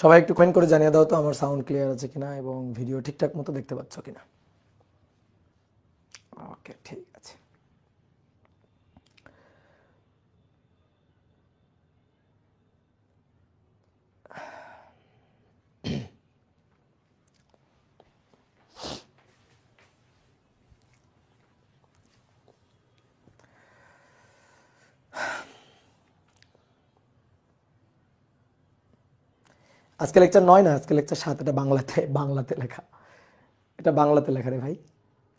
সবাই একটু কমেন্ট করে জানিয়ে দাও তো আমার সাউন্ড ক্লিয়ার আছে কিনা এবং ভিডিও ঠিকঠাক মতো দেখতে পাচ্ছ কিনা। ওকে, ঠিক আছে। আজকে লেকচার 9 না, আজকে লেকচার 7। এটা বাংলাতে লেখা, এটা বাংলাতে লেখা রে ভাই।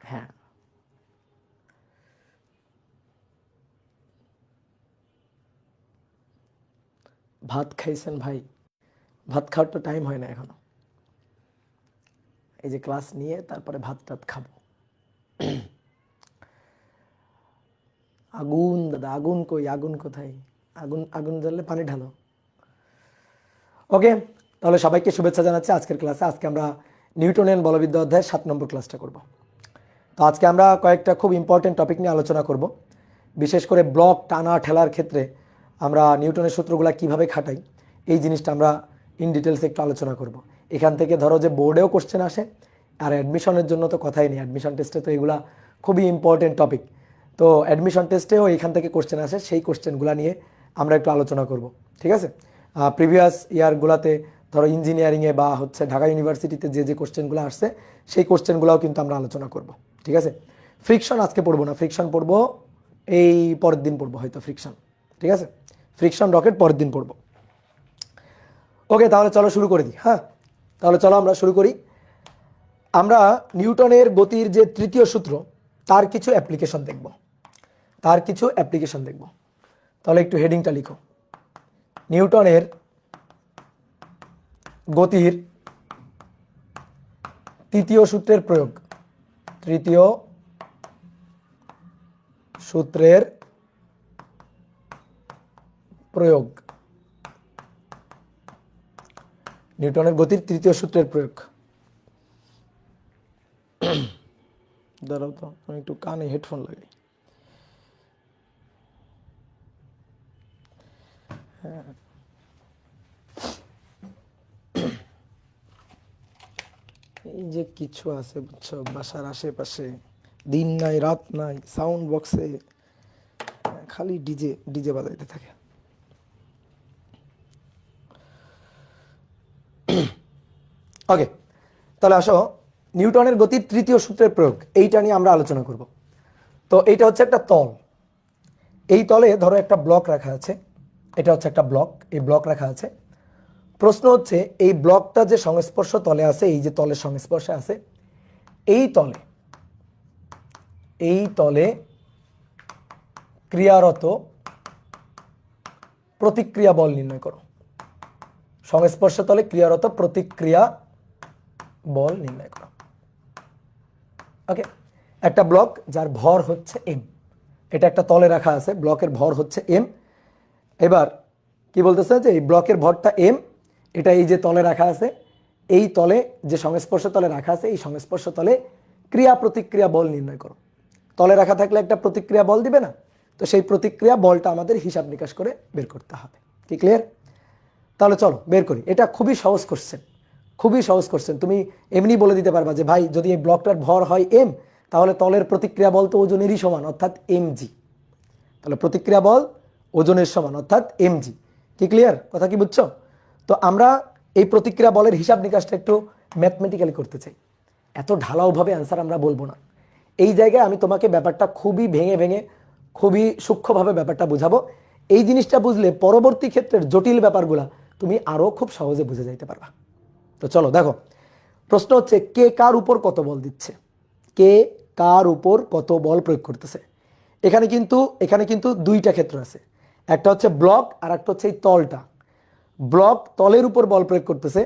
হ্যাঁ, ভাত খাইছেন ভাই? ভাত খাওয়ার তো টাইম হয় না এখনো। এই যে ক্লাস নিয়ে তারপরে ভাত টাত খাবো। আগুন দাদা, আগুন কই? আগুন কোথায়? আগুন আগুন জ্বললে পানি ঢালো। ওকে, তাহলে সবাইকে শুভেচ্ছা জানাচ্ছি আজকের ক্লাসে। আজকে আমরা নিউটনিয়ান বলবিদ্যা অধ্যায়ের 7 নম্বর ক্লাসটা করব। তো আজকে আমরা কয়েকটা খুব ইম্পর্টেন্ট টপিক নিয়ে আলোচনা করব। বিশেষ করে ব্লক টানা ঠেলার ক্ষেত্রে আমরা নিউটনের সূত্রগুলো কিভাবে খাটাই, এই জিনিসটা আমরা ইন ডিটেলস একটু আলোচনা করব। এখান থেকে ধরো যে বোর্ডেও কোশ্চেন আসে, আর অ্যাডমিশনের জন্য তো কথাই নেই। অ্যাডমিশন টেস্টে তো এগুলা খুবই ইম্পর্টেন্ট টপিক। তো অ্যাডমিশন টেস্টেও এখান থেকে কোশ্চেন আসে, সেই কোশ্চেনগুলো নিয়ে আমরা একটু আলোচনা করব। ঠিক আছে? প্রিভিয়াস ইয়ারগুলোতে ধরো ইঞ্জিনিয়ারিংয়ে বা হচ্ছে ঢাকা ইউনিভার্সিটিতে যে কোশ্চেনগুলো আসছে, সেই কোশ্চেনগুলোও কিন্তু আমরা আলোচনা করব। ঠিক আছে? ফ্রিকশন আজকে পড়বো না, ফ্রিকশন পড়বো এই পরের দিন পড়বো হয়তো ফ্রিকশন। ঠিক আছে? ফ্রিকশন রকেট পরের দিন পড়বো। ওকে, তাহলে চলো শুরু করে দিই। হ্যাঁ, তাহলে চলো আমরা শুরু করি। আমরা নিউটনের গতির যে তৃতীয় সূত্র, তার কিছু অ্যাপ্লিকেশন দেখব। তাহলে একটু হেডিংটা লিখো, নিউটনের গতির তৃতীয় সূত্রের প্রয়োগ। তৃতীয় সূত্রের প্রয়োগ, নিউটনের গতির তৃতীয় সূত্রের প্রয়োগ। দাঁড়াও তো, আমি একটু কানে হেডফোন লাগাই। এই যে কিছু আছে বুঝছো, বাসার আশেপাশে দিন নাই রাত নাই, সাউন্ড বক্সে খালি ডিজে ডিজে বাজাইতে থাকে। ওকে, তাহলে আসো নিউটনের গতির তৃতীয় সূত্রের প্রয়োগ, এইটা নিয়ে আমরা আলোচনা করব। তো এইটা হচ্ছে একটা তল। এই তলে ধরো একটা ব্লক রাখা আছে, এটা হচ্ছে একটা ব্লক, এই ব্লক রাখা আছে। প্রশ্ন হচ্ছে এই ব্লকটা যে সংস্পর্শ তলে আছে, এই যে তলের সংস্পর্শে আছে, এই তলে ক্রিয়ারত প্রতিক্রিয়া বল নির্ণয় করো। সংস্পর্শ তলে ক্রিয়ারত প্রতিক্রিয়া বল নির্ণয় করো। ওকে, একটা ব্লক যার ভর হচ্ছে এম, এটা একটা তলে রাখা আছে, ব্লকের ভর হচ্ছে এম। এবার কি বলতেছে যে এই ব্লকের ভরটা এম, এটা এই যে তলে রাখা আছে, এই তলে যে সংস্পর্শ তলে রাখা আছে, এই সংস্পর্শ তলে ক্রিয়া প্রতিক্রিয়া বল নির্ণয় করো। তলে রাখা থাকলে একটা প্রতিক্রিয়া বল দিবে না? তো সেই প্রতিক্রিয়া বলটা আমাদের হিসাব নিকাশ করে বের করতে হবে। কি ক্লিয়ার? তাহলে চলো বের করি। এটা খুবই সহজ কোশ্চেন। তুমি এমনি বলে দিতে পারবা যে ভাই যদি এই ব্লকটার ভর হয় এম, তাহলে তলের প্রতিক্রিয়া বল তো ওজনেরই সমান, অর্থাৎ এমজি। তাহলে প্রতিক্রিয়া বল ওজনের সমান, অর্থাৎ এমজি। কি ক্লিয়ার? কথা কি বুঝছো? তো আমরা এই প্রতিক্রিয়া বলের হিসাব নিকাশটা একটু ম্যাথমেটিক্যালি করতে চাই। এত ঢালাওভাবে অ্যান্সার আমরা বলবো না। এই জায়গায় আমি তোমাকে ব্যাপারটা খুবই ভেঙে খুবই সূক্ষ্মভাবে ব্যাপারটা বোঝাবো। এই জিনিসটা বুঝলে পরবর্তী ক্ষেত্রের জটিল ব্যাপারগুলা তুমি আরও খুব সহজে বুঝে যাইতে পারবা। তো চলো দেখো, প্রশ্ন হচ্ছে কে কার উপর কত বল দিচ্ছে, কে কার উপর কত বল প্রয়োগ করতেছে। এখানে কিন্তু দুইটা ক্ষেত্র আছে, একটা হচ্ছে ব্লক আর একটা হচ্ছে এই তলটা। ব্লক তলের উপর বল প্রয়োগ করতেছে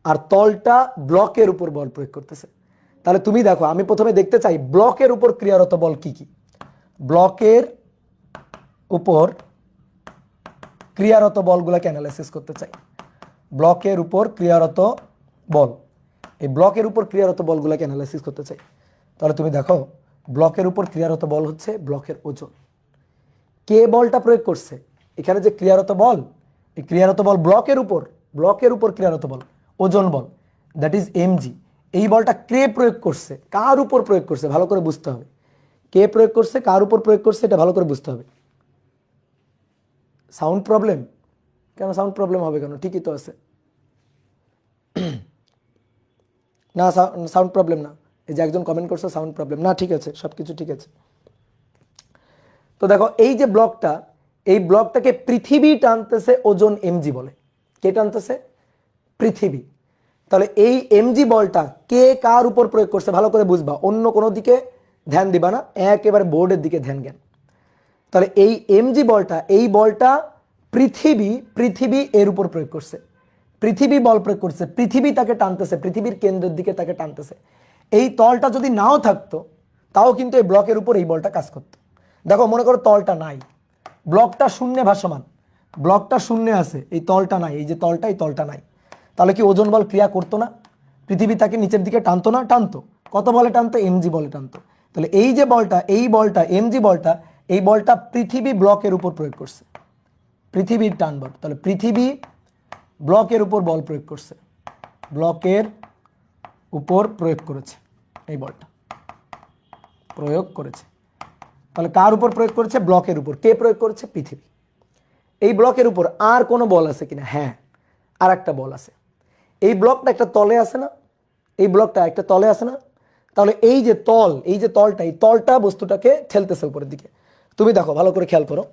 আর তলটা ব্লকের উপর বল প্রয়োগ করতেছে। তাহলে তুমি দেখো, আমি প্রথমে দেখতে চাই ব্লকের উপর ক্রিয়ারত বল কি কি। ব্লকের উপর ক্রিয়ারত বলগুলোকে অ্যানালাইসিস করতে চাই। ব্লকের উপর ক্রিয়ারত বল, এই ব্লকের উপর ক্রিয়ারত বলগুলোকে অ্যানালাইসিস করতে চাই। তাহলে তুমি দেখো, ব্লকের উপর ক্রিয়ারত বল হচ্ছে ব্লকের ওজন। কে বলটা প্রয়োগ করছে, এখানে যে ক্রিয়ারত বল, এই ক্রিয়ারত বল ব্লকের উপর ব্লকের উপর ক্রিয়ারত বল, ওজন বল, দ্যাট ইজ এমজি। এই বলটা কে প্রয়োগ করছে, কার উপর প্রয়োগ করছে, ভালো করে বুঝতে হবে। কে প্রয়োগ করছে, কার উপর প্রয়োগ করছে, এটা ভালো করে বুঝতে হবে। Sound problem? কেন সাউন্ড প্রবলেম হবে কেন? ঠিকই তো আছে না, সাউন্ড প্রবলেম না। এই যে একজন কমেন্ট করছে সাউন্ড প্রবলেম না, ঠিক আছে, সব কিছু ঠিক আছে। তো দেখো এই যে ব্লকটা, এই ব্লকটাকে পৃথিবী টানতেছে, ওজন এমজি বলে। কে টানতেছে? পৃথিবী। তাহলে এই এমজি বলটা কে কার উপর প্রয়োগ করছে ভালো করে বুঝবা, অন্য কোনো দিকে ধ্যান দিবা না, একেবারে বোর্ডের দিকে ধ্যান জ্ঞান। তাহলে এই এমজি বলটা, এই বলটা পৃথিবী এর উপর প্রয়োগ করছে, পৃথিবী বল প্রয়োগ করছে, পৃথিবী তাকে টানতেছে, পৃথিবীর কেন্দ্রের দিকে তাকে টানতেছে। এই তলটা যদি নাও থাকতো তাও কিন্তু এই ব্লকের উপর এই বলটা কাজ করতো। দেখো মনে করো তলটা নাই, ব্লকটা শূন্যে ভাসমান, ব্লকটা শূন্যে আছে, এই তলটা নাই, এই যে তলটা, এই তলটা নাই, তাহলে কি ওজন বল ক্রিয়া করতো না? পৃথিবী তাকে নিচের দিকে টানতো না? টানতো। কত বলে টানতো? এমজি বলে টানতো। তাহলে এই যে বলটা, এই বলটা এমজি বলটা, এই বলটা পৃথিবী ব্লকের উপর প্রয়োগ করছে, পৃথিবীর টান বল। তাহলে পৃথিবী ব্লকের উপর বল প্রয়োগ করছে, ব্লকের উপর প্রয়োগ করেছে, এই বলটা প্রয়োগ করেছে। তাহলে কার উপর প্রয়োগ করেছে? ব্লকের উপর। কে প্রয়োগ করেছে? পৃথিবী। এই ব্লকের উপর আর কোনো বল আছে কিনা? হ্যাঁ, আর একটা বল আছে। এই ব্লকটা একটা তলে আছে না, এই ব্লকটা একটা তলে আছে না, তাহলে এই যে তল, এই যে তলটা, এই তলটা বস্তুটাকে ঠেলতেছে উপরের দিকে। তুমি দেখো ভালো করে খেয়াল করো,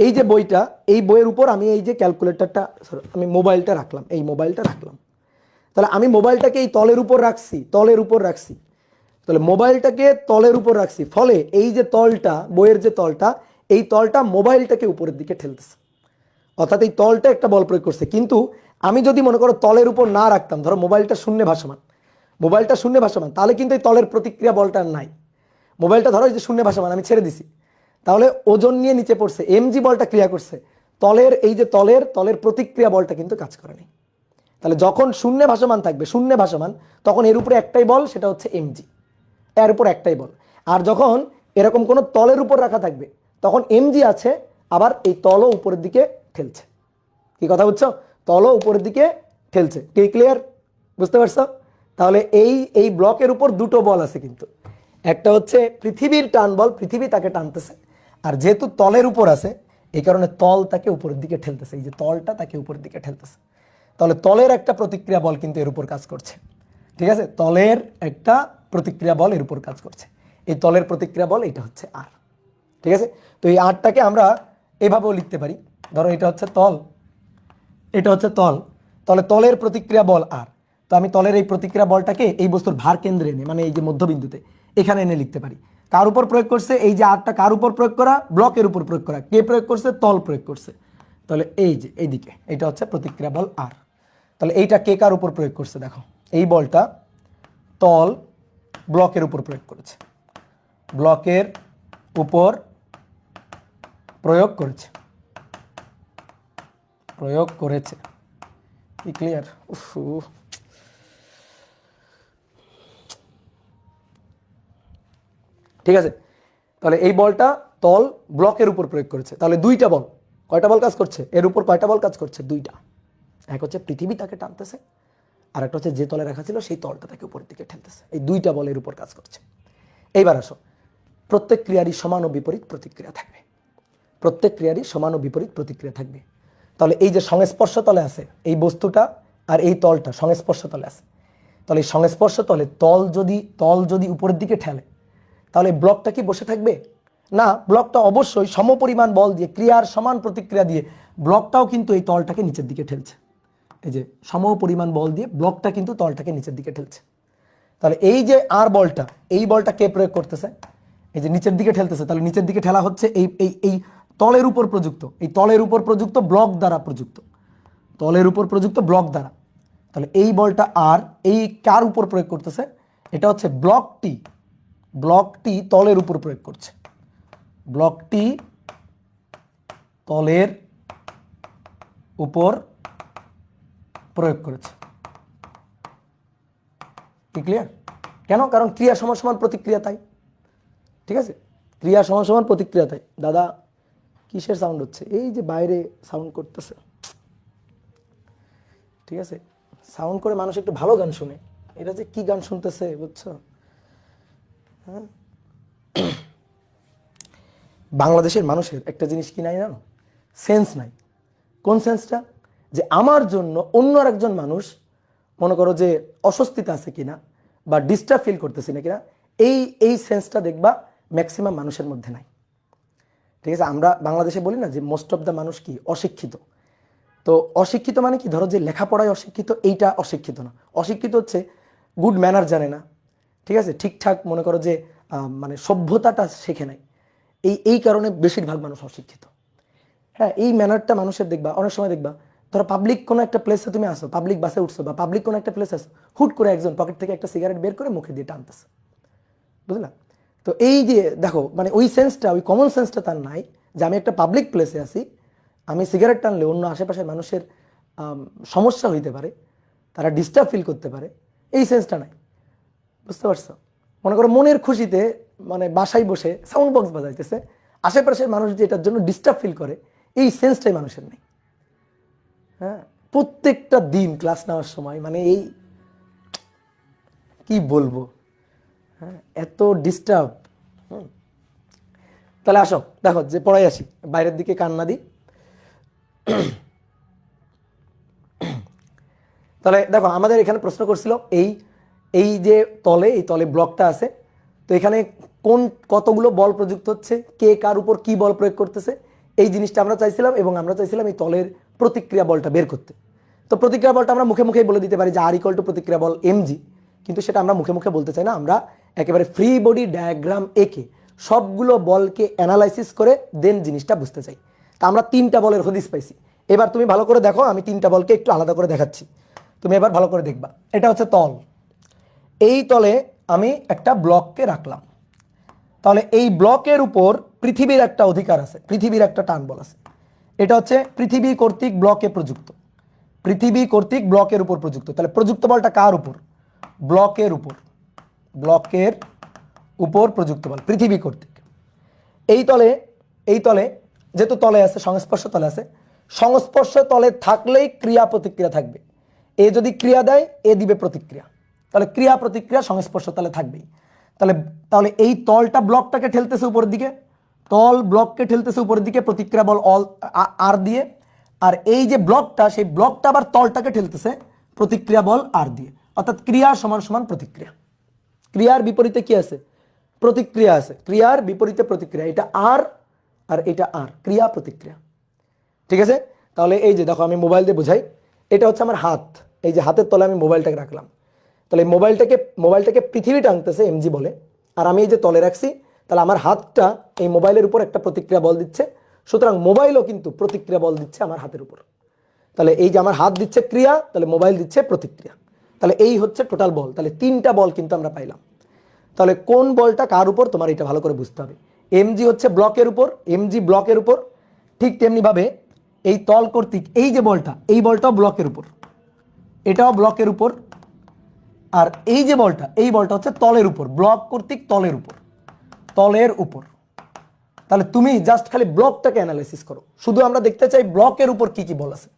এই যে বইটা, এই বইয়ের উপর আমি এই যে ক্যালকুলেটরটা, আমি মোবাইলটা রাখলাম, এই মোবাইলটা রাখলাম, তাহলে আমি মোবাইলটাকে এই তলের উপর রাখছি, তলের উপর রাখছি, তাহলে মোবাইলটাকে তলের উপর রাখছি, ফলে এই যে তলটা, বইয়ের যে তলটা, এই তলটা মোবাইলটাকে উপরের দিকে ঠেলতেছে, অর্থাৎ এই তলটা একটা বল প্রয়োগ করছে। কিন্তু আমি যদি মনে করো তলের উপর না রাখতাম, ধরো মোবাইলটা শূন্যে ভাসমান, মোবাইলটা শূন্যে ভাসমান, তাহলে কিন্তু এই তলের প্রতিক্রিয়া বলটা নাই। মোবাইলটা ধরো এই যে শূন্যে ভাসমান, আমি ছেড়ে দিছি, তাহলে ওজন নিয়ে নিচে পড়ছে, এমজি বলটা ক্রিয়া করছে, তলের এই যে তলের প্রতিক্রিয়া বলটা কিন্তু কাজ করেনি। তাহলে যখন শূন্যে ভাসমান থাকবে, শূন্যে ভাসমান, তখন এর উপরে একটাই বল, সেটা হচ্ছে এমজি, এর উপর একটাই বল। আর যখন এরকম কোনো তলের উপর রাখা থাকবে, তখন এমজি আছে, আবার এই তলও উপরের দিকে ঠেলছে। কি কথা বুঝছো? তলও উপরের দিকে ঠেলছে। কি ক্লিয়ার? বুঝতে পারছো? তাহলে এই ব্লকের উপর দুটো বল আছে, কিন্তু একটা হচ্ছে পৃথিবীর টান বল, পৃথিবী তাকে টানতেছে, আর যেহেতু তলের উপর আছে এই কারণে তল তাকে উপরের দিকে ঠেলতেছে, এই যে তলটা তাকে উপরের দিকে ঠেলতেছে। তাহলে তলের একটা প্রতিক্রিয়া বল কিন্তু এর উপর কাজ করছে, ঠিক আছে? তলের একটা প্রতিক্রিয়া বল এর উপর কাজ করছে, এই তলের প্রতিক্রিয়া বল এটা হচ্ছে আর, ঠিক আছে? তো এই আরটাকে আমরা এভাবেও লিখতে পারি, ধরো এটা হচ্ছে তল, এটা হচ্ছে তল, তাহলে তলের প্রতিক্রিয়া বল আর, তো আমি তলের এই প্রতিক্রিয়া বলটাকে এই বস্তুর ভার কেন্দ্রে এনে, মানে এই যে মধ্যবিন্দুতে এখানে এনে লিখতে পারি। কার উপর প্রয়োগ করছে? এই যে আরটা কার উপর প্রয়োগ করা? ব্লকের উপর প্রয়োগ করা। কে প্রয়োগ করছে? তল প্রয়োগ করছে। তাহলে এই যে এইদিকে এটা হচ্ছে প্রতিক্রিয়া বল আর। তাহলে এইটা কে কার উপর প্রয়োগ করছে? দেখো এই বলটা তল ব্লকের উপর প্রয়োগ করেছে, ব্লকের উপর প্রয়োগ করেছে, প্রয়োগ করেছে। কি ক্লিয়ার? ঠিক আছে, তাহলে এই বলটা তল ব্লকের উপর প্রয়োগ করেছে, তাহলে দুইটা বল। কয়টা বল কাজ করছে এর উপর? কয়টা বল কাজ করছে? দুইটা। এক হচ্ছে পৃথিবী তাকে টানতেছে, আর একটা হচ্ছে যে তলে রাখা ছিল সেই তলটা তাকে উপরের দিকে ঠেলতেছে। এই দুইটা বলের উপর কাজ করছে। এইবার আসো, প্রত্যেক ক্রিয়ারই সমান ও বিপরীত প্রতিক্রিয়া থাকবে, প্রত্যেক ক্রিয়ারই সমান ও বিপরীত প্রতিক্রিয়া থাকবে। তাহলে এই যে সংস্পর্শ তলে আছে এই বস্তুটা, আর এই তলটা সংস্পর্শ তলে আছে, তাহলে এই সংস্পর্শ তলে তল যদি উপরের দিকে ঠেলে, তাহলে ব্লকটা কি বসে থাকবে? না, ব্লকটা অবশ্যই সমপরিমাণ বল দিয়ে, ক্রিয়ার সমান প্রতিক্রিয়া দিয়ে ব্লকটাও কিন্তু এই তলটাকে নিচের দিকে ঠেলছে। এই যে সমপরিমাণ বল দিয়ে ব্লকটা কিন্তু তলটাকে নিচের দিকে ঠেলছে। তাহলে এই যে আর বলটা, এই বলটা কে প্রয়োগ করতেছে? এই যে নিচের দিকে ঠেলতেছে, তাহলে নিচের দিকে ঠেলা হচ্ছে এই এই এই তলের উপর প্রযুক্ত, এই তলের উপর প্রযুক্ত ব্লক দ্বারা প্রযুক্ত, তলের উপর প্রযুক্ত ব্লক দ্বারা। তাহলে এই বলটা আর এই কার উপর প্রয়োগ করতেছে? এটা হচ্ছে ব্লকটি তলের উপর প্রয়োগ করছে, ব্লকটি তলের উপর প্রয়োগ করেছে। কি ক্লিয়ার? কেন? কারণ ক্রিয়া সমান সমান প্রতিক্রিয়া, তাই। ঠিক আছে, ক্রিয়া সমান সমান প্রতিক্রিয়া, তাই। দাদা কিসের সাউন্ড হচ্ছে? এই যে বাইরে সাউন্ড করতেছে। ঠিক আছে, সাউন্ড করে মানুষ একটু ভালো গান শুনে, এটা যে কি গান শুনতেছে বুঝছো। হ্যাঁ, বাংলাদেশের মানুষের একটা জিনিস কি নাই জানো, সেন্স নাই। কোন সেন্সটা? যে আমার জন্য অন্য আরেকজন মানুষ মনে করো যে অস্বস্তিতে আছে কিনা বা ডিস্টার্ব ফিল করতেছি না কিনা, এই সেন্সটা দেখবা ম্যাক্সিমাম মানুষের মধ্যে নাই। ঠিক আছে, আমরা বাংলাদেশে বলি না যে মোস্ট অফ দ্য মানুষ কি অশিক্ষিত। তো অশিক্ষিত মানে কি, ধরো যে লেখাপড়ায় অশিক্ষিত, এইটা অশিক্ষিত না। অশিক্ষিত হচ্ছে গুড ম্যানার জানে না, ঠিক আছে, ঠিকঠাক মনে করো যে মানে সভ্যতাটা শেখে নাই, এই কারণে বেশিরভাগ মানুষ অশিক্ষিত। হ্যাঁ, এই ম্যানারটা মানুষের দেখবা অনেক সময় দেখবা, ধরো পাবলিক কোনো একটা প্লেসে তুমি আসো, পাবলিক বাসে উঠছো বা পাবলিক কোনো একটা প্লেসে আসো, হুট করে একজন পকেট থেকে একটা সিগারেট বের করে মুখে দিয়ে টানতেছে, বুঝলা? তো এই যে দেখো, মানে ওই সেন্সটা, ওই কমন সেন্সটা তার নাই যে আমি একটা পাবলিক প্লেসে আছি, আমি সিগারেট টানলে অন্য আশেপাশের মানুষের সমস্যা হইতে পারে, তারা ডিস্টার্ব ফিল করতে পারে, এই সেন্সটা নাই। বুঝতে পারছো? মনে করো মনের খুশিতে মানে বাসায় বসে সাউন্ড বক্স বাজাইতেছে, আশেপাশের মানুষ যে এটার জন্য ডিস্টার্ব ফিল করে, এই সেন্সটাই মানুষের নেই। হ্যাঁ, প্রত্যেকটা দিন ক্লাস নেওয়ার সময় মানে এই কি বলবো, হ্যাঁ, এত ডিস্টার্ব। তাহলে আসো দেখো যে পড়াই আসি, বাইরের দিকে কান্না দিই। তাহলে দেখো আমাদের এখানে প্রশ্ন করছিল এই এই যে এই তলে ব্লকটা আছে, তো এখানে কোন কতগুলো বল প্রযুক্ত হচ্ছে, কে কার উপর কি বল প্রয়োগ করতেছে, এই জিনিসটা আমরা চাইছিলাম, এবং আমরা চাইছিলাম এই তলের প্রতিক্রিয়া বলটা বের করতে। তো প্রতিক্রিয়া বলটা আমরা মুখে মুখেই বলে দিতে পারি যে R= প্রতিক্রিয়া বল mg, কিন্তু সেটা আমরা মুখে মুখে বলতে চাই না, আমরা একেবারে ফ্রি বডি ডায়াগ্রাম এঁকে সবগুলো বলকে অ্যানালাইসিস করে দেন জিনিসটা বুঝতে চাই। তা আমরা 3টা বলের হদিস পাইছি। এবার তুমি ভালো করে দেখো, আমি 3টা বলকে একটু আলাদা করে দেখাচ্ছি, তুমি এবার ভালো করে দেখবা। এটা হচ্ছে তল, এই তলে আমি একটা ব্লককে রাখলাম, তাহলে এই ব্লকের উপর পৃথিবীর একটা অধিকার আছে, পৃথিবীর একটা টান বল আছে। এটা হচ্ছে পৃথিবী কর্তৃক ব্লকে প্রযুক্ত, পৃথিবী কর্তৃক ব্লকের উপর প্রযুক্ত। তাহলে প্রযুক্ত বলটা কার উপর? ব্লকের উপর, ব্লকের উপর প্রযুক্ত বল পৃথিবী কর্তৃক। এই তলে যেহেতু তলে আছে, সংস্পর্শ তলে আছে, সংস্পর্শ তলে থাকলেই ক্রিয়া প্রতিক্রিয়া থাকবে। এ যদি ক্রিয়া দেয়, এ দিবে প্রতিক্রিয়া, তাহলে ক্রিয়া প্রতিক্রিয়া সংস্পর্শ তলে থাকবেই। তাহলে এই তলটা ব্লকটাকে ঠেলতেছে উপরের দিকে, তল ব্লককে ঠেলতেছে উপরের দিকে প্রতিক্রিয়া বল আর দিয়ে, আর এই যে ব্লকটা, সেই ব্লকটা আবার তলটাকে ঠেলতেছে প্রতিক্রিয়া বল আর দিয়ে, অর্থাৎ ক্রিয়া সমান সমান প্রতিক্রিয়া। ক্রিয়ার বিপরীতে কি আছে? প্রতিক্রিয়া আছে। ক্রিয়ার বিপরীতে প্রতিক্রিয়া, এটা আর এটা আর, ক্রিয়া প্রতিক্রিয়া। ঠিক আছে, তাহলে এই যে দেখো আমি মোবাইল দিয়ে বোঝাই, এটা হচ্ছে আমার হাত, এই যে হাতের তলে আমি মোবাইলটাকে রাখলাম, তাহলে মোবাইলটাকে পৃথিবী টানতেছে mg বলে, আর আমি এই যে তলে রাখছি, তাহলে আমার হাতটা এই মোবাইলের উপর একটা প্রতিক্রিয়া বল দিচ্ছে, সুতরাং মোবাইলও কিন্তু প্রতিক্রিয়া বল দিচ্ছে আমার হাতের উপর। তাহলে এই যে আমার হাত দিচ্ছে ক্রিয়া, তাহলে মোবাইল দিচ্ছে প্রতিক্রিয়া, তাহলে এই হচ্ছে টোটাল বল। তাহলে 3টা বল কিন্তু আমরা পাইলাম। তাহলে কোন বলটা কার উপর, তোমার এটা ভালো করে বুঝতে হবে। mg হচ্ছে ব্লকের উপর, mg ব্লকের উপর, ঠিক তেমনি ভাবে এই তল কর্তৃক এই যে বলটা, এই বলটাও ব্লকের উপর, এটাও ব্লকের উপর, আর এই যে বলটা, এই বলটা হচ্ছে তলের উপর, ব্লক কর্তৃক তলের উপর, তলের উপর। তাহলে তুমি জাস্ট খালি ব্লকটাকে অ্যানালাইসিস করো, শুধু আমরা দেখতে চাই ব্লকের উপর কি কি বল আছে,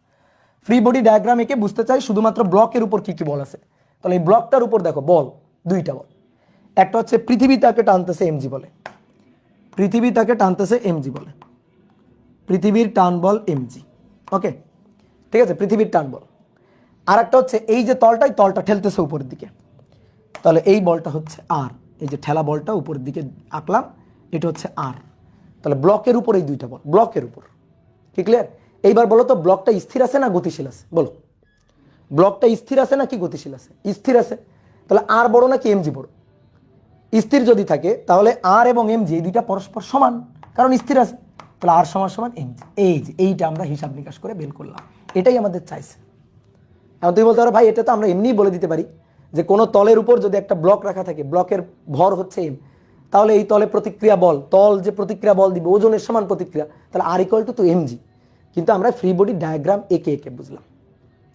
ফ্রি বডি ডায়াগ্রাম এঁকে বুঝতে চাই শুধুমাত্র ব্লকের উপর কি কি বল আছে। তাহলে এই ব্লকটার উপর দেখো বল, 2টা বল, একটা হচ্ছে পৃথিবী তাকে টানতেছে mg বলে, পৃথিবী তাকে টানতেছে mg বলে, পৃথিবীর টান বল mg, ওকে, ঠিক আছে, পৃথিবীর টান বল। আর একটা হচ্ছে এই যে তলটা ঠেলতেছে উপরের দিকে, তাহলে এই বলটা হচ্ছে আর, এই যে ঠেলা বলটা উপরের দিকে আঁকলাম, এটা হচ্ছে আর। তাহলে ব্লকের উপর এই 2টা বল, ব্লকের উপর, কি ক্লিয়ার? এইবার বলো তো ব্লকটা স্থির আছে না গতিশীল আছে? বলো, ব্লকটা স্থির আছে নাকি গতিশীল আছে? স্থির আছে। তাহলে আর বড় নাকি mg বড়? স্থির যদি থাকে তাহলে আর এবং mg এই 2টা পরস্পর সমান, কারণ স্থির আছে। তাহলে আর সমান সমান mg, এইটা আমরা হিসাব নিকাশ করে বের করলাম, এটাই আমাদের চাইছে। এখন তুমি বলতে পারো ভাই এটা তো আমরা এমনিই বলে দিতে পারি যে কোনো তলের উপর যদি একটা ব্লক রাখা থাকে, ব্লকের ভর হচ্ছে m, তাহলে এই তলে প্রতিক্রিয়া বল, তল যে প্রতিক্রিয়া বল দিবে ওজনের সমান প্রতিক্রিয়া, তাহলে R= mg। কিন্তু আমরা ফ্রি বডি ডায়াগ্রাম এঁকে বুঝলাম,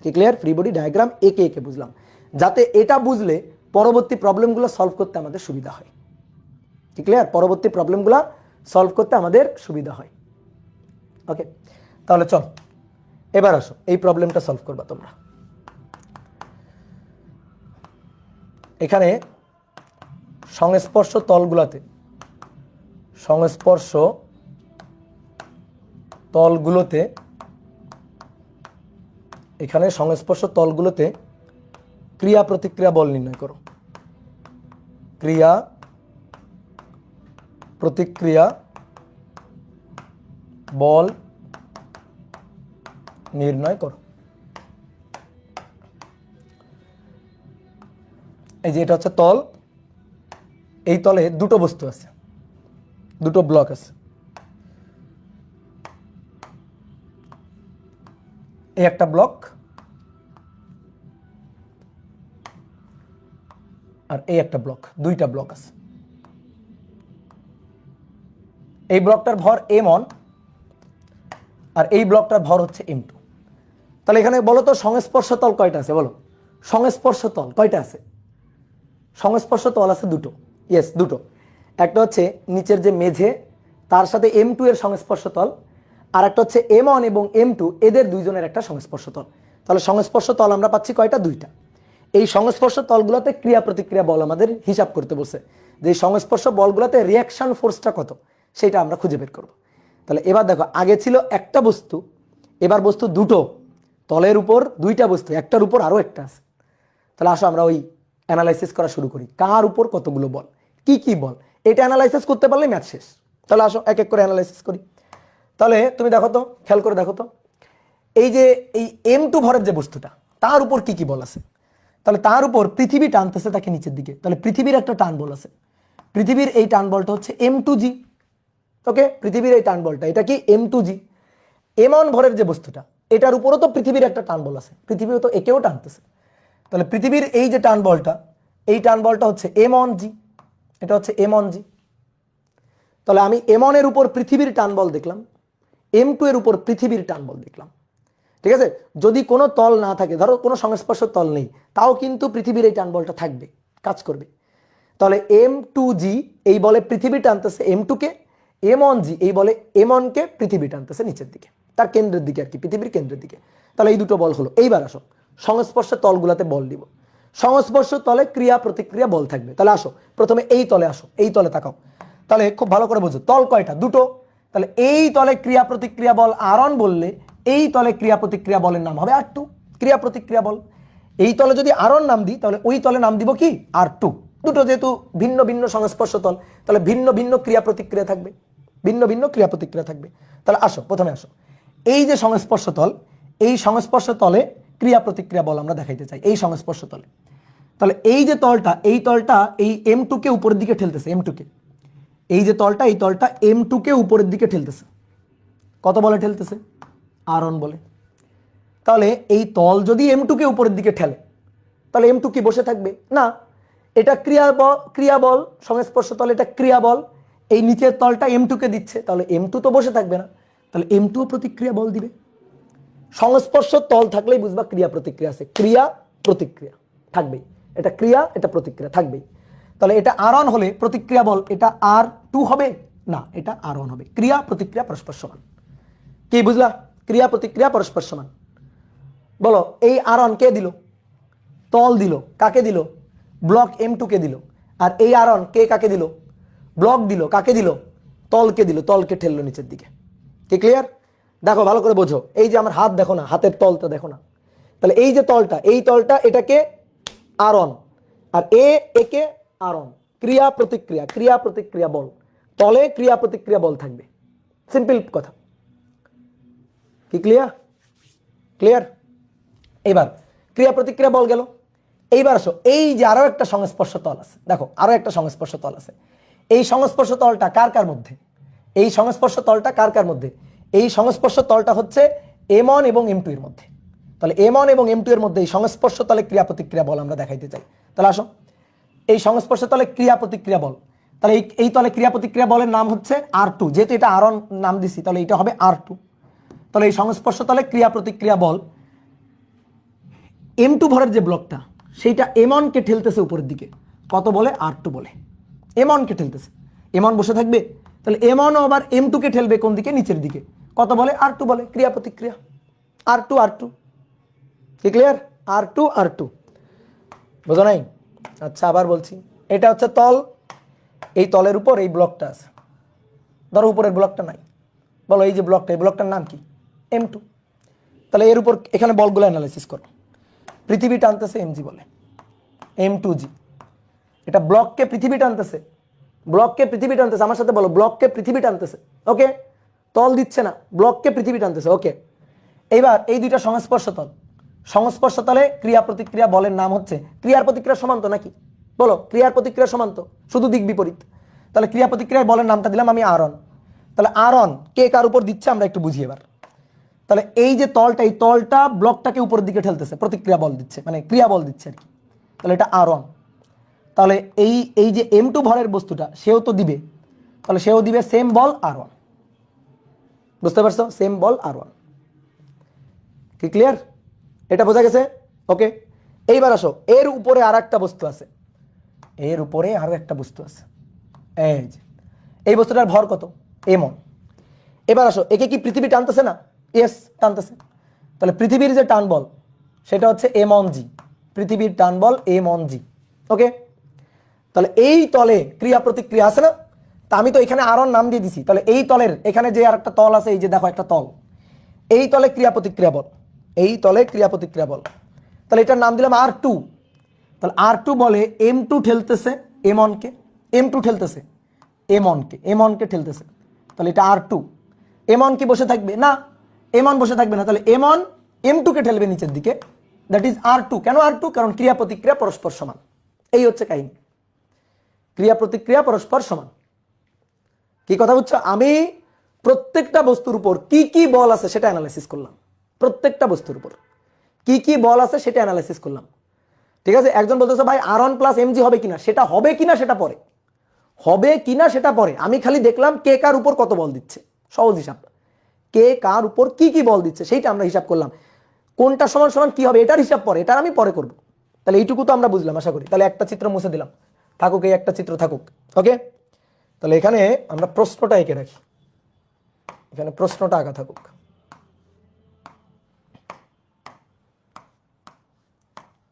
কি ক্লিয়ার? ফ্রি বডি ডায়াগ্রাম এঁকে বুঝলাম, যাতে এটা বুঝলে পরবর্তী প্রবলেমগুলো সলভ করতে আমাদের সুবিধা হয়, কি ক্লিয়ার? পরবর্তী প্রবলেমগুলো সলভ করতে আমাদের সুবিধা হয়। ওকে, তাহলে চল এবার আসো এই প্রবলেমটা সলভ করবা তোমরা। এখানে সংস্পর্শ তলগুলোতে এখানে সংস্পর্শ তলগুলোতে ক্রিয়া প্রতিক্রিয়া বল নির্ণয় করো। ক্রিয়া প্রতিক্রিয়া বল নির্ণয় করো। এই যে এটা হচ্ছে তল, এই তলে দুটো বস্তু আছে, দুটো ব্লক আছে। এই একটা ব্লক আর এই একটা ব্লক, দুইটা ব্লক আছে। এই ব্লকটার ভর m1 আর এই ব্লকটার ভর হচ্ছে m2। তাহলে এখানে বলো তো সংস্পর্শ তল কয়টা আছে? বলো সংস্পর্শ তল কয়টা আছে? সংস্পর্শ তল আছে দুটো। ইয়েস, দুটো। একটা হচ্ছে নিচের যে মেঝে তার সাথে m2 এর সংস্পর্শ তল, আর একটা হচ্ছে m1 এবং m2 এদের দুইজনের একটা সংস্পর্শ তল। তাহলে সংস্পর্শ তল আমরা পাচ্ছি কয়টা? দুইটা। এই সংস্পর্শ তলগুলোতে ক্রিয়া প্রতিক্রিয়া বল আমাদের হিসাব করতে বলছে, যে সংস্পর্শ বলগুলোতে রিয়াকশন ফোর্সটা কত সেটা আমরা খুঁজে বের করব। তাহলে এবার দেখো, আগে ছিল একটা বস্তু, এবার বস্তু দুটো, তলের উপর দুইটা বস্তু, একটার উপর আরো একটা আছে। তাহলে আসো আমরা ওই অ্যানালাইসিস করা শুরু করি, কার উপর কতগুলো বল, কি কি বল, এটা অ্যানালাইসিস করতে পারলে ম্যাথ শেষ। তাহলে আসো এক এক করে অ্যানালাইসিস করি। তাহলে তুমি দেখো তো, খেয়াল করে দেখো তো, এই যে এই m2 ভরের যে বস্তুটা তার উপর কি কি বল আছে? তাহলে তার উপর পৃথিবী টানতেছে তাকে নিচের দিকে, তাহলে পৃথিবীর একটা টান বল আছে। পৃথিবীর এই টান বলটা হচ্ছে m2g। ওকে, পৃথিবীর এই টান বলটা এটা কি? m2g। m1 ভরের যে বস্তুটা এটার উপরও তো পৃথিবীর একটা টান বল আছে, পৃথিবীও তো একেও টানতেছে। তাহলে পৃথিবীর এই যে টান বলটা, এই টান বলটা হচ্ছে m1g, এটা হচ্ছে m1g। তাহলে আমি m1 এর উপর পৃথিবীর টান বল দেখলাম, m2 এর উপর পৃথিবীর টান বল দেখলাম। ঠিক আছে, যদি কোনো তল না থাকে, ধরো কোনো সংস্পর্শ তল নেই, তাও কিন্তু পৃথিবীর এই টান বলটা থাকবে, কাজ করবে। তাহলে m2g এই বলে পৃথিবী টানতেছে m2 কে, m1g এই বলে m1 কে পৃথিবী টানতেছে নিচের দিকে, তার কেন্দ্রের দিকে আর কি, পৃথিবীর কেন্দ্রের দিকে। তাহলে এই দুটো বল হলো। এইবার আসো সংস্পর্শ তলগুলোতে বল দিব। সংস্পর্শ তলে ক্রিয়া প্রতিক্রিয়া বল থাকবে। তাহলে আসো প্রথমে এই তলে আসো, এই তলে তাকাও। তাহলে খুব ভালো করে বোঝো, তল কয়টা? দুটো। তাহলে এই তলে ক্রিয়া প্রতিক্রিয়া বল r1 বললে এই তলে ক্রিয়া প্রতিক্রিয়া বলের নাম হবে r2, ক্রিয়া প্রতিক্রিয়া বল। এই তলে যদি r1 নাম দিই তাহলে ওই তলে নাম দিব কি? r2। দুটো যেহেতু ভিন্ন ভিন্ন সংস্পর্শ তল, তাহলে ভিন্ন ভিন্ন ক্রিয়া প্রতিক্রিয়া থাকবে, ভিন্ন ভিন্ন ক্রিয়া প্রতিক্রিয়া থাকবে। তাহলে আসো প্রথমে আসো, এই যে সংস্পর্শ তল, এই সংস্পর্শ তলে ক্রিয়া প্রতিক্রিয়া বল আমরা দেখাইতে চাই এই সংস্পর্শ তলে। তাহলে এই যে তলটা, এই তলটা এই m2 কে উপরের দিকে ঠেলতেছে, m2 কে, এই যে তলটা, এই তলটা m2 কে উপরের দিকে ঠেলতেছে। কত বলে ঠেলতেছে? r1 বলে। তাহলে এই তল যদি m2 কে উপরের দিকে ঠেলে তাহলে m2 কি বসে থাকবে? না, এটা ক্রিয়া বল, সংস্পর্শ তল এটা ক্রিয়া বল, এই নিচের তলটা m2 কে দিচ্ছে, তাহলে m2 তো বসে থাকবে না, তাহলে m2 প্রতিক্রিয়া বল দিবে। সংস্পর্শ তল থাকলেই বুঝবা ক্রিয়া প্রতিক্রিয়া আছে, ক্রিয়া প্রতিক্রিয়া থাকবেই, এটা ক্রিয়া এটা প্রতিক্রিয়া থাকবেই। তাহলে এটা r1 হলে প্রতিক্রিয়া বল এটা r2 হবে না, এটা r1 হবে। ক্রিয়া প্রতিক্রিয়া পরস্পর সমান। কি বুঝলা? ক্রিয়া প্রতিক্রিয়া পরস্পর সমান। বলো এই r1 কে দিল? তল দিল। কাকে দিল? ব্লক m2 কে দিল। আর এই r1 কে কাকে দিল? ব্লক দিল। কাকে দিল? তলকে দিল, তলকে ঠেললো নিচের দিকে। কি ক্লিয়ার? দেখো ভালো করে বোঝো, এই যে আমার হাত দেখো না, হাতের তলটা দেখো না। তাহলে এই যে তলটা, এই তলটা এটাকে r1 আর একে r1, ক্রিয়া প্রতিক্রিয়া, ক্রিয়া প্রতিক্রিয়া বল, তলে ক্রিয়া প্রতিক্রিয়া বল থাকবে। সিম্পল কথা। কি ক্লিয়ার? ক্লিয়ার? এবার ক্রিয়া প্রতিক্রিয়া বল গেল। এইবার আসো, এই যে আরো একটা সংস্পর্শ তল আছে, দেখো আরো একটা সংস্পর্শ তল আছে। এই সংস্পর্শ তলটা কার কার মধ্যে? এই সংস্পর্শ তলটা কার কার মধ্যে? এই সংস্পর্শ তলটা হচ্ছে m1 এবং m2 এর মধ্যে। তাহলে m1 এবং m2 এর মধ্যে এই সংস্পর্শ তলে ক্রিয়া প্রতিক্রিয়া বল আমরা দেখাইতে চাই। তাহলে আসো, এই সংস্পর্শ তলে ক্রিয়া প্রতিক্রিয়া বল, তাহলে এই তলে ক্রিয়া প্রতিক্রিয়া বলের নাম হচ্ছে r2, যেহেতু এটা r1 নাম দিছি তাহলে এটা হবে r2। তাহলে এই সংস্পর্শ তলে ক্রিয়া প্রতিক্রিয়া বল m2 ভরের যে ব্লকটা সেইটা m1 কে ঠেলতেছে উপরের দিকে, কত বলে? r2 বলে। m1 কে ঠেলতেছে, m1 বসে থাকবে, তাহলে m1 আবার m2 কে ঠেলবে কোন দিকে? নিচের দিকে, কত বলে? r2 বলে। ক্রিয়া প্রতিক্রিয়া r2 r2। কি ক্লিয়ার? r2 r2 বোঝা নাই? আচ্ছা আবার বলছি, এটা হচ্ছে তল, এই তলের উপর এই ব্লকটা আছে, ধরো উপরের ব্লকটা নাই, বলো এই যে ব্লকটা, এই ব্লকটার নাম কি? M2। তাহলে এর উপর এখানে বলগুলো অ্যানালাইসিস করো। পৃথিবী টানতেছে mg বলে, M2g। এটা ব্লককে পৃথিবী টানতেছে, ব্লককে পৃথিবী টানতেছে, আমার সাথে বলো, ব্লককে পৃথিবী টানতেছে। ওকে, তল দিচ্ছে না, ব্লককে পৃথিবী টানতেছে। ওকে, এইবার এই দুইটা সংস্পর্শ তল, সংস্পর্শ তলে ক্রিয়া প্রতিক্রিয়া বলের নাম হচ্ছে, ক্রিয়ার প্রতিক্রিয়া সমান্ত নাকি? বলো, ক্রিয়ার প্রতিক্রিয়া সমান্ত, শুধু দিক বিপরীত। তাহলে ক্রিয়া প্রতিক্রিয়ায় বলের নামটা দিলাম আমি আরন। তাহলে আরন কে কার উপর দিচ্ছে আমরা একটু বুঝি এবার। তাহলে এই যে তলটা, এই তলটা ব্লকটাকে উপরের দিকে ঠেলতেছে, প্রতিক্রিয়া বল দিচ্ছে, মানে ক্রিয়া বল দিচ্ছে আর কি। তাহলে এটা আরন। তাহলে এই এই যে M2 ভরের বস্তুটা, সেও তো দিবে, তাহলে সেও দিবে সেম বল R1। বুঝতে পারছো? সেম বল R1। কি ক্লিয়ার? এটা বোঝা গেছে? ওকে, এইবার আসো, এর উপরে আর একটা বস্তু আছে, এর উপরে আরো একটা বস্তু আছে, এই যে এই বস্তুটার ভর কত? M1। এবার আসো, একে কি পৃথিবী টানতেছে না? ইয়েস, টানতেছে। তাহলে পৃথিবীর যে টান বল সেটা হচ্ছে M1g, পৃথিবীর টান বল M1g। ওকে, তাহলে এই তলে ক্রিয়া প্রতিক্রিয়া আছে না? তা আমি তো এখানে আরন নাম দিয়ে দিছি, তাহলে এই তলের এখানে যে আর একটা তল আছে, এই যে দেখো একটা তল, এই তলে ক্রিয়া প্রতিক্রিয়া বল, এই তলে ক্রিয়া প্রতিক্রিয়া বল, তাহলে এটার নাম দিলাম R2। তাহলে R2 বলে M2 ঠেলতেছে M1কে, M2 ঠেলতেছে M1কে ঠেলতেছে, তাহলে এটা R2। M1 কি বসে থাকবে না? M1 বসে থাকবে না, তাহলে M1 M2 কে ঠেলবে নিচের দিকে, দ্যাট ইজ R2। কেন R2? কারণ ক্রিয়া প্রতিক্রিয়া পরস্পর সমান। এই হচ্ছে কাহিনী, ক্রিয়া প্রতিক্রিয়া পরস্পর সমান। কি কথা বুঝছো? আমি প্রত্যেকটা বস্তুর উপর কি কি বল আছে সেটা অ্যানালাইসিস করলাম, প্রত্যেকটা বস্তুর উপর কি কি বল আছে সেটা অ্যানালাইসিস করলাম। ঠিক আছে, একজন বলতেছে ভাই R1 প্লাস mg হবে কিনা, সেটা হবে কিনা সেটা পরে, হবে কিনা সেটা পরে, আমি খালি দেখলাম কে কার উপর কত বল দিচ্ছে, সহজ হিসাব, কে কার উপর কি কি বল দিচ্ছে সেইটা আমরা হিসাব করলাম। কোনটা সমান সমান কি হবে এটার হিসাব পরে, এটা আমি পরে করব। তাহলে এইটুকু তো আমরা বুঝলাম আশা করি। তাহলে একটা চিত্র মুছে দিলাম, থাকুক এই একটা চিত্র থাকুক। ওকে, তাহলে এখানে আমরা প্রশ্নটা এঁকে রাখি, এখানে প্রশ্নটা আঁকা থাকুক।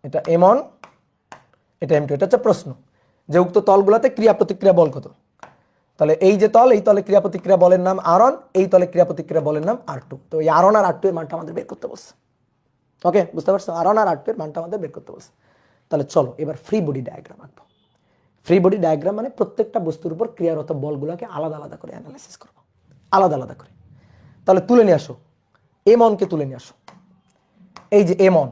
এটা M1, এটা M2, এটা হচ্ছে প্রশ্ন যে উক্ত তলগুলোতে ক্রিয়া প্রতিক্রিয়া বল কত। তাহলে এই যে তল, এই তলে ক্রিয়া প্রতিক্রিয়া বলের নাম R1, এই তলে ক্রিয়া প্রতিক্রিয়া বলের নাম R2। তো এই R1 আর R2 এর মানটা আমাদের বের করতে বলছে। ওকে, বুঝতে পারছো? R1 আর R2 এর মানটা আমাদের বের করতে বলছে। তাহলে চলো এবার ফ্রি বডি ডায়াগ্রাম আঁকবো। ফ্রি বডি ডায়াগ্রাম মানে প্রত্যেকটা বস্তুর উপর ক্রিয়ারত বলগুলোকে আলাদা আলাদা করে অ্যানালাইসিস করবো, আলাদা আলাদা করে। তাহলে তুলে নিয়ে আসো, M1 কে তুলে নিয়ে আসো, এই যে M1,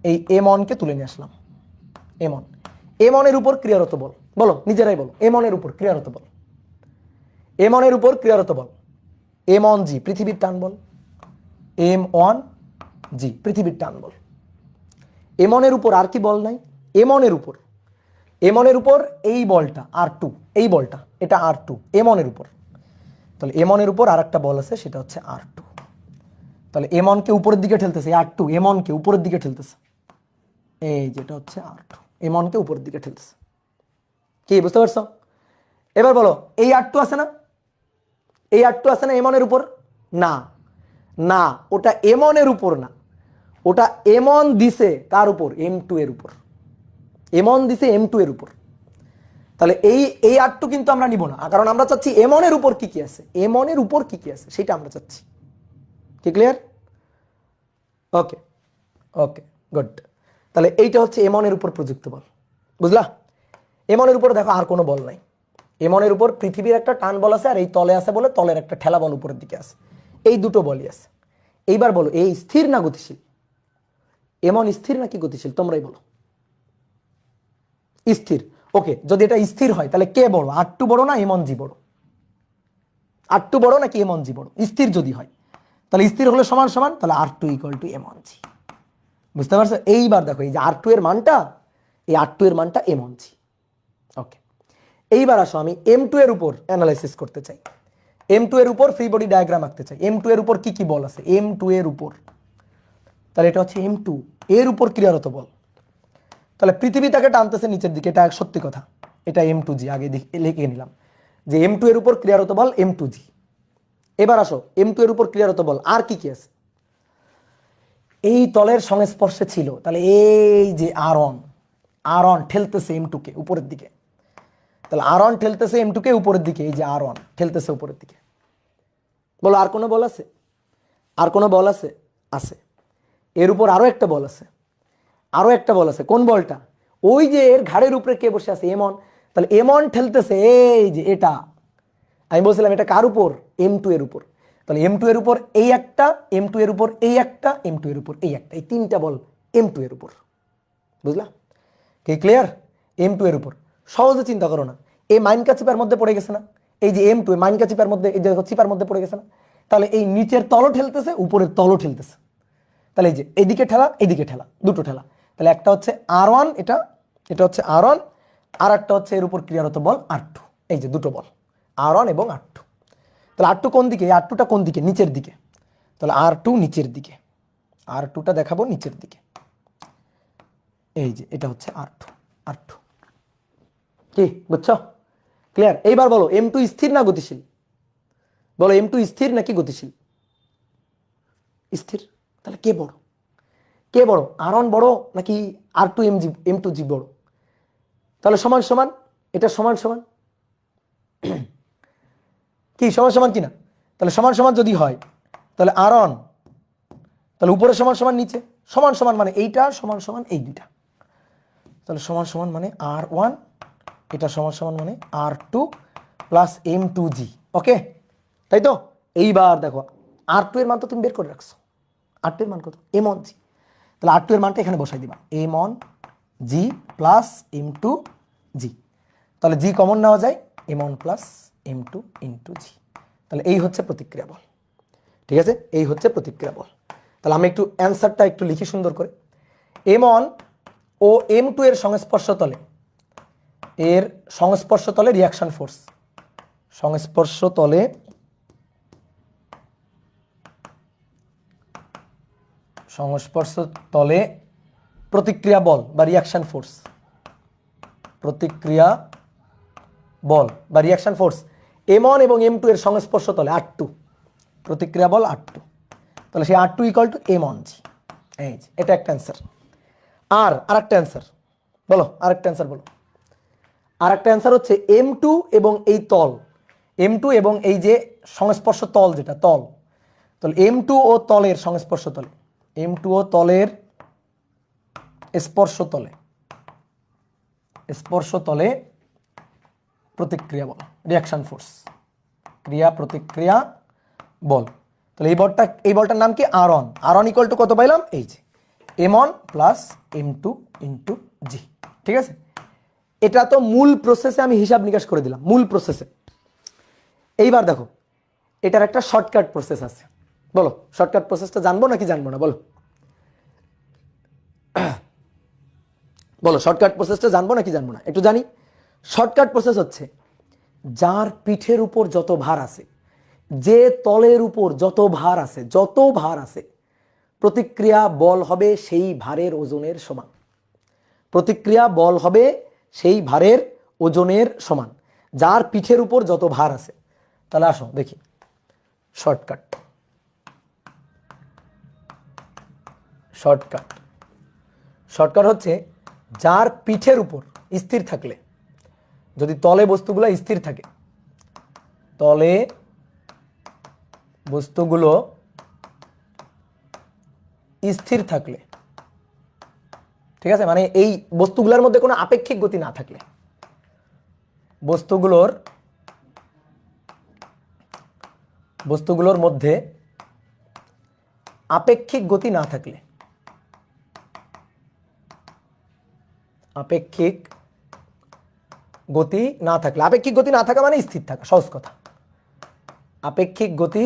এই M1 কে তুলে নিয়ে আসলাম। M1 এর উপর ক্রিয়ারত বল, বলো নিজেরাই বলো, M1 এর উপর ক্রিয়ারত বল, M1 এর উপর ক্রিয়ারত বল M1g, পৃথিবীর টান বল M1g, পৃথিবীর টান বল। M1 এর উপর আর কি বল নাই? M1 এর উপর, M1 এর উপর এই বলটা R2, এই বলটা এটা R2 M1 এর উপর। তাহলে M1 এর উপর আর একটা বল আছে, সেটা হচ্ছে R2। তাহলে M1 কে উপরের দিকে ঠেলতেছে, R2 M1 কে উপরের দিকে ঠেলতেছে, এই যেটা হচ্ছে R2 M1 কে উপরের দিকে ঠেলতেছে। কি বুঝতে পারছো? এবার বলো, এই R2 আছে না, এই R2 আছে না M1 এর উপর? না না, ওটা M1 এর উপর না, ওটা M1 দিছে কার উপর? M2 এর উপর। M1 দিছে M2 এর উপর। তাহলে এই R2 কিন্তু আমরা নিব না, কারণ আমরা চাচ্ছি M1 এর উপর কি কি আছে, M1 এর উপর কি কি আছে সেটা আমরা চাচ্ছি। কি ক্লিয়ার? ওকে ওকে, গুড। তাহলে এইটা হচ্ছে M1 এর উপর প্রযুক্ত বল, বুঝলা? M1 এর উপর দেখো আর কোনো বল নাই, M1 এর উপর পৃথিবীর একটা টান বল আছে, আর এই তলে আছে বলে তলের একটা ঠেলা বল উপরের দিকে আছে, এই দুটো বলই আছে। এইবার বলো, এই স্থির না গতিশীল? M1 স্থির নাকি গতিশীল তোমরাই বলো। স্থির। ওকে, যদি এটা স্থির হয় তাহলে কে বড়, R2 বড় না M1g বড়? R2 বড় নাকি M1g বড়? স্থির যদি হয় তাহলে স্থির হলে সমান সমান, তাহলে R2 = M1g। বুঝতে পারছো? এইবার দেখো, এই যে R2 এর মানটা, এই R2 এর মানটা M1g। ওকে, এইবার আসো, আমি M2 এর উপর অ্যানালাইসিস করতে চাই, M2 এর উপর ফ্রি বডি ডায়াগ্রাম আঁকতে চাই। M2 এর উপর কি কি বল আছে? M2 এর উপর, তাহলে এটা হচ্ছে M2 এর উপর ক্রিয়ারত বল। তাহলে পৃথিবী তাকে টানতেছে নিচের দিকে, এটা সত্যি কথা, এটা M2g আগে লিখে নিলাম যে M2 এর উপর ক্রিয়ারত বল M2g। এবার আসো, M2 এর উপর ক্রিয়ারত বল আর কি কি আছে? এই তলের সংস্পর্শে ছিল, তাহলে এই যে R1, আর ওয়ান ঠেলতেছে এম টুকে উপরের দিকে, তাহলে আর ওয়ান ঠেলতেছে এম টুকে উপরের দিকে, এই যে আর ওয়ান ঠেলতেছে উপরের দিকে। বলো আর কোনো বল আছে? আর কোনো বল আছে? আছে। এর উপর আরো একটা বল আছে, আরো একটা বল আছে। কোন বলটা? ওই যে এর ঘাড়ের উপরে কে বসে আছে? M one. তাহলে এম ওয়ান ঠেলতেছে এই যে এটা, আমি বলছিলাম এটা কার উপর? এম টু এর উপর। তাহলে এম টু এর উপর এই একটা, এম টু এর উপর এই একটা, এম টু এর উপর এই একটা, এই তিনটা বল এম টু এর উপর। বুঝলা? কি ক্লিয়ার? এম টু এর উপর। সহজে চিন্তা করো না, এই মাইনকা চিপার মধ্যে পড়ে গেছে না? এই যে এম টু মাইনকা চিপার মধ্যে, এই যে চিপার মধ্যে পড়ে গেছে না? তাহলে এই নিচের তলও ঠেলতেছে, উপরের তলও ঠেলতেছে। তাহলে এই যে এদিকে ঠেলা, এদিকে ঠেলা, দুটো ঠেলা। তাহলে একটা হচ্ছে আর ওয়ান, এটা এটা হচ্ছে আর ওয়ান, আর একটা হচ্ছে এর উপর ক্রিয়ারত বল আর টু। এই যে দুটো বল আর ওয়ান এবং আর টু। তাহলে আর টু কোন দিকে? আর টুটা কোন দিকে? নিচের দিকে। তাহলে আর টু নিচের দিকে, আর টুটা দেখাবো নিচের দিকে। এই যে এটা হচ্ছে আর টু, আর টু। কি বুঝছো? ক্লিয়ার? এইবার বলো এম টু স্থির না গতিশীল? বলো এম টু স্থির নাকি গতিশীল? স্থির। তাহলে কে বড়? কে বড়? আর ওয়ান বড় নাকি R two M G, M two G বড়? তাহলে সমান সমান, এটা সমান সমান। কি সমান সমান কিনা? তাহলে সমান সমান যদি হয় তাহলে আর ওয়ান, তাহলে উপরে সমান সমান নিচে সমান সমান, মানে এইটা সমান সমান এই দুইটা। তাহলে সমান সমান মানে আর ওয়ান, এটা সমান সমান মানে আর টু প্লাস এম টু জি। ওকে, তাই তো? এইবার দেখো আর টু এর মান তো তুমি বের করে রাখছো, আর টু এর মান কত? M one G. তাহলে আর টু এর মানটা এখানে বসাই দিবা, M one G plus M two G. তাহলে জি কমন নেওয়া যায়, M one plus M two into G. তাহলে এই হচ্ছে প্রতিক্রিয়া বল। ঠিক আছে, এই হচ্ছে প্রতিক্রিয়া বল। তাহলে আমি একটু অ্যান্সারটা একটু লিখি সুন্দর করে। এম অন ও এম টু এর সংস্পর্শ তলে, এর সংস্পর্শ তলে রিয়াকশন ফোর্স, সংস্পর্শ তলে সংস্পর্শ তলে প্রতিক্রিয়া বল বা রিয়াকশন ফোর্স, প্রতিক্রিয়া বল বা রিয়াকশন ফোর্স এম ওয়ান এবং এম টু এর সংস্পর্শ তলে আর টু, প্রতিক্রিয়া বল আর টু। তাহলে সেই R two equal to M one G. এই যে এটা একটা অ্যান্সার। আর আরেকটা অ্যান্সার বলো, আরেকটা অ্যান্সার বলো। আরেকটা অ্যান্সার হচ্ছে এম টু এবং এই তল, এম টু এবং এই যে সংস্পর্শ তল যেটা তল, তাহলে এম টু ও তলের সংস্পর্শ তলে, এম টু ও তলের স্পর্শ তলে, স্পর্শ তলে প্রতিক্রিয়া বল রিয়াকশন ফোর্স, ক্রিয়া প্রতিক্রিয়া বল। তাহলে এই বলটার নাম কি? R one. R one equal to কত পাইলাম? এই যে M one plus M two into G. ঠিক আছে, এটা তো মূল প্রসেসে আমি হিসাব নিকাশ করে দিলাম, মূল প্রসেসে। এইবার দেখো এটার একটা শর্টকাট প্রসেস আছে। বলো শর্টকাট প্রসেসটা জানবো নাকি জানবো না? বলো বলো শর্টকাট প্রসেসটা জানবো নাকি জানবো না? একটু জানি। শর্টকাট প্রসেস হচ্ছে যার পিঠের উপর যত ভার আছে, যে তলের উপর যত ভার আছে, যত ভার আছে, প্রতিক্রিয়া বল হবে সেই ভারের ওজনের সমান। প্রতিক্রিয়া বল হবে সেই ভারের ওজনের সমান, যার পিঠের উপর যত ভার আছে। তাহলে আসো দেখি শর্টকাট। শর্টকাট শর্টকাট হচ্ছে যার পিঠের উপর স্থির থাকলে, যদি তলে বস্তুগুলো স্থির থাকে, তলে বস্তুগুলো স্থির থাকলে, ঠিক আছে, মানে এই বস্তুগুলোর মধ্যে কোনো আপেক্ষিক গতি না থাকলে, বস্তুগুলোর মধ্যে আপেক্ষিক গতি না থাকলে, আপেক্ষিক গতি না থাকলে, আপেক্ষিক গতি না থাকা মানে স্থির থাকা, সহজ কথা। আপেক্ষিক গতি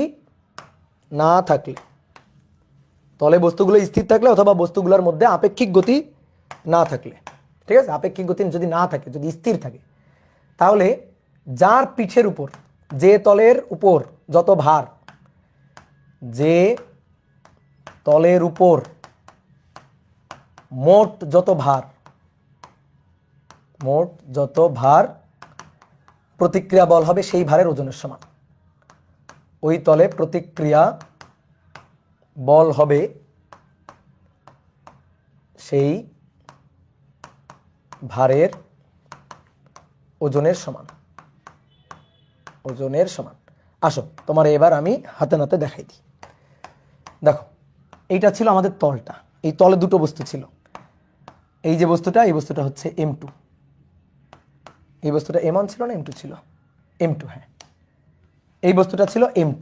না থাকলে, তলে বস্তুগুলো স্থির থাকলে অথবা বস্তুগুলোর মধ্যে আপেক্ষিক গতি না থাকলে, ঠিক আছে, আপেক্ষিক গতি যদি না থাকে, যদি স্থির থাকে, তাহলে যার পিঠের উপর, যে তলের উপর যত ভার, যে তলের উপর মোট যত ভার, মোট যত ভার, প্রতিক্রিয়া বল হবে সেই ভারের ওজনের সমান। ওই তলে প্রতিক্রিয়া বল হবে সেই ভারের ওজনের সমান, ওজনের সমান। আসো তোমার এবার আমি হাতে নাতে দেখাই দিই। দেখো এইটা ছিল আমাদের তলটা, এই তলে দুটো বস্তু ছিল, এই যে বস্তুটা, এই বস্তুটা হচ্ছে M2, এই বস্তুটা M1 ছিল না M2 ছিল? M2, হ্যাঁ, এই বস্তুটা ছিল M2,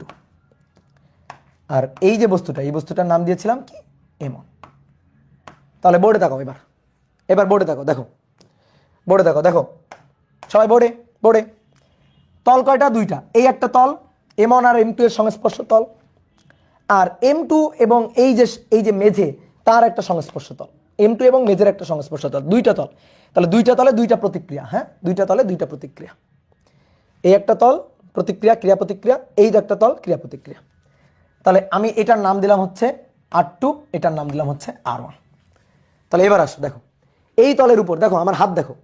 আর এই যে বস্তুটা, এই বস্তুটার নাম দিয়েছিলাম কি? M1। তাহলে বোর্ডে তাকাও, এবার বোর্ডে তাকাও, দেখো বোর্ডে তাকাও, দেখো সবাই বোর্ডে, বোর্ডে তল কয়টা? দুইটা, এই একটা তল M1 আর M2 এর সংস্পর্শ তল, আর M2 এবং এই যে মেঝে তার একটা সংস্পর্শ তল, M2 এবং মেঝের একটা সংস্পর্শ তল, দুইটা তল। তাহলে দুইটা তলে দুইটা প্রতিক্রিয়া, হ্যাঁ, দুইটা তলে দুইটা প্রতিক্রিয়া। এই একটা তল প্রতিক্রিয়া, ক্রিয়া প্রতিক্রিয়া, এই যে একটা তল ক্রিয়া প্রতিক্রিয়া। তাহলে আমি এটার নাম দিলাম হচ্ছে R2, এটার নাম দিলাম হচ্ছে R1। তাহলে এবার আসো, দেখো এই তলের উপর দেখো আমার হাত, দেখো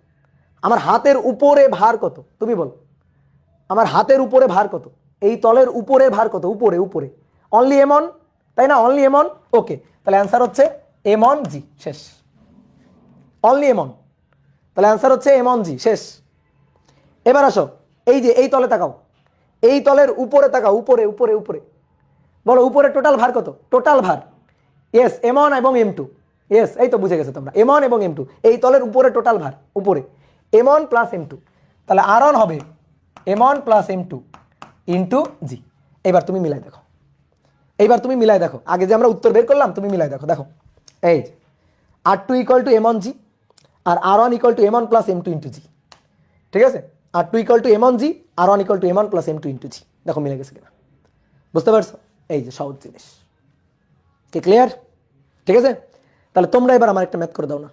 আমার হাতের উপরে ভার কত? তুমি বলো, আমার হাতের উপরে ভার কত? এই তলের উপরে ভার কত? উপরে, উপরে অনলি M1, তাই না? অনলি M1, ওকে। তাহলে অ্যান্সার হচ্ছে M1G, শেষ। অনলি M1, তাহলে অ্যান্সার হচ্ছে M1G, শেষ। এবার আসো এই যে এই তলে তাকাও, এই তলের উপরে তাকাও, উপরে উপরে উপরে, বলো উপরে টোটাল ভার কত? টোটাল ভার, ইয়েস M1 এবং M2, ইয়েস, এই তো বুঝে গেছো তোমরা, M1 এবং M2, এই তলের উপরে টোটাল ভার, উপরে M1 প্লাস M2, তাহলে R1 হবে M1 plus M2 into G। এবার তুমি মিলাই দেখো, এইবার তুমি মিলাই দেখো, আগে যে আমরা উত্তর বের করলাম তুমি মিলাই দেখো, দেখো এই যে R2 ইকুয়াল টু M1G আর R1 equal to M1 plus M2 into G, ঠিক আছে? R2 equal to M1G, R1 equal to M1 plus M2 into G, দেখো মিলে গেছে কিনা, বুঝতে পারছো? এই যে সহজ জিনিস, কি ক্লিয়ার? ঠিক আছে, তাহলে তোমরা এবার আমার একটা ম্যাথ করে দাও না,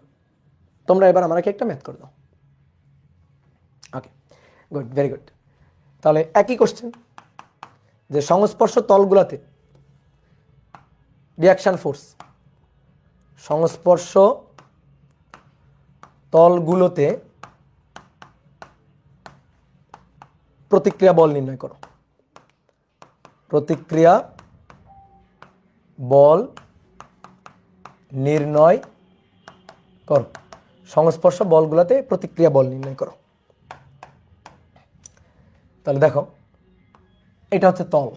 তোমরা এবার আমাকে একটা ম্যাথ করে দাও। ওকে, গুড, ভেরি গুড। তাহলে একই কোশ্চেন, যে সংস্পর্শ তলগুলোতে রিয়াকশন ফোর্স, সংস্পর্শ তলগুলোতে প্রতিক্রিয়া বল নির্ণয় করো, প্রতিক্রিয়া বল নির্ণয় করো, সংস্পর্শ বলগুলোতে প্রতিক্রিয়া বল নির্ণয় করো। তাহলে দেখো এটা হচ্ছে তল,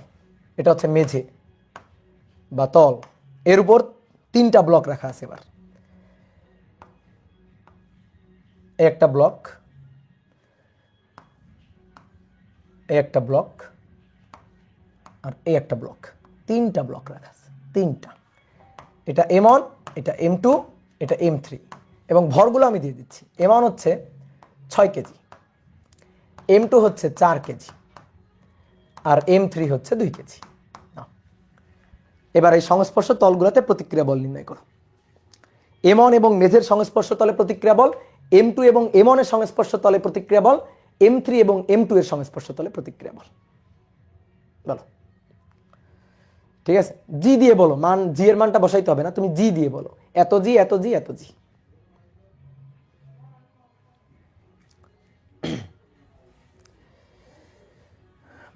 এটা হচ্ছে মেঝে বা তল, এর উপর তিনটা ব্লক রাখা আছে। এবার একটা ব্লক, একটা ব্লক, আর একটা ব্লক, তিনটা ব্লক রাখা আছে, তিনটা। এটা M1, এটা M2, এটা M3, এবং ভরগুলো আমি দিয়ে দিচ্ছি। M1 হচ্ছে 6 কেজি, M2 হচ্ছে 4 কেজি, আর M3 হচ্ছে 2 কেজি। এবার এই সংস্পর্শ তলগুলোতে প্রতিক্রিয়া বল নির্ণয় করো। M1 এবং মেঝের সংস্পর্শ তলে প্রতিক্রিয়া বল, M2 এবং M1 এর সংস্পর্শ তলে প্রতিক্রিয়া বল, M3 এবং M2 এর সংস্পর্শ তলে প্রতিক্রিয়া বল। বলো, ঠিক আছে? জি দিয়ে বলো, মান জি এর মানটা বসাইতে হবে না, তুমি জি দিয়ে বলো, এত জি এত জি এত জি।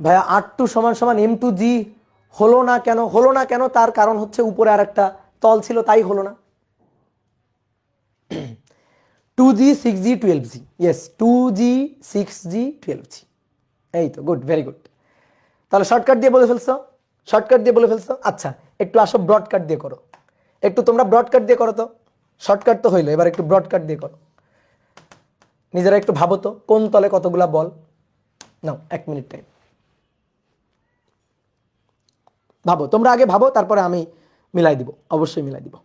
ভাইয়া R2 সমান সমান M2G হলো না কেন? হলো না কেন? তার কারণ হচ্ছে উপরে আর একটা তল ছিল, তাই হলো না। 2G 6G 12G, yes 2G 6G 12G, এই তো, গুড, ভেরি গুড। তাহলে শর্টকাট দিয়ে বলে ফেলছো, শর্টকাট দিয়ে বলে ফেলছো। আচ্ছা একটু আসো ব্রডকাট দিয়ে করো, একটু তোমরা ব্রডকাট দিয়ে করো তো, শর্টকাট তো হইলো, এবার একটু ব্রডকাট দিয়ে করো। নিজেরা একটু ভাবো তো কোন তলে কতগুলা বল। নাও 1 মিনিট টাইম, ভাবো, তোমরা আগে ভাবো, তারপরে আমি মিলাই দিব, অবশ্যই মিলাই দিব।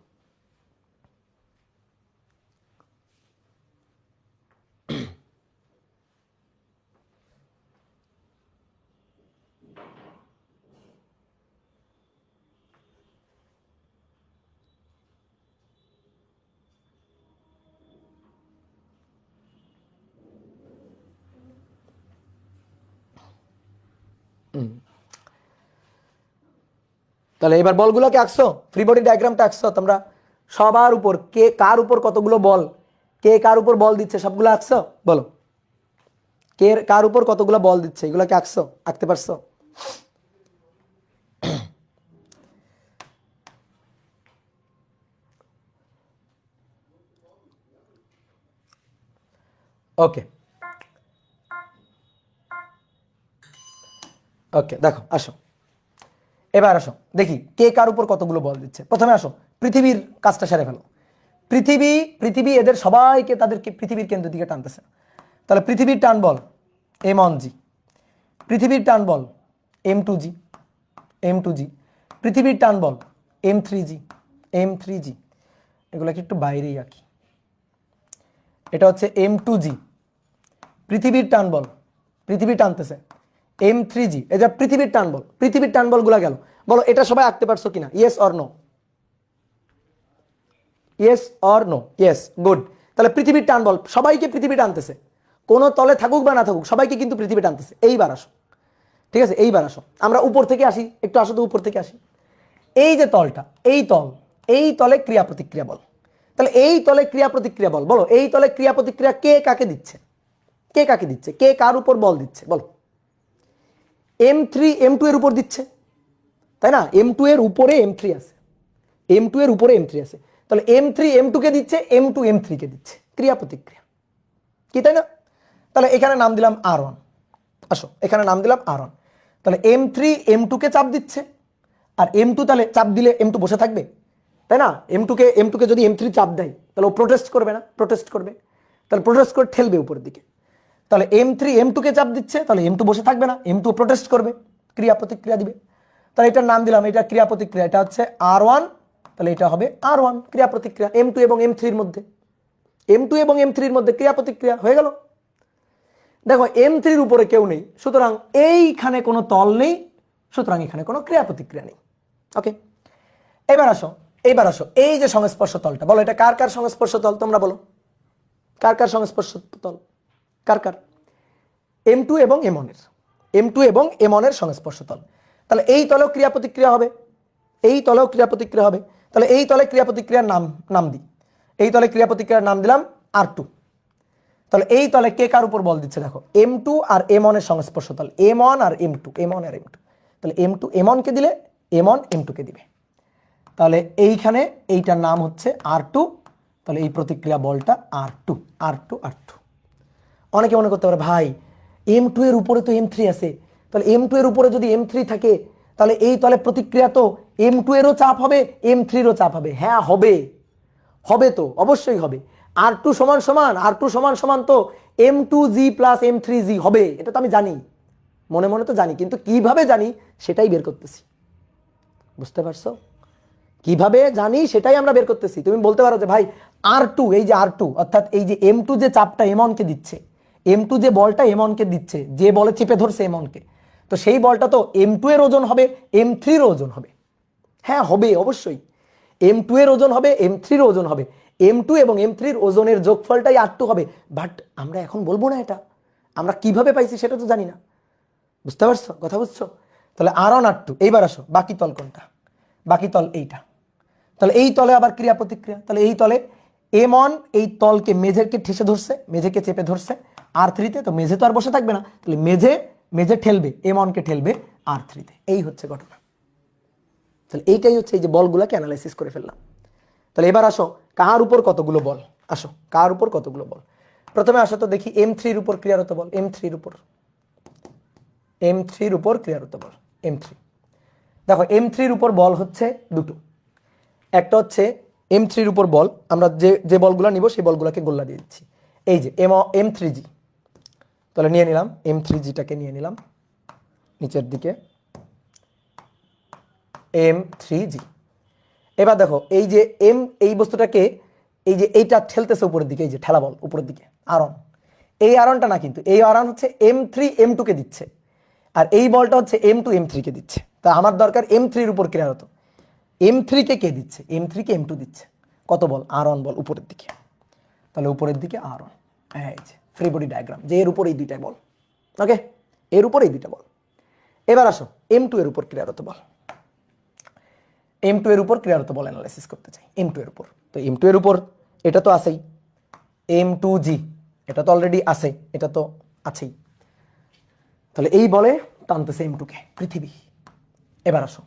তাহলে এবার বলগুলোকে আঁকছো, ফ্রি বডি ডায়াগ্রামটা আঁকছো তোমরা সবার উপর, কে কার উপর কতগুলো বল, কে কার উপর বল দিচ্ছে সবগুলো আঁকছো? বলো, কে কার উপর কতগুলো বল দিচ্ছে, এগুলোকে আঁকছো, আঁকতে পারছো? ওকে ওকে, দেখো আসো, এবার আসো দেখি কে কার উপর কতগুলো বল দিচ্ছে। প্রথমে আসো পৃথিবীর কাজটা সেরে ফেলো। পৃথিবী পৃথিবী এদের সবাইকে তাদেরকে পৃথিবীর কেন্দ্রের দিকে টানতেছে। তাহলে পৃথিবীর টান বল M1G, পৃথিবীর টান বল M2G, M2G, পৃথিবীর টান বল M3G, M3G, এগুলো কি একটু বাইরেই আঁকি। এটা হচ্ছে M2G, পৃথিবীর টান বল, পৃথিবী টানতেছে M3G, এই যে পৃথিবীর টান বল, পৃথিবীর টান বলগুলো গেল। বলো এটা সবাই আঁকতে পারছো কিনা? Yes or no? Yes or no? Yes, good. তাহলে পৃথিবীর টান বল, সবাইকে পৃথিবী টানতেছে, কোনো তলে থাকুক বা না থাকুক সবাইকে কিন্তু পৃথিবী টানতেছে। এইবার আসো, ঠিক আছে, এইবার আসো, আমরা উপর থেকে আসি, একটু আসো তো উপর থেকে আসি। এই যে তলটা, এই তল, এই তলে ক্রিয়া প্রতিক্রিয়া বল। তাহলে এই তলে ক্রিয়া প্রতিক্রিয়া বল, বলো এই তলে ক্রিয়া প্রতিক্রিয়া কে কাকে দিচ্ছে? কে কাকে দিচ্ছে? কে কার উপর বল দিচ্ছে বলো? M3 M2 এর উপর দিচ্ছে, তাই না? M2 এর উপরে M3 আছে, M2 এর উপরে M3 আছে। তাহলে M3 M2 কে দিচ্ছে, M2 M3 কে দিচ্ছে, ক্রিয়া প্রতিক্রিয়া কি, তাই না? তাহলে এখানে নাম দিলাম R1। আসো এখানে নাম দিলাম R1। তাহলে M3 M2 কে চাপ দিচ্ছে, আর M2 তাহলে চাপ দিলে M2 বসে থাকবে, তাই না? M2 কে যদি M3 চাপ দেয় তাহলে ও প্রোটেস্ট করবে না? প্রোটেস্ট করবে, তাহলে প্রোটেস্ট করে ঠেলবে উপরের দিকে। তাহলে M3 M2 কে চাপ দিচ্ছে, তাহলে M2 বসে থাকবে না, M2 প্রোটেস্ট করবে, ক্রিয়া প্রতিক্রিয়া দিবে। তাহলে এটার নাম দিলাম, এটা ক্রিয়া প্রতিক্রিয়া, এটা হচ্ছে R1। তাহলে এটা হবে R1 ক্রিয়া প্রতিক্রিয়া M2 এবং M3 এর মধ্যে, M2 এবং M3 এর মধ্যে ক্রিয়া প্রতিক্রিয়া হয়ে গেল। দেখো M3 এর উপরে কেউ নেই, সুতরাং এইখানে কোনো তল নেই, সুতরাং এখানে কোনো ক্রিয়া প্রতিক্রিয়া নেই। ওকে, এবার আসো, এইবার আসো এই যে সংস্পর্শ তলটা, বলো এটা কার কার সংস্পর্শ তল? তোমরা বলো কার কার সংস্পর্শ তল? কার কার? M2 এবং M1 এর, M2 এবং M1 এর সংস্পর্শ তল। তাহলে এই তলেও ক্রিয়া প্রতিক্রিয়া হবে, এই তলেও ক্রিয়া প্রতিক্রিয়া হবে। তাহলে এই তলে ক্রিয়া প্রতিক্রিয়ার নাম দিই, এই তলে ক্রিয়া প্রতিক্রিয়ার নাম দিলাম R2। তাহলে এই তলে কে কার উপর বল দিচ্ছে? দেখো M2 আর M1 এর সংস্পর্শ তল, M1 আর M2, M1 আর M2। তাহলে M2 M1 কে দিলে M1 M2 কে দিবে। তাহলে এইখানে এইটার নাম হচ্ছে R2। তাহলে এই প্রতিক্রিয়া বলটা R2, R2, R2। অনেকে মনে করতে পারে ভাই M2 এর উপরে তো M3 আছে, তাহলে M2 এর উপরে যদি M3 থাকে তাহলে এই তলে প্রতিক্রিয়া তো M2 এরও চাপ হবে, M3 এরও চাপ হবে। হ্যাঁ হবে, হবে তো, অবশ্যই হবে। R2 সমান সমান, R2 সমান সমান তো M2G প্লাস M3G হবে, এটা তো আমি জানি, মনে মনে তো জানি, কিন্তু কিভাবে জানি সেটাই বের করতেছি। বুঝতে পারছো? কিভাবে জানি সেটাই আমরা বের করতেছি। তুমি বলতে পারো যে ভাই R2, এই যে R2 অর্থাৎ এই যে M2 যে চাপটা M1 কে দিচ্ছে, M2 যে বলটা M1 কে দিচ্ছে, যে বলে চেপে ধরছে M1 কে, তো সেই বলটা তো M2 এর ওজন হবে, M3 এর ওজন হবে। হ্যাঁ হবে, অবশ্যই M2 এর ওজন হবে, M3 এর ওজন হবে, M2 এবং M3 এর ওজনের যোগফলটাই R2 হবে। বাট আমরা এখন বলবো না এটা, আমরা কিভাবে পাইছি সেটা তো জানি না। বুঝতে পারছো? কথা বুঝছো? তাহলে R1 R2। এইবার আসো বাকি তল কোনটা? বাকি তল এইটা। তাহলে এই তলে আবার ক্রিয়া প্রতিক্রিয়া। তাহলে এই তলে M1 এই তলকে মেঝেকে ঠেসে ধরছে, মেঝেকে চেপে ধরছে R3-তে, তো মেঝে তো আর বসে থাকবে না, তাহলে মেঝে ঠেলবে, M1 কে ঠেলবে R3-তে। এই হচ্ছে ঘটনা। তাহলে এইটাই হচ্ছে এই যে বলগুলোকে অ্যানালাইসিস করে ফেললাম। তাহলে এবার আসো কার উপর কতগুলো বল, আসো কার উপর কতগুলো বল। প্রথমে আসো তো দেখি M3 এর উপর ক্রিয়ারত বল, M3 এর উপর, M3 এর উপর ক্রিয়ারত বল M3। দেখো M3 এর উপর বল হচ্ছে দুটো, একটা হচ্ছে M3 এর উপর বল, আমরা যে বলগুলো নিব সেই বলগুলোকে গোল্লা দিয়ে দিচ্ছি। এই যে M3G, তাহলে নিয়ে নিলাম M3Gটাকে, নিয়ে নিলাম নিচের দিকে M3G। এবার দেখো এই যে এই বস্তুটাকে, এই যে এইটা ঠেলতেছে উপরের দিকে, এই যে ঠেলা বল উপরের দিকে R1, এই R1টা না, কিন্তু এই R1 হচ্ছে M3 M2 কে দিচ্ছে, আর এই বলটা হচ্ছে M2 M3 কে দিচ্ছে। তা আমার দরকার M3 এর উপর ক্রিয়ারত, M3 কে কে দিচ্ছে? M3 কে M2 দিচ্ছে। কত বল? R1 বল উপরের দিকে। তাহলে উপরের দিকে R1, এই যে ফ্রি বডি ডায়াগ্রাম, যে এর উপর এই দুইটাই বল। ওকে, এর উপর এই দুইটা বল। এবার আসো M2 এর উপর ক্রিয়ারত বল, M2 এর উপর ক্রিয়ারত বল অ্যানালাইসিস করতে চাই। M2 এর উপর, তো M2 এর উপর এটা তো আছেই, M2G এটা তো অলরেডি আছে, এটা তো আছেই। তাহলে এই বলে টানতেছে M2 কে পৃথিবী। এবার আসো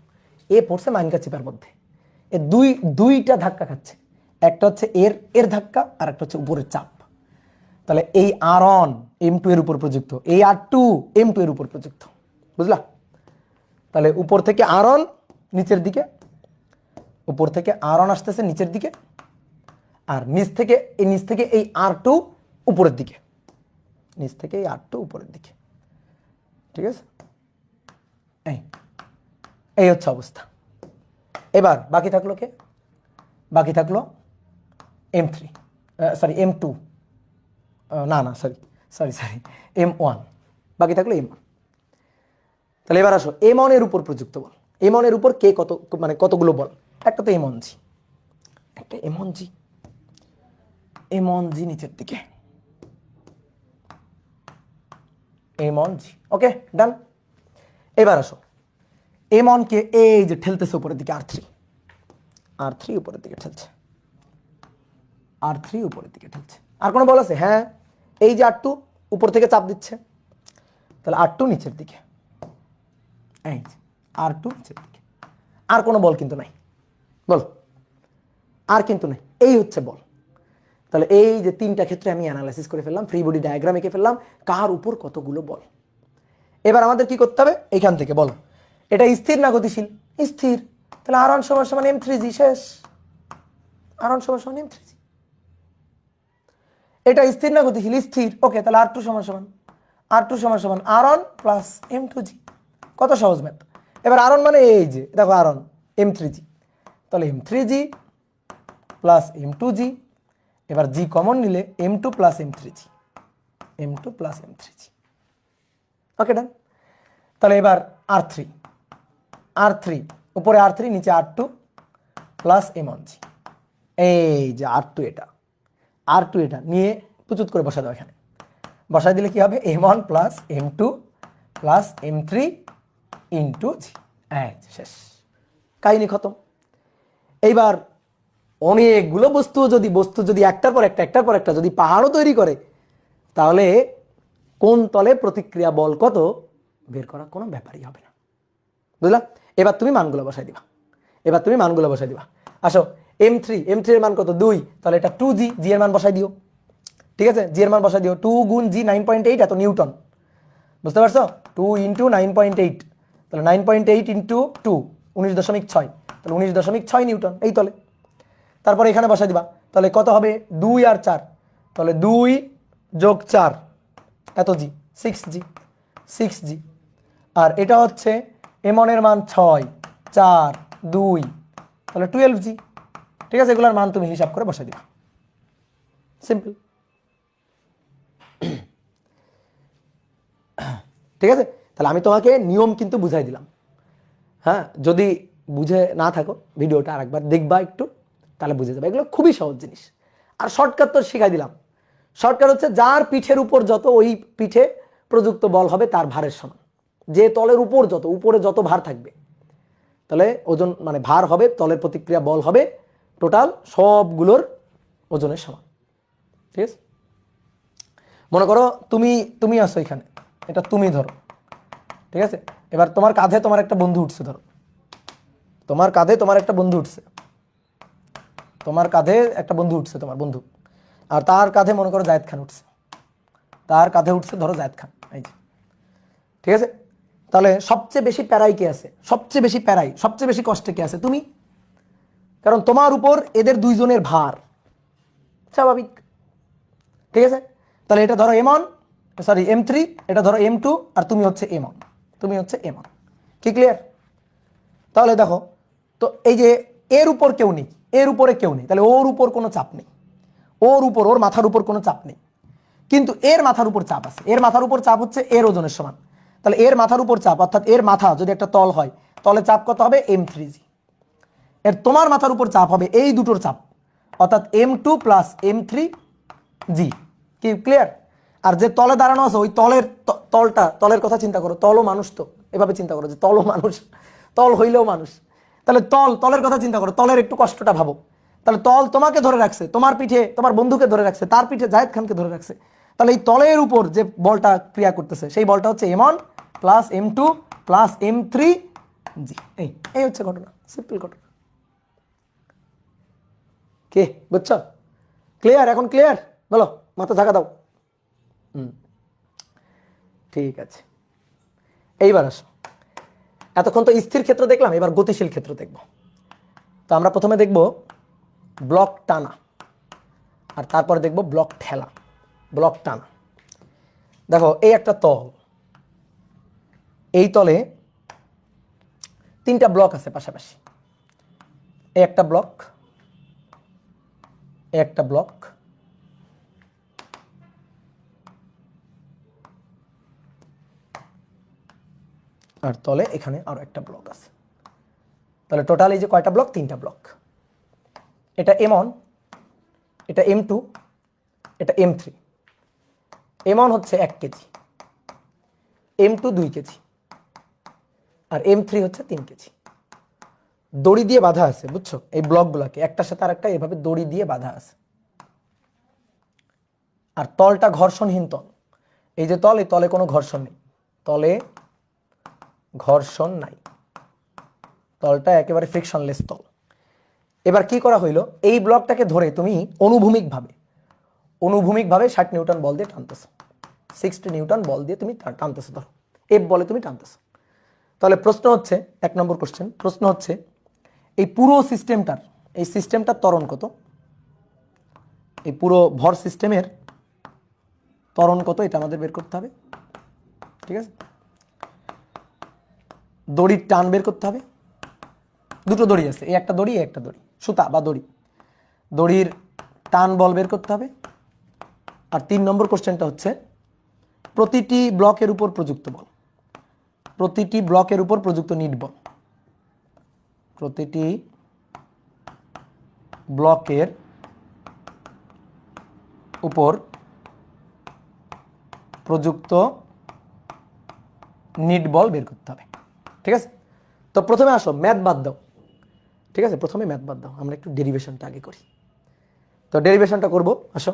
এ পড়ছে মাইনকা চিপার মধ্যে, এ দুইটা ধাক্কা খাচ্ছে, একটা হচ্ছে এর ধাক্কা আর একটা হচ্ছে উপরের চাপ। তাহলে এই R1 M2 এর উপর প্রযুক্ত, এই R2 M2 এর উপর প্রযুক্ত, বুঝলা? তাহলে উপর থেকে R1 নিচের দিকে, উপর থেকে R1 আসতেছে নিচের দিকে, আর নিচ থেকে এই R2 উপরের দিকে, নিচ থেকে এই R2 উপরের দিকে, ঠিক আছে? এই হচ্ছে অবস্থা। এবার বাকি থাকলো কে? বাকি থাকলো M3, সরি M2, না সরি M1, বাকি থাকলো M1। তাহলে এবার আসো M1 এর উপর প্রযুক্ত বল। M1 এর উপর কে কত, মানে কতগুলো বল? একটা তো M1G, একটা M1G নিচের দিকে, M1G, ওকে ডান। এবার আসো M1 কে এই যে ঠেলতেছে উপরের দিকে R3 উপরের দিকে ঠেলছে, R3 উপরের দিকে ঠেলছে। আর কোনো বল আছে? হ্যাঁ, এই যে R2 উপর থেকে চাপ দিচ্ছে, তাহলে R2 নিচের দিকে, এই R2 নিচের দিকে। আর কোনো বল কিন্তু নাই, বল আর কিন্তু নাই, এই হচ্ছে বল। তাহলে এই যে তিনটা ক্ষেত্রে আমি অ্যানালাইসিস করে ফেললাম, ফ্রি বডি ডায়াগ্রাম এঁকে ফেললাম, কার উপর কতগুলো বল। এবার আমাদের কি করতে হবে? এইখান থেকে বলো এটা স্থির না গতিশীল? স্থির। তাহলে R1 = M3G, শেষ। R1 = M3G। এটা স্থির না গতিশীল? স্থির। ওকে, তাহলে R2 = R1 প্লাস M2G। কত সহজ ম্যাথ। এবার R1 মানে এই যে দেখো R1 M3G, তাহলে M3G প্লাস M2G, এবার G কমন নিলে M2 প্লাস M3G, ওকে ডান। তাহলে এবার R3 উপরে R3 নিচে R2 প্লাস M1G, এই যে R2 এটা নিয়ে প্রচুর করে বসা দাও, এখানে বসাই দিলে কি হবে? M1 plus M2 plus M3 into G, শেষ, কাহিনী খতম। এইবার অনেকগুলো বস্তু যদি একটার পর একটা যদি পাহাড়ও তৈরি করে, তাহলে কোন তলে প্রতিক্রিয়া বল কত বের করা কোনো ব্যাপারই হবে না, বুঝলা? এবার তুমি মানগুলো বসাই দিবা। আসো M3 এর মান কত? 2, তাহলে এটা 2G, G এর মান বসাই দিও, ঠিক আছে? G এর মান বসাই দিও, 2 গুণ G 9.8, এত নিউটন, বুঝতে পারছো? 2 ইন্টু 9.8, তাহলে 9.8 ইন্টু 2 19.6, তাহলে 19.6 নিউটন এই তলে। তারপরে এখানে বসাই দিবা, তাহলে কত হবে? 2 আর 4, তাহলে 2 যোগ 4 এত G, 6G। আর এটা হচ্ছে M1 এর মান 6, 4, 2, তাহলে 12G, ঠিক আছে? এগুলোর মান তুমি হিসাব করে বসাই দিবা, সিম্পল, ঠিক আছে? তাহলে আমি তোমাকে নিয়ম কিন্তু বুঝাই দিলাম, হ্যাঁ? যদি বুঝে না থাকো ভিডিওটা আরেকবার দেখবা একটু, তাহলে বুঝে যাবে। এগুলো খুবই সহজ জিনিস। আর শর্টকাট তো শিখাই দিলাম। শর্টকাট হচ্ছে যার পিঠের উপর যত, ওই পিঠে প্রযুক্ত বল হবে তার ভারের সমান। যে তলের উপর যত, উপরে যত ভার থাকবে, তাহলে ওজন মানে ভার হবে, তলের প্রতিক্রিয়া বল হবে টোটাল সবগুলোর ওজনের সমান, ঠিক আছে? মনে করো তুমি আসো এখানে, এটা তুমি ধরো, ঠিক আছে? এবার তোমার কাঁধে তোমার একটা বন্ধু উঠছে, ধরো তোমার কাঁধে তোমার একটা বন্ধু উঠছে, তোমার বন্ধু, আর তার কাঁধে মনে করো জায়েদ খান উঠছে, ধরো জায়েদ খান, এই যে, ঠিক আছে? তাহলে সবচেয়ে বেশি প্যারাই কে আছে? সবচেয়ে বেশি কষ্টে কে আছে? তুমি, কারণ তোমার উপর এদের দুইজনের ভার, স্বাভাবিক, ঠিক আছে? তাহলে এটা ধরো M3, এটা ধরো M2, আর তুমি হচ্ছে M1, কি ক্লিয়ার? তাহলে দেখো তো, এই যে এর উপরে কেউ নেই, তাহলে ওর উপর কোনো চাপ নেই, ওর মাথার উপর কোনো চাপ নেই, কিন্তু এর মাথার উপর চাপ আছে। এর মাথার উপর চাপ হচ্ছে এর ওজনের সমান, তাহলে এর মাথার উপর চাপ, অর্থাৎ এর মাথা যদি একটা তল হয়, তলে চাপ কত হবে? M3G। এর তোমার মাথার উপর চাপ হবে এই দুটোর চাপ, অর্থাৎ M2 প্লাস M3G, কি ক্লিয়ার? আর যে তলে দাঁড়ানো আছে, ওই তলের কথা চিন্তা করো, তলও মানুষ, তো এভাবে চিন্তা করো যে তলও মানুষ, তল হইলেও মানুষ, তাহলে তলের কথা চিন্তা করো, তলের একটু কষ্টটা ভাবো। তাহলে তল তোমাকে ধরে রাখছে, তোমার পিঠে তোমার বন্ধুকে ধরে রাখছে, তার পিঠে জায়েদ খানকে ধরে রাখছে, তাহলে এই তলের উপর যে বলটা ক্রিয়া করতেছে, সেই বলটা হচ্ছে M1 plus M2 plus M3G। এই হচ্ছে ঘটনা, সিম্পল ঘটনা। কে বুঝছো? ক্লিয়ার? এখন ক্লিয়ার? বলো, মাথা ঝাঁকা দাও। ঠিক আছে, এইবার আসো, এতক্ষণ তো স্থির ক্ষেত্র দেখলাম, এবার গতিশীল ক্ষেত্র দেখব। তো আমরা প্রথমে দেখব ব্লক টানা, আর তারপরে দেখব ব্লক ঠেলা। ব্লক টানা, দেখো এই একটা তল, এই তলে 3টা ব্লক আছে পাশাপাশি, এই একটা ব্লক, এই একটা ব্লক, আর তলে এখানে আরো একটা ব্লক আছে। তাহলে টোটাল এই যে কয়টা ব্লক? 3টা ব্লক। এটা M1, এটা M2, এটা M3। M1 হচ্ছে 1 কেজি, M2 2 কেজি, আর M3 হচ্ছে 3 কেজি। দড়ি দিয়ে বাঁধা আছে, বুঝছো? এই ব্লকগুলোকে একটার সাথে আরেকটা এভাবে দড়ি দিয়ে বাঁধা আছে। আর তলটা ঘর্ষণহীন তল। এই যে তল, এই তলে কোনো ঘর্ষণ নেই, তলে ঘর্ষণ নাই, তলটা একেবারে ফ্রিকশনলেস তল। এবার কি করা হইলো, এই ব্লকটাকে ধরে তুমি অনুভূমিকভাবে 60 নিউটন বল দিয়ে টানতেছো, 60 নিউটন বল দিয়ে তুমি টানতেছো, ধরো এফ বলে তুমি টানতেছো। তাহলে প্রশ্ন হচ্ছে, 1 নম্বর কোশ্চেন, প্রশ্ন হচ্ছে এই পুরো সিস্টেমটার ত্বরণ কত? এই পুরো ভর সিস্টেমের ত্বরণ কত, এটা আমাদের বের করতে হবে। ঠিক আছে, দড়ির টান বের করতে হবে। দুটো দড়ি আছে, এই একটা দড়ি, এই একটা দড়ি, সুতা বা দড়ি, দড়ির টান বল বের করতে হবে। আর 3 নম্বর কোশ্চেনটা হচ্ছে প্রতিটি ব্লকের উপর প্রযুক্ত বল, প্রতিটি ব্লকের উপর প্রযুক্ত নিট বল, প্রতিটি ব্লকের উপর প্রযুক্ত নিট বল বের করতে হবে। ঠিক আছে, তো প্রথমে আসো ম্যাথ বাদ দাও। ঠিক আছে, প্রথমে ম্যাথ বাদ দাও, আমরা একটু ডেরিভেশনটা আগে করি। তো ডেরিভেশনটা করব, আসো।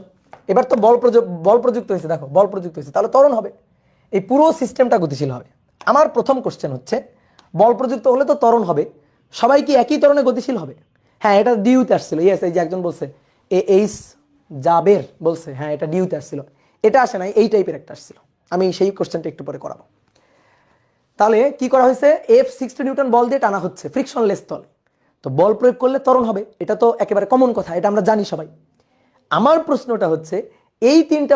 এবার তো বল প্রযুক্ত হয়েছে, দেখো বল প্রযুক্ত হয়েছে, তাহলে ত্বরণ হবে, এই পুরো সিস্টেমটা গতিশীল হবে। আমার প্রথম কোশ্চেন হচ্ছে বল প্রযুক্ত হলে তো ত্বরণ হবে, সবাই কি একই ত্বরণে গতিশীল হবে? হ্যাঁ, এটা ডিউতে আসছিল, ইয়েস, এই যে একজন বলছে এইচ জাবের বলছে, হ্যাঁ এটা ডিউতে আসছিল, এটা আসে নাই, এই টাইপের একটা আসছিল। আমি সেই কোশ্চেনটা একটু পরে করাবো। তাহলে কি করা হয়েছে, এফ 60 নিউটন বল দিয়ে টানা হচ্ছে ফ্রিকশনলেস তল, তো বল প্রয়োগ করলে ত্বরণ হবে, এটা তো একেবারে কমন কথা, এটা আমরা জানি সবাই। আমার প্রশ্নটা হচ্ছে এই তিনটা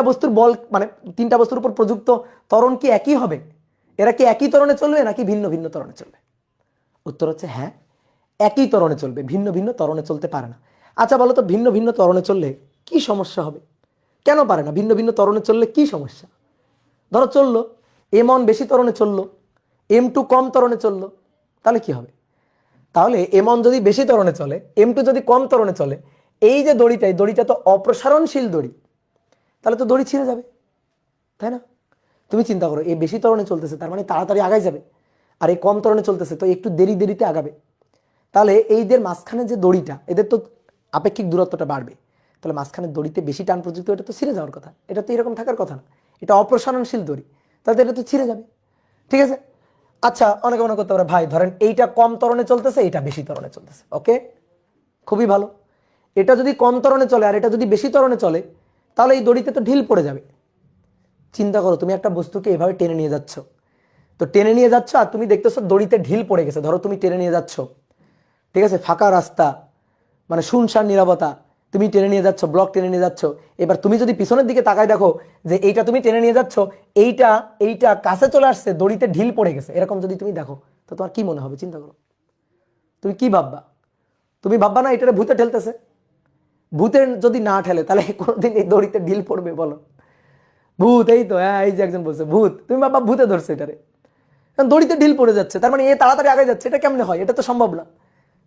বস্তুর বল, মানে 3টা বস্তুর উপর প্রযুক্ত ত্বরণ কি একই হবে? এরা কি একই ত্বরণে চলবে নাকি ভিন্ন ভিন্ন ত্বরণে চলবে? উত্তর হচ্ছে হ্যাঁ, একই ত্বরণে চলবে, ভিন্ন ভিন্ন ত্বরণে চলতে পারে না। আচ্ছা বলো তো, ভিন্ন ভিন্ন ত্বরণে চললে কি সমস্যা হবে? কেন পারে না? ভিন্ন ভিন্ন ত্বরণে চললে কি সমস্যা? ধরো চললো, M1 বেশি ত্বরণে চললো, M2 কম ত্বরণে চললো, তাহলে কি হবে? তাহলে M1 যদি বেশি ত্বরণে চলে, M2 যদি কম ত্বরণে চলে, এই যে দড়িটা তো অপ্রসারণশীল দড়ি, তাহলে তো দড়ি ছিঁড়ে যাবে, তাই না? তুমি চিন্তা করো, এই বেশি ত্বরণে চলতেছে, তার মানে তাড়াতাড়ি আগায় যাবে, আর এই কম ত্বরণে চলতেছে তো একটু দেরিতে আগাবে। তাহলে এইদের মাঝখানে যে দড়িটা, এদের তো আপেক্ষিক দূরত্বটা বাড়বে, তাহলে মাঝখানের দড়িতে বেশি টান প্রযুক্ত, এটা তো ছিঁড়ে যাওয়ার কথা, এটা তো এরকম থাকার কথা না, এটা অপ্রসারণশীল দড়ি, তাহলে এটা তো ছিঁড়ে যাবে। ঠিক আছে, আচ্ছা অনেকে মনে করতে পারে ভাই ধরেন এইটা কম ত্বরণে চলতেছে, এটা বেশি ত্বরণে চলতেছে, ওকে খুবই ভালো। এটা যদি কম ত্বরণে চলে আর এটা যদি বেশি ত্বরণে চলে, তাহলে এই দড়িতে তো ঢিল পড়ে যাবে। চিন্তা করো, তুমি একটা বস্তুকে এভাবে টেনে নিয়ে যাচ্ছ, তো টেনে নিয়ে যাচ্ছ আর তুমি দেখতেছো দড়িতে ঢিল পড়ে গেছে। ধরো তুমি টেনে নিয়ে যাচ্ছ, ঠিক আছে, ফাঁকা রাস্তা, মানে শুনশান নীরবতা, তুমি টেনে নিয়ে যাচ্ছ, ব্লক টেনে নিয়ে যাচ্ছ। এবার তুমি যদি পিছনের দিকে তাকায় দেখো যে এইটা তুমি টেনে নিয়ে যাচ্ছ, এইটা কাছে চলে আসছে, দড়িতে ঢিল পড়ে গেছে, এরকম যদি তুমি দেখো, তো তোমার কি মনে হবে? চিন্তা করো, তুমি কি ভাববা? তুমি ভাববা না এটারে ভূতে ঠেলতেছে? ভূতের যদি না ঠেলে তাহলে কোনোদিন এই দড়িতে ঢিল পড়বে বলো? ভূত, এই তো, হ্যাঁ এই যে একজন বলছে ভূত, তুমি ভাববা ভূতে ধরছে এটারে, কারণ দড়িতে ঢিল পড়ে যাচ্ছে, তার মানে এ তাড়াতাড়ি আগে যাচ্ছে, এটা কেমনে হয়? এটা তো সম্ভব না।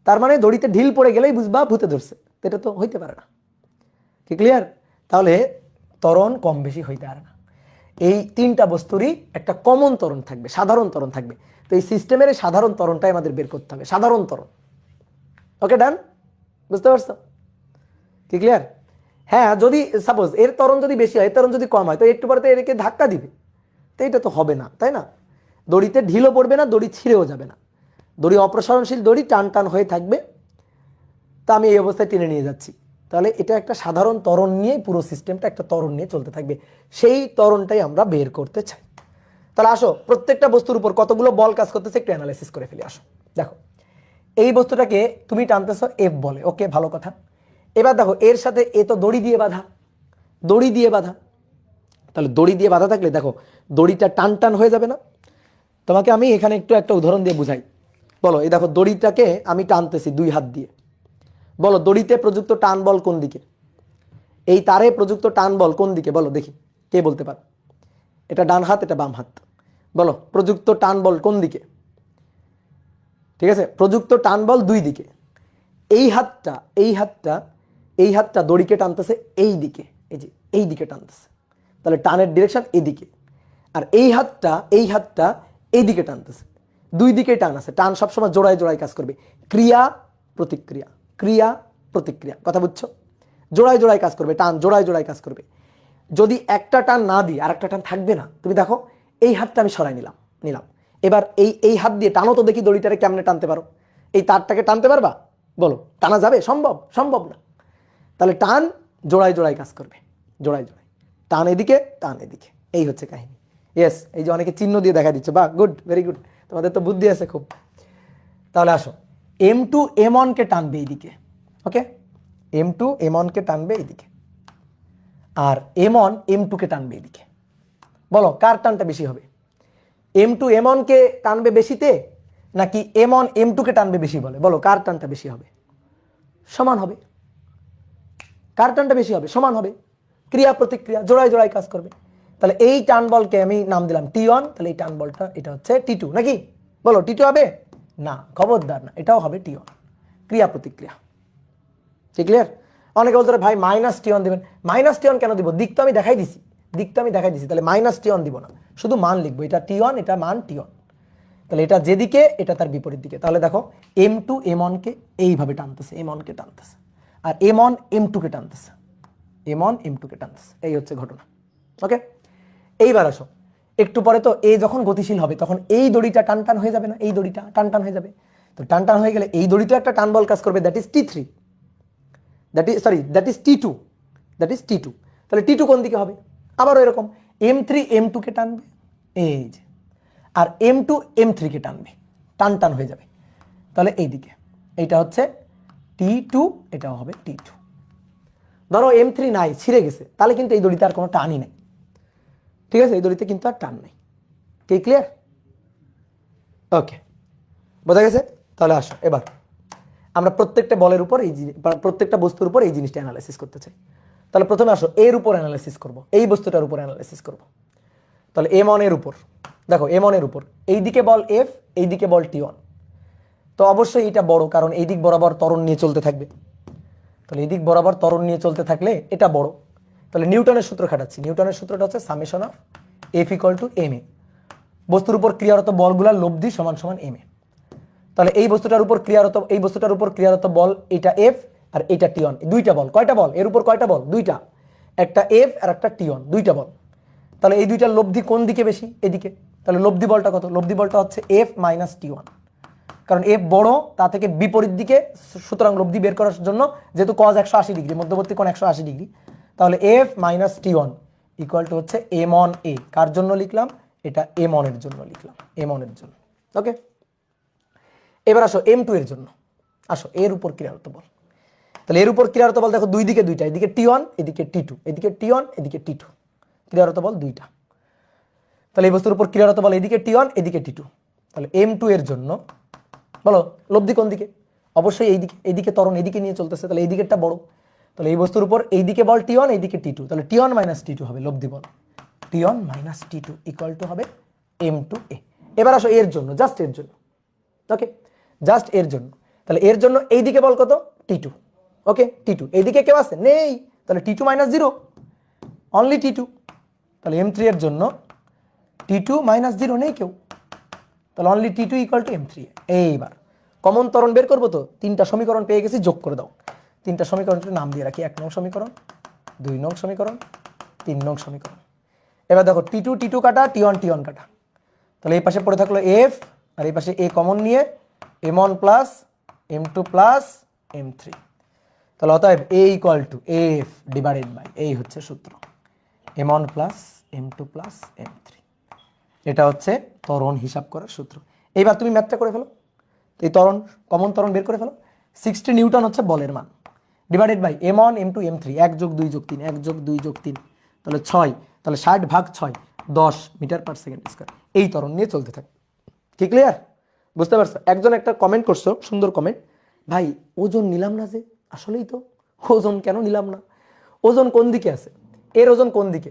তার মানে দড়িতে ঢিল পড়ে গেলেই বুঝবা ভূতে ধরছে, এটা তো হইতে পারে না। কি ক্লিয়ার? তাহলে ত্বরণ কম বেশি হইতে পারে না, এই 3টা বস্তুরই একটা কমন ত্বরণ থাকবে, সাধারণ ত্বরণ থাকবে। তো এই সিস্টেমের সাধারণ ত্বরণটাই আমাদের বের করতে হবে, সাধারণ ত্বরণ। ওকে ডান, বুঝতে পারছো? কি ক্লিয়ার? হ্যাঁ, যদি সাপোজ এর ত্বরণ যদি বেশি হয়, এর ত্বরণ যদি কম হয়, তো একটু পরে তো এরকে ধাক্কা দিবে, তো এটা তো হবে না, তাই না? দড়িতে ঢিলও পড়বে না, দড়ি ছিঁড়েও যাবে না, দড়ি অপ্রসারণশীল দড়ি টান টান হয়ে থাকবে। তা আমি এই অবস্থায় টেনে নিয়ে যাচ্ছি, তো তাহলে এটা একটা সাধারণ ত্বরণ নিয়ে পুরো সিস্টেমটা একটা ত্বরণ নিয়ে চলতে থাকবে, সেই ত্বরণটাই আমরা বের করতে চাই। তাহলে আসো প্রত্যেকটা বস্তুর উপর কতগুলো বল কাজ করতেছে একটু অ্যানালাইসিস করে ফেলি। আসো দেখো, এই বস্তুটাকে তুমি টানতেছো এফ বলে, ওকে ভালো কথা। এবার দেখো এর সাথে এ তো দড়ি দিয়ে বাঁধা, দড়ি দিয়ে বাঁধা, তাহলে দড়ি দিয়ে বাঁধা থাকলে দেখো দড়িটা টান টান হয়ে যাবে না? তোমাকে আমি এখানে একটু একটা উদাহরণ দিয়ে বুঝাই। বলো এই দেখো দড়িটাকে আমি টানতেছি 2 হাত দিয়ে, বলো দড়িতে প্রযুক্ত টান বল কোন দিকে? এই তারে প্রযুক্ত টান বল কোন দিকে বলো দেখি, কে বলতে পারে? এটা ডান হাত, এটা বাম হাত, বলো প্রযুক্ত টান বল কোন দিকে? ঠিক আছে, প্রযুক্ত টান বল 2 দিকে। এই হাতটা এই হাতটা এই হাতটা দড়িকে টানতেছে এই দিকে, এই যে এই দিকে টানতেছে, তাহলে টানের ডিরেকশন এদিকে। আর এই হাতটা এই দিকে টানতেছে, 2 দিকে টান আছে, টান সবসময় জোড়ায় জোড়ায় কাজ করবে, ক্রিয়া প্রতিক্রিয়া, ক্রিয়া প্রতিক্রিয়া, কথা বুঝছো? জোড়ায় জোড়ায় কাজ করবে, টান জোড়ায় জোড়ায় কাজ করবে। যদি একটা টান না দিই আর একটা টান থাকবে না। তুমি দেখো এই হাতটা আমি সরাই নিলাম, এবার এই হাত দিয়ে টানো তো দেখি দড়িটারে কেমনে টানতে পারো? এই তারটাকে টানতে পারবা? বলো টানা যাবে? সম্ভব না। তাহলে টান জোড়ায় জোড়ায় কাজ করবে, জোড়ায় জোড়ায়, টান এদিকে টান এদিকে, এই হচ্ছে কাহিনী। ইয়েস, এই যে অনেকে চিহ্ন দিয়ে দেখা দিচ্ছে, বাহ গুড, ভেরি গুড, তোমাদের তো বুদ্ধি আছে খুব। তাহলে আসো M2 M1 কে টানবে এইদিকে, ওকে, M2 M1 কে টানবে এইদিকে, আর M1 M2 কে টানবে এইদিকে। বলো কার টানটা বেশি হবে? M2 M1 কে টানবে বেশিতে, নাকি M1 M2 কে টানবে বেশি? বলো কার টানটা বেশি হবে? সমান হবে। কার টানটা বেশি হবে? সমান হবে। ক্রিয়া প্রতিক্রিয়া জোড়ায় জোড়ায় কাজ করবে। তাহলে এই টান বলকে আমি নাম দিলাম T1, তাহলে এই টান বলটা এটা হচ্ছে T2, নাকি? বলো T2 হবে না? খবরদার না, এটাও হবে T1, ক্রিয়া প্রতিক্রিয়া। ঠিক ক্লিয়ার? অনেকে বলতে ভাই -T1 দিবেন। -T1 কেন দিব? দিক তো আমি দেখাই দিছি, তাহলে -T1 দিব না, শুধু মান লিখবো, এটা T1, এটা মান T1। তাহলে এটা যেদিকে এটা তার বিপরীত দিকে। তাহলে দেখো M2 M1 কে এইভাবে টানতেছে, M1 কে টানতেছে, আর M1 M2 কে টানতেছে, M1 M2 কে টানতেছে, এই হচ্ছে ঘটনা। ওকে, এইবার আসো একটু পরে তো এ যখন গতিশীল হবে তখন এই দড়িটা টান টান হয়ে যাবে না? এই দড়িটা টান টান হয়ে যাবে। তো টান টান হয়ে গেলে এই দড়িতে একটা টান বল কাজ করবে, that is T3, that is T2। তাহলে T2 কোন দিকে হবে? আবার এরকম M3 M2 কে টানবে, এই যে, আর M2 M3 কে টানবে, টান টান হয়ে যাবে। তাহলে এই দিকে এইটা হচ্ছে T2, এটাও হবে T2। ধরো M3 নাই, ছিঁড়ে গেছে, তাহলে কিন্তু এই দড়িতে আর কোনো টানই নাই। ঠিক আছে, এই দড়িতে কিন্তু আর টান নাই। কি ক্লিয়ার? ওকে, বোঝা গেছে? তাহলে আসো এবার আমরা প্রত্যেকটা বলের উপর প্রত্যেকটা বস্তুর উপর এই জিনিসটা অ্যানালাইসিস করতে চাই। তাহলে প্রথমে আসো এর উপর অ্যানালাইসিস করব, এই বস্তুটার উপর অ্যানালাইসিস করব। তাহলে M1 এর উপর দেখো, M1 এর উপর এই দিকে বল F, এই দিকে বল T1, তো অবশ্যই এটা বড়, কারণ এই দিক বরাবর ত্বরণ নিয়ে চলতে থাকবে। তাহলে এই দিক বরাবর ত্বরণ নিয়ে চলতে থাকলে এটা বড়। তাহলে নিউটনের সূত্র খাটাচ্ছি, নিউটনের সূত্রটা হচ্ছে সামেশন অফ F = ma, বস্তুর উপর ক্রিয়ারত বলগুলার লব্ধি সমান সমান ma। তাহলে এই বস্তুটার উপর ক্রিয়ারত বল এটা F আর এটা T1, দুইটা বল। কয়টা বল এর উপর? কয়টা বল? দুইটা, একটা F আর একটা T1, দুইটা বল। তাহলে এই দুইটার লব্ধি কোন দিকে বেশি? এদিকে। তাহলে লব্ধি বলটা কত? লব্ধি বলটা হচ্ছে F - T1, কারণ F বড়, তা থেকে বিপরীত দিকে, সুতরাং লব্ধি বের করার জন্য যেহেতু cos 180 ডিগ্রি, মধ্যবর্তী কোণ 180 ডিগ্রি, তাহলে F - T1 = হচ্ছে M1A। কার জন্য লিখলাম? এটা M1 এর জন্য লিখলাম, M1 এর জন্য। ওকে, এবার আসো M2 এর জন্য। আসো এর উপর ক্রিয়ারত বল। তাহলে এর উপর ক্রিয়ারত বল দেখো দুই দিকে দুইটা, এদিকে T1 এদিকে T2, এদিকে T1 এদিকে T2, ক্রিয়ারত বল দুইটা। তাহলে এই বস্তুর উপর ক্রিয়ারত বল এদিকে T1 এদিকে T2। তাহলে M2 এর জন্য বলো লব্ধি কোন দিকে? অবশ্যই এইদিকে, এইদিকে ত্বরণ এদিকে নিয়ে চলতেছে, তাহলে এই দিকেরটা বড়। তাহলে এই বস্তুর উপর এইদিকে বল T1 এইদিকে T2, তাহলে T1 - T2 হবে লব্ধি বল, T1 - T2 = হবে M2A। এবার আসো এর জন্য, জাস্ট এর জন্য, ওকে, জাস্ট এর জন্য। তাহলে এর জন্য এইদিকে বল কত? T2, ওকে, T2। এইদিকে কেউ আছে? নেই, তাহলে T2 - 0, অনলি T2। তাহলে M3 এর জন্য T2 - 0, নেই কেউ, তাহলে অনলি T2 = M3। এইবার কমন ত্বরণ বের করবো তো, তিনটা সমীকরণ পেয়ে গেছি, যোগ করে দাও। তিনটা সমীকরণের নাম দিয়ে রাখি, 1 নং সমীকরণ, 2 নং সমীকরণ, 3 নং সমীকরণ। এবার দেখো T2 T2 কাটা, T1 T1 কাটা, তাহলে এই পাশে পড়ে থাকলো F, আর এই পাশে A কমন নিয়ে M1 + M2 + M3। তাহলে অতএব A equal to F divided by এই হচ্ছে সূত্র m1 plus m2 plus m3। এটা হচ্ছে ত্বরণ হিসাব করার সূত্র। এইবার তুমি ম্যাথটা করে ফেলো, এই ত্বরণ কমন ত্বরণ বের করে ফেলো। 60 নিউটন হচ্ছে বলের মান, divided by m1 m2 m3 1 যোগ 2 যোগ 3 1 যোগ 2 যোগ 3 তাহলে 6, তাহলে 60 ভাগ 6 10 মিটার পার সেকেন্ড স্কয়ার। এই ত্বরণ নিয়ে চলতে থাকে। কি ক্লিয়ার? বুঝতে পারছো? একজন একটা কমেন্ট করছো, সুন্দর কমেন্ট, ভাই ওজন নিলাম না যে। আসলেই তো ওজন কেন নিলাম না? ওজন কোন দিকে আছে? এর ওজন কোন দিকে?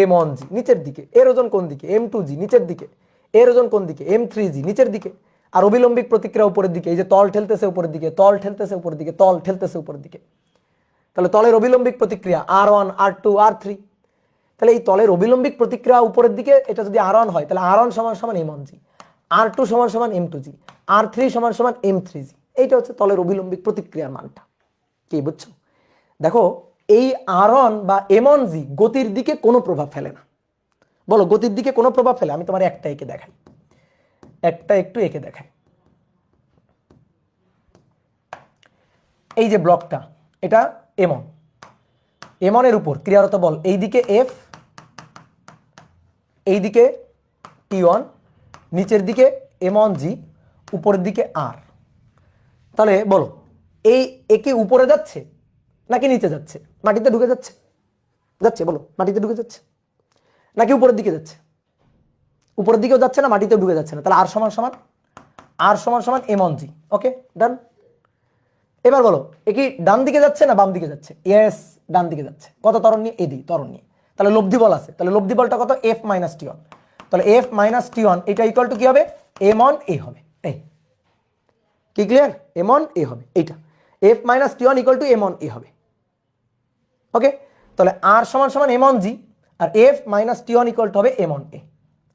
m1g নিচের দিকে। এর ওজন কোন দিকে? m2g নিচের দিকে। এর ওজন কোন দিকে? m3g নিচের দিকে। আর অবিলম্বিক প্রতিক্রিয়া উপরের দিকে। এই যে তল ঠেলতেছে উপরের দিকে, তল ঠেলতেছে উপরের দিকে, তল ঠেলতেছে উপরের দিকে। তাহলে তলের অবিলম্বিক প্রতিক্রিয়া r1 r2 r3। তাহলে এই তলের অবিলম্বিক প্রতিক্রিয়া উপরের দিকে, এটা যদি r1 হয় তাহলে r1 সমান সমান m1g, r2 সমান সমান m2g, r3 সমান সমান m3g। এইটা হচ্ছে তলের অবিলম্বিক প্রতিক্রিয়ার মানটা। কি বুঝছো? দেখো এই r1 বা m1g গতির দিকে কোনো প্রভাব ফেলে না। বলো গতির দিকে কোনো প্রভাব ফেলে? আমি তোমার একটা এঁকে দেখাই, একটা একটু এঁকে দেখাই। এই যে ব্লকটা, এটা m1, m1 এর উপর ক্রিয়ারত বল এইদিকে f, এইদিকে t1, নিচের দিকে m1g, উপরের দিকে r। তাহলে বলো এই একে উপরে যাচ্ছে নাকি নিচে যাচ্ছে? মাটিতে ঢুকে যাচ্ছে? যাচ্ছে। বলো মাটিতে ঢুকে যাচ্ছে নাকি উপরের দিকে যাচ্ছে? উপরের দিকেও যাচ্ছে না, মাটিতেও ঢুকে যাচ্ছে না। তাহলে r সমান সমান m1g। ওকে ডান। এবার বলো এ কি ডান দিকে যাচ্ছে না বাম দিকে যাচ্ছে? ইয়েস, ডান দিকে যাচ্ছে। কত ত্বরণ নিয়ে? এদি ত্বরণ নিয়ে। তাহলে লব্ধি বল আছে, তাহলে লব্ধি বলটা কত? f minus t1। তাহলে f মাইনাস t1 এটা ইকুয়াল টু কি হবে? m1a হবে। এই কি ক্লিয়ার? m1a হবে এইটা। f minus t1 equal two m1a হবে। ওকে, তাহলে r সমান সমান m1g আর f minus t1 equal to হবে m1a।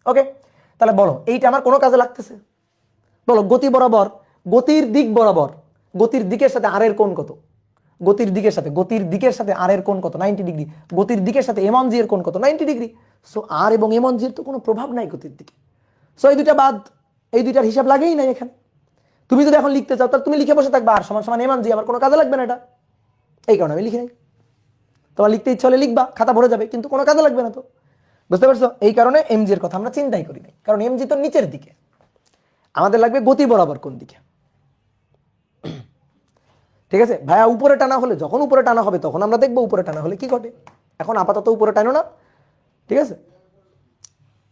ওকে, তাহলে বলো এইটা আমার কোনো কাজে লাগতেছে? বলো গতি বরাবর, গতির দিক বরাবর, গতির দিকের সাথে আর এর কোণ কত? গতির দিকের সাথে আর এর কোণ কত? 90 ডিগ্রি। গতির দিকের সাথে m1g এর কোণ কত? 90 ডিগ্রি। সো আর এবং m1g এর তো কোনো প্রভাব নাই গতির দিকে। সো এই দুইটা বাদ, এই দুইটার হিসাব লাগেই নাই এখানে। তুমি যদি এখন লিখতে চাও তাহলে তুমি লিখে বসে থাকবে আর সমান সমান m1g, আমার কোনো কাজে লাগবে না এটা। এই কারণে আমি লিখি নাই। তোমার লিখতে ইচ্ছা হলে লিখবা, খাতা ভরে যাবে, কিন্তু কোনো কাজে লাগবে না। তো বুঝতে পারছো? এই কারণে mg এর কথা আমরা চিন্তাই করি নাই, কারণ mg তো নিচের দিকে, আমাদের লাগবে গতি বরাবর কোন দিকে। ঠিক আছে ভাইয়া? উপরে টানা হলে, যখন উপরে টানা হবে তখন আমরা দেখবো উপরে টানা হলে কি ঘটে। এখন আপাতত উপরে টানো না, ঠিক আছে?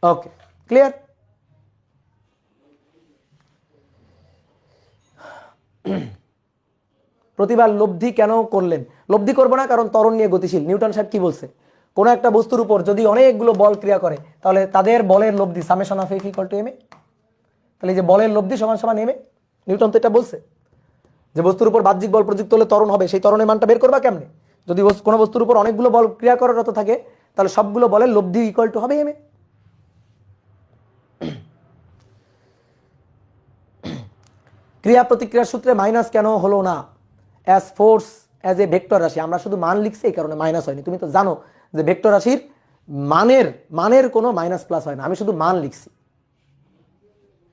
Okay clear? প্রতিবার লব্ধি কেন করলেন? লব্ধি করবো না, কারণ ত্বরণ নিয়ে গতিশীল। নিউটন সাহেব কি বলছে? কোনো একটা বস্তুর উপর যদি অনেকগুলো বল ক্রিয়া করে তাহলে তাদের বলের লব্ধি summation of F equal to M A. তাহলে এই যে বলের লব্ধি সমান সমান এম এ, নিউটন তো এটা বলছে যে বস্তুর উপর বাহ্যিক বল প্রযুক্ত হলে ত্বরণ হবে। সেই ত্বরণের মানটা বের করবা কেমনে? যদি কোনো বস্তুর উপর অনেকগুলো বল ক্রিয়া করারত থাকে তাহলে সবগুলো বলের লব্ধি ইকুয়াল টু হবে এম এ। ক্রিয়া প্রতিক্রিয়ার সূত্রে মাইনাস কেন হলো না? As force as a vector রাশি, আমরা শুধু মান লিখছি, এই কারণে মাইনাস হয়নি। তুমি তো জানো যে ভেক্টর রাশির মানের কোনো মাইনাস প্লাস হয় না। আমি শুধু মান লিখছি,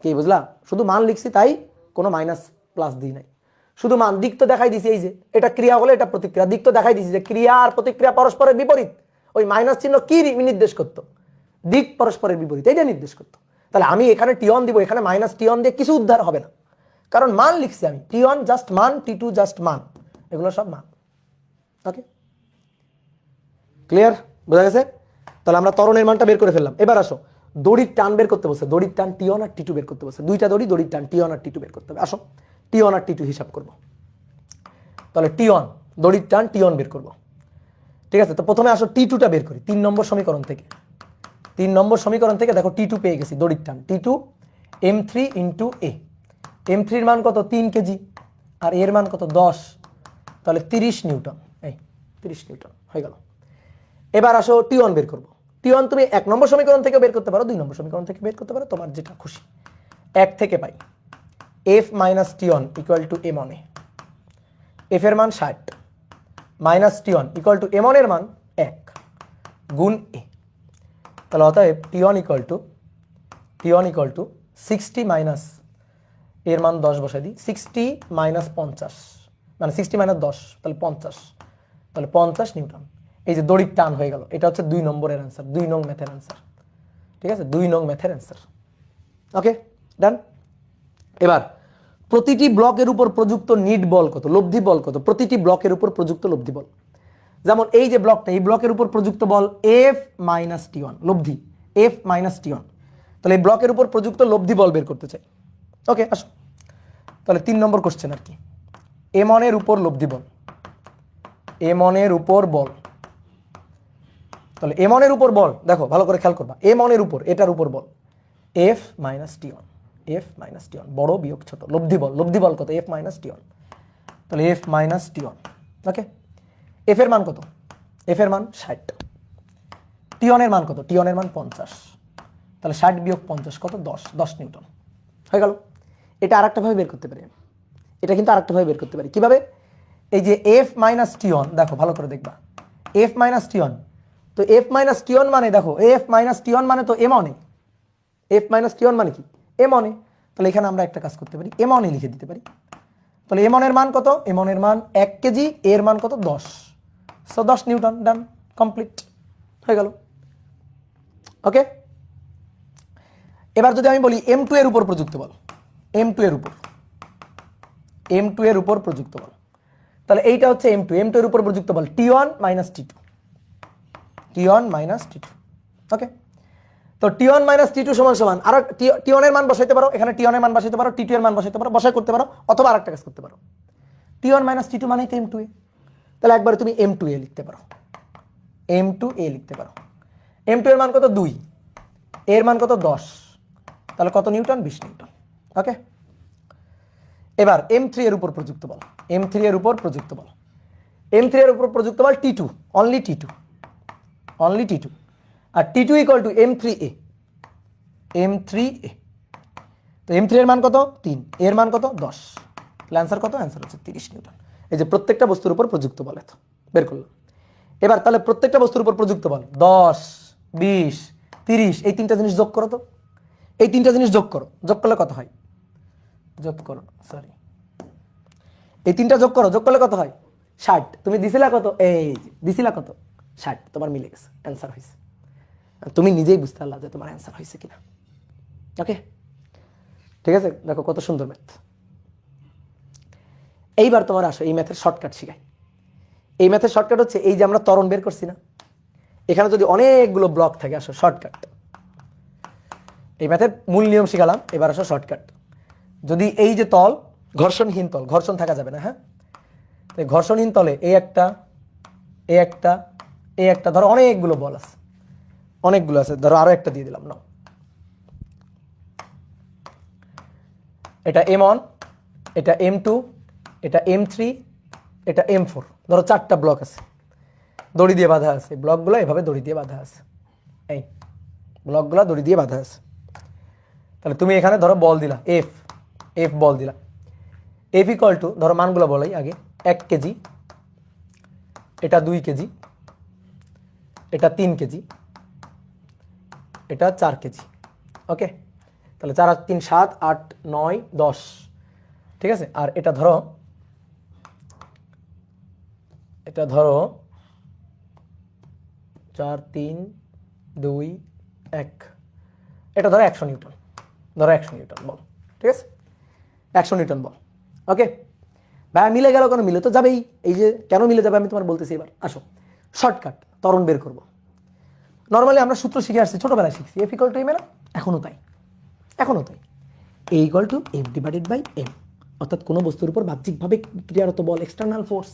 কি বুঝলা? শুধু মান লিখছি, তাই কোনো মাইনাস প্লাস দিই নাই। শুধু মান, দিক তো দেখাই দিছি। এই যে এটা ক্রিয়া হলে এটা প্রতিক্রিয়া, দিক তো দেখাই দিছি যে ক্রিয়া আর প্রতিক্রিয়া পরস্পরের বিপরীত। ওই মাইনাস চিহ্ন কি নির্দেশ করতো? দিক পরস্পরের বিপরীত, এইটা নির্দেশ করতো। তাহলে আমি এখানে টিয়ন দিব, এখানে মাইনাস টিয়ন দিয়ে কিছু উদ্ধার হবে না, কারণ মান লিখছি আমি। টি1 জাস্ট মান, টি2 জাস্ট মান, এগুলো সব মান। Okay clear? বোঝা গেছে? তাহলে আমরা ত্বরণের মানটা বের করে ফেললাম। এবার আসো দড়ির টান বের করতে বসে, দড়ির টান টি1 আর টি2 বের করতে বসে। দুইটা দড়ি, দড়ির টান টি1 আর টি2 বের করতে হবে। আসো টি1 আর টি2 হিসাব করব। তাহলে টি1 দড়ির টান টি1 বের করব, ঠিক আছে? তো প্রথমে আসো টি2টা বের করি 3 নম্বর সমীকরণ থেকে। 3 নম্বর সমীকরণ থেকে দেখো টি2 পেয়ে গেছি, দড়ির টান টি2 m3 ইন্টু এ। m3 এর মান কত? 3 কেজি, আর এর মান কত? 10, তাহলে 30 নিউটন। এই 30 নিউটন হয়ে গেল। এবার আসো টি1 বের করবো। টি1 তুমি 1 নম্বর সমীকরণ থেকে বের করতে পারো, 2 নম্বর সমীকরণ থেকে বের করতে পারো, তোমার যেটা খুশি। 1 থেকে পাই f minus T one equal to m1 এ। f এর মান 60 minus T one equal to m1 এর মান 1 গুণ এ। তাহলে অতএব টি1 ইকুয়াল টু 60 মাইনাস এর মান 10 বসাই দিই, 60 মাইনাস 50 মানে 60 মাইনাস 10 তাহলে 50, তাহলে 50 নিউটন। এই যে দড়ির টান হয়ে গেল, এটা হচ্ছে 2 নম্বরের অ্যান্সার, 2 নং ম্যাথের অ্যান্সার। ঠিক আছে, 2 নং ম্যাথের অ্যান্সার। ওকে ডান। এবার প্রতিটি ব্লকের উপর প্রযুক্ত নিট বল কত, লব্ধি বল কত, প্রতিটি ব্লকের উপর প্রযুক্ত লব্ধি বল। যেমন এই যে ব্লকটা, এই ব্লকের উপর প্রযুক্ত বল F মাইনাস T1, লব্ধি F মাইনাস T1। তাহলে এই ব্লকের উপর প্রযুক্ত লব্ধি বল বের করতে চাই। ওকে আসো, তাহলে 3 নম্বর কোশ্চেন আর কি, M1 এর উপর লব্ধি বল, M1 এর উপর বল। তাহলে M1 এর উপর বল, দেখো ভালো করে খেয়াল করবা, M1 এর উপর, এটার উপর বল F minus T1, F minus T1, বড় বিয়োগ ছোট, লব্ধি বল, লব্ধি বল কত, F মাইনাস T1। তাহলে F মাইনাস T1। ওকে, F এর মান কত, F এর মান 60, T1 এর মান কত, T1 এর মান 50। তাহলে 60 বিয়োগ 50 কত, 10 নিউটন হয়ে গেল। এটা আরেকটা ভাবে বের করতে পারি, এটা কিন্তু আরেকটা ভাবে বের করতে পারি। কিভাবে? এই যে F মাইনাস T1, দেখো ভালো করে দেখবা, F মাইনাস T1, তো F মাইনাস T1 মানে দেখো, F মাইনাস T1 মানে তো M1 এ, F মাইনাস T1 মানে কি, M1 এ। তাহলে এখানে আমরা একটা কাজ করতে পারি, M1 এ লিখে দিতে পারি। তাহলে M1 এর মান কত, M1 এর মান 1 কেজি, এর মান কত 10, সো 10 নিউটন। ডান, কমপ্লিট হয়ে গেল। ওকে, এবার যদি আমি বলি M2 এর উপর প্রযুক্ত বল, M2 এর উপর, M2 এর উপর প্রযুক্ত বল, তাহলে এইটা হচ্ছে M2, M2 এর উপর প্রযুক্ত বল T1 minus T2, T1 minus T2। ওকে, তো T1 মাইনাস T2 সমান সমান, আর T1 এর মান বসাইতে পারো এখানে, T1 এর মান বসাইতে পারো, T2 এর মান বসাইতে পারো, বসাই করতে পারো, অথবা আরেকটা কাজ করতে পারো, T1 মাইনাস T2 মানে তো M2 এ, তাহলে একবারে তুমি M2A লিখতে পারো, M2A লিখতে পারো। M2 এর মান কত 2, এর মান কত 10, তাহলে কত নিউটন, 20 নিউটন। ওকে, এবার M3 এর উপর প্রযুক্ত বল, M3 এর উপর প্রযুক্ত বল, M3 এর উপর প্রযুক্ত বল T2, only T2, only T2, আর T2 equal to M3A, M3A। তো M3 এর মান কত 3, এর মান কত 10, তাহলে অ্যান্সার কত, অ্যান্সার হচ্ছে 30 নিউটন। এই যে প্রত্যেকটা বস্তুর উপর প্রযুক্ত বল এত বের করলাম। এবার তাহলে প্রত্যেকটা বস্তুর উপর প্রযুক্ত বল 10, 20, 30, এই তিনটা জিনিস যোগ করো তো, এই তিনটা জিনিস যোগ করো, যোগ করলে কত হয়, যোগ করো, সরি, এই তিনটা যোগ করো, যোগ করলে কত হয় 60। তুমি দিছিলা কত, এই দিছিলা কত 60, তোমার মিলে গেছে, অ্যান্সার হয়েছে। তুমি নিজেই বুঝতে পারলা যে তোমার অ্যান্সার হয়েছে কিনা। ওকে, ঠিক আছে, দেখো কত সুন্দর ম্যাথ। এইবার তোমার আসো এই ম্যাথের শর্টকাট শিখাই। এই ম্যাথের শর্টকাট হচ্ছে, এই যে আমরা ত্বরণ বের করছি না, এখানে যদি অনেকগুলো ব্লক থাকে, আসো শর্টকাট। এই ম্যাথের মূল নিয়ম শিখালাম, এবার আসো শর্টকাট। যদি এই যে তল, ঘর্ষণহীন তল, ঘর্ষণ থাকা যাবে না, হ্যাঁ, তো ঘর্ষণহীন তলে এই একটা, এই একটা, এই একটা, ধরো অনেকগুলো বল আছে, অনেকগুলো আছে, ধরো আরো একটা দিয়ে দিলাম না, এটা M1, এটা M2, এটা M3, এটা M4, ধরো 4টা ব্লক আছে, দড়ি দিয়ে বাঁধা আছে, ব্লকগুলো এভাবে দড়ি দিয়ে বাঁধা আছে, এই ব্লকগুলো দড়ি দিয়ে বাঁধা আছে। তাহলে তুমি এখানে ধরো বল দিলা F, F বল দিলা, F ইকুয়াল টু, ধরো মানগুলো বলাই আগে, 1 কেজি, এটা 2 কেজি, এটা 3 কেজি, এটা 4 কেজি। ওকে, তাহলে 4 আর 3 7, 8, 9, 10, ঠিক আছে। আর এটা ধরো, এটা ধরো 4, 3, 2, 1, এটা ধরো 100 নিউটন, ধরো 100 নিউটন বল, ঠিক আছে, 100 নিউটন বল। ওকে ভাই, মিলে গেল কেন, মিলে তো যাবেই। এই যে কেন মিলে যাবে আমি তোমার বলতেছি। এবার আসো শর্টকাট ত্বরণ বের করবো। নর্মালি আমরা সূত্র শিখে আসছি, ছোটবেলায় শিখছি, F ইকুয়াল টু M, এখনো তাই, এখনো তাই, A equal to F divided by M, অর্থাৎ কোনো বস্তুর উপর বাহ্যিকভাবে ক্রিয়ারত বল, এক্সটার্নাল ফোর্স,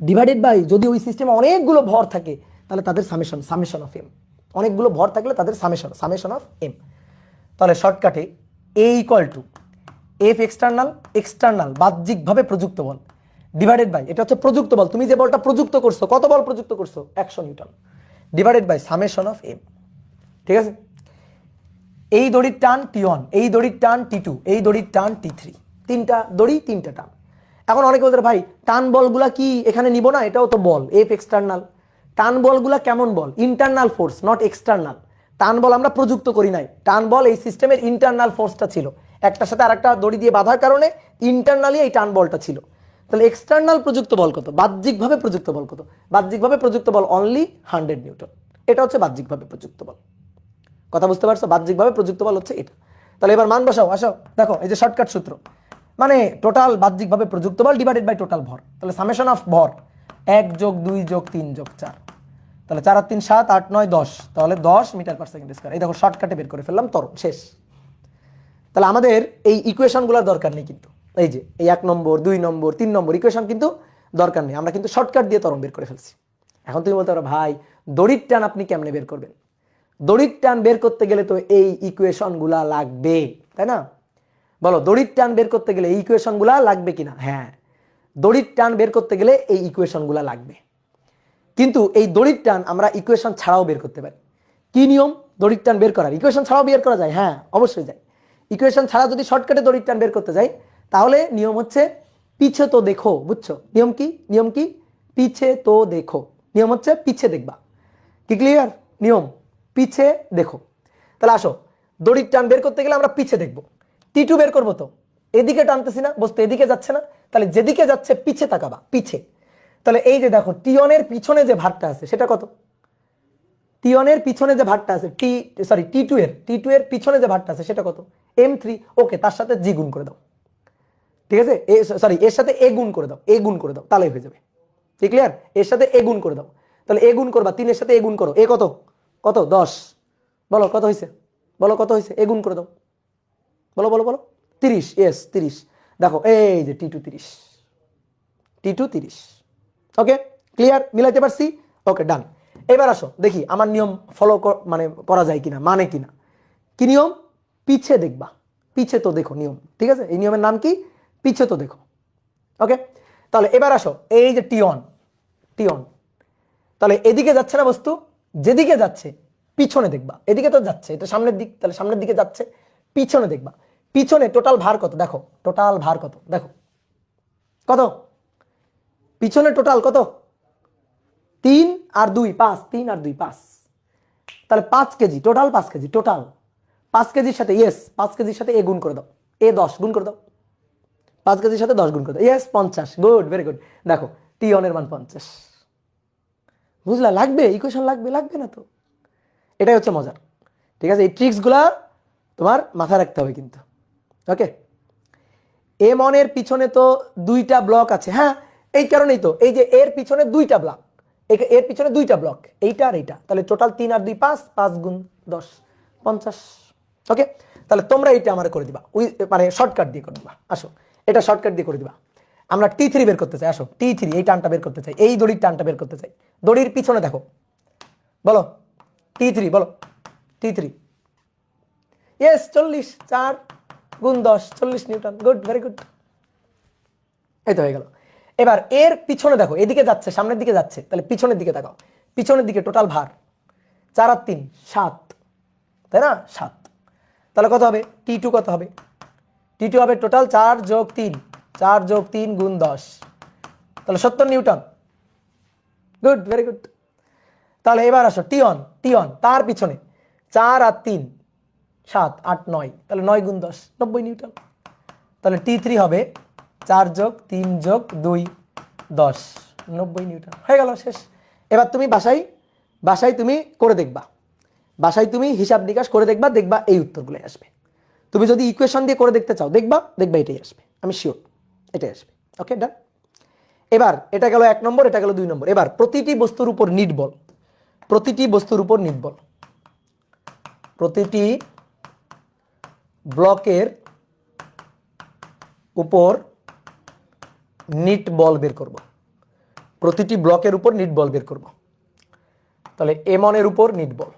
ডিভাইডেড বাই, যদি ওই সিস্টেমে অনেকগুলো ভর থাকে তাহলে তাদের সামেশন, সামেশন অফ M, অনেকগুলো ভর থাকলে তাদের সামেশন, সামেশন অফ M। তাহলে শর্টকাটে A equal to F external, external বাহ্যিকভাবে প্রযুক্ত বল, ডিভাইডেড বাই, এটা হচ্ছে প্রযুক্ত বল, তুমি যে বলটা প্রযুক্ত করছো, কত বল প্রযুক্ত করছো 100 newton, divided by summation of M, ঠিক আছে। এই দড়ির টান T1, এই দড়ির টান T2, এই দড়ির টান T3, তিনটা দড়ি, তিনটা টান। এখন অনেকে বলতে ভাই টান বলগুলা কি এখানে নিব না, এটাও তো বল, F এক্সটার্নাল। টান বলগুলা কেমন বল, ইন্টারনাল ফোর্স, নট এক্সটার্নাল। টান বল আমরা প্রযুক্ত করি নাই, টান বল এই সিস্টেমের ইন্টারনাল ফোর্সটা ছিল, একটার সাথে আরেকটা দড়ি দিয়ে বাঁধার কারণে ইন্টারনালি এই টান বলটা ছিল। তাহলে এক্সটার্নাল প্রযুক্ত বল কত? বাহ্যিকভাবে প্রযুক্ত বল কত? বাহ্যিকভাবে প্রযুক্ত বল অনলি 100 নিউটন। এটা হচ্ছে বাহ্যিকভাবে প্রযুক্ত বল। কথা বুঝতে পারছো? বাহ্যিকভাবে প্রযুক্ত বল হচ্ছে এটা। তাহলে এবার মান বসাও, আসো দেখো এই যে শর্টকাট সূত্র, মানে টোটাল বাহ্যিকভাবে প্রযুক্ত বল ডিভাইডেড বাই টোটাল ভর। তাহলে সামেশন অফ ভর 1 যোগ 2 যোগ 3 যোগ 4, তাহলে 4 আর 3 7, 8 9 10, তাহলে 10 মিটার পার সেকেন্ড স্কয়ার। এই দেখো শর্টকাটে বের করে ফেললাম, ত্বরণ শেষ। তাহলে আমাদের এই ইকুয়েশনগুলোর দরকার নেই কিন্তু, এই যে এই 1 নম্বর 2 নম্বর 3 নম্বর ইকুয়েশন কিন্তু দরকার নেই, আমরা কিন্তু শর্টকাট দিয়ে ত্বরণ বের করে ফেলছি। এখন তুমি বলতে পারো ভাই দড়ির টান আপনি কেমনে বের করবেন? দড়ির টান বের করতে গেলে তো এই ইকুয়েশনগুলা লাগবে, তাই না? বলো দড়ির টান বের করতে গেলে এই ইকুয়েশনগুলা লাগবে কিনা? হ্যাঁ, দড়ির টান বের করতে গেলে এই ইকুয়েশনগুলা লাগবে। কিন্তু এই দড়ির টান আমরা ইকুয়েশন ছাড়াও বের করতে পারি। কি নিয়ম দড়ির টান বের করার? ইকুয়েশন ছাড়াও বের করা যায়, হ্যাঁ অবশ্যই যায়। ইকুয়েশন ছাড়া যদি শর্টকাটে দড়ির টান বের করতে যাই তাহলে নিয়ম হচ্ছে পিছে তো দেখো, বুঝছো? নিয়ম কি? নিয়ম কি? পিছে তো দেখো। নিয়ম হচ্ছে পিছে দেখবা। কি ক্লিয়ার? নিয়ম পিছে দেখো। তাহলে আসো দড়ির টান বের করতে গেলে আমরা পিছে দেখবো। টি2 বের করবো তো এদিকে টানতেছি না, বস্তু এদিকে যাচ্ছে না, তাহলে যেদিকে যাচ্ছে পিছে তাকাবা, পিছে। তাহলে এই যে দেখো টিওনের পিছনে যে ভারটা আছে সেটা কত? টিওনের পিছনে যে ভারটা আছে টি2 এর পিছনে যে ভারটা আছে সেটা কত? m3। ওকে, তার সাথে জি গুণ করে দাও, ঠিক আছে? এর সাথে এ গুণ করে দাও, এ গুণ করে দাও, তাহলেই হয়ে যাবে। ঠিক ক্লিয়ার? এর সাথে এ গুণ করে দাও, তাহলে এ গুণ করবা 3 এর সাথে এ গুণ করো, এ কত? কত? 10। বলো কত হয়েছে? বলো কত হয়েছে? এ গুণ করে দাও, বলো বলো বলো। 30, ইয়েস 30। দেখো এই যে টি2 30। Okay clear? মিলাইতে পারছি? ওকে ডান। এবার আসো দেখি আমার নিয়ম ফলো মানে করা যায় কিনা, মানে কিনা। কি নিয়ম? পিছে দেখবা, পিছে তো দেখো নিয়ম, ঠিক আছে? এই নিয়মের নাম কি? পিছে তো দেখো। ওকে, তাহলে এবার আসো এই যে টিওন, তাহলে এদিকে যাচ্ছে না বস্তু, যেদিকে যাচ্ছে পিছনে দেখবা। এদিকে তো যাচ্ছে, এটা সামনের দিক, তাহলে সামনের দিকে যাচ্ছে, পিছনে দেখবা। পিছনে টোটাল ভার কত? দেখো টোটাল ভার কত, দেখো কত? পিছনে টোটাল কত? 3 আর 2 5, 3 আর 2 5, তাহলে 5 কেজি টোটাল, 5 কেজি টোটাল। 5 কেজির সাথে ইয়েস 5 কেজির সাথে এ গুণ করে দাও, এ 10 গুণ করে দাও, 5 কেজির সাথে 10 গুণ করে দাও, ইয়েস 50। Good, very good. দেখো টিওনের মান 50। বুঝলা? লাগবে ইকুয়েশন, লাগবে লাগবে না তো? এটাই হচ্ছে মজার, ঠিক আছে? এই ট্রিক্সগুলা তোমার মাথায় রাখতে হবে কিন্তু। ওকে, m1 এর পিছনে তো 2টা ব্লক আছে, হ্যাঁ এই কারণেই তো এই যে এর পিছনে 2টা ব্লক, এর পিছনে 2টা ব্লক, এইটা আর এইটা, তাহলে টোটাল 3 আর 2 5, 5 গুণ 10 50। ওকে, তাহলে তোমরা এইটা আমার করে দিবা, মানে শর্টকাট দিয়ে করে দিবা। আসো এটা শর্টকাট দিয়ে করে দিবা। আমরা টি3 বের করতে চাই, আসো টি3 এই টানটা বের করতে চাই, এই দড়ির টানটা বের করতে চাই। দড়ির পিছনে দেখো, বলো টি3, বলো টি3। ইয়েস 40, 4 গুণ 10 40 নিউটন। Good, very good. এই তো হয়ে গেল। এবার এর পিছনে দেখো, এদিকে যাচ্ছে, সামনের দিকে যাচ্ছে, তাহলে পিছনের দিকে তাকাও। পিছনের দিকে টোটাল ভার 4 আর 3 7, তাই না? 7। তাহলে কত হবে? টি2 কত হবে? টি2 হবে টোটাল 4 যোগ 3, 4 যোগ 3 গুণ 10, তাহলে 70 নিউটন। Good, very good. তাহলে এবার আসো টিওন তার পিছনে 4 আর 3 7 8 9, তাহলে 9 গুণ 10 90 নিউটন। তাহলে টি3 হবে 4 যোগ 3 যোগ 2 10, 90 নিউটন। হয়ে গেল, শেষ। এবার তুমি বাসায় তুমি করে দেখবা, বাসায় তুমি হিসাব নিকাশ করে দেখবা, দেখবা এই উত্তরগুলো আসবে। তুমি যদি ইকুয়েশন দিয়ে করে দেখতে চাও দেখবা এটাই আসবে, আমি শিওর এটাই আসবে। ওকে ডান। এবার এটা গেল 1 নম্বর, এটা গেল 2 নম্বর। এবার প্রতিটি বস্তুর উপর নিট বল, প্রতিটি বস্তুর উপর নিট বল, প্রতিটি ব্লকের উপর নিট বল বের করব, প্রতিটি ব্লকের উপর নিট বল বের করব। তাহলে m1 এর উপর নিট বল,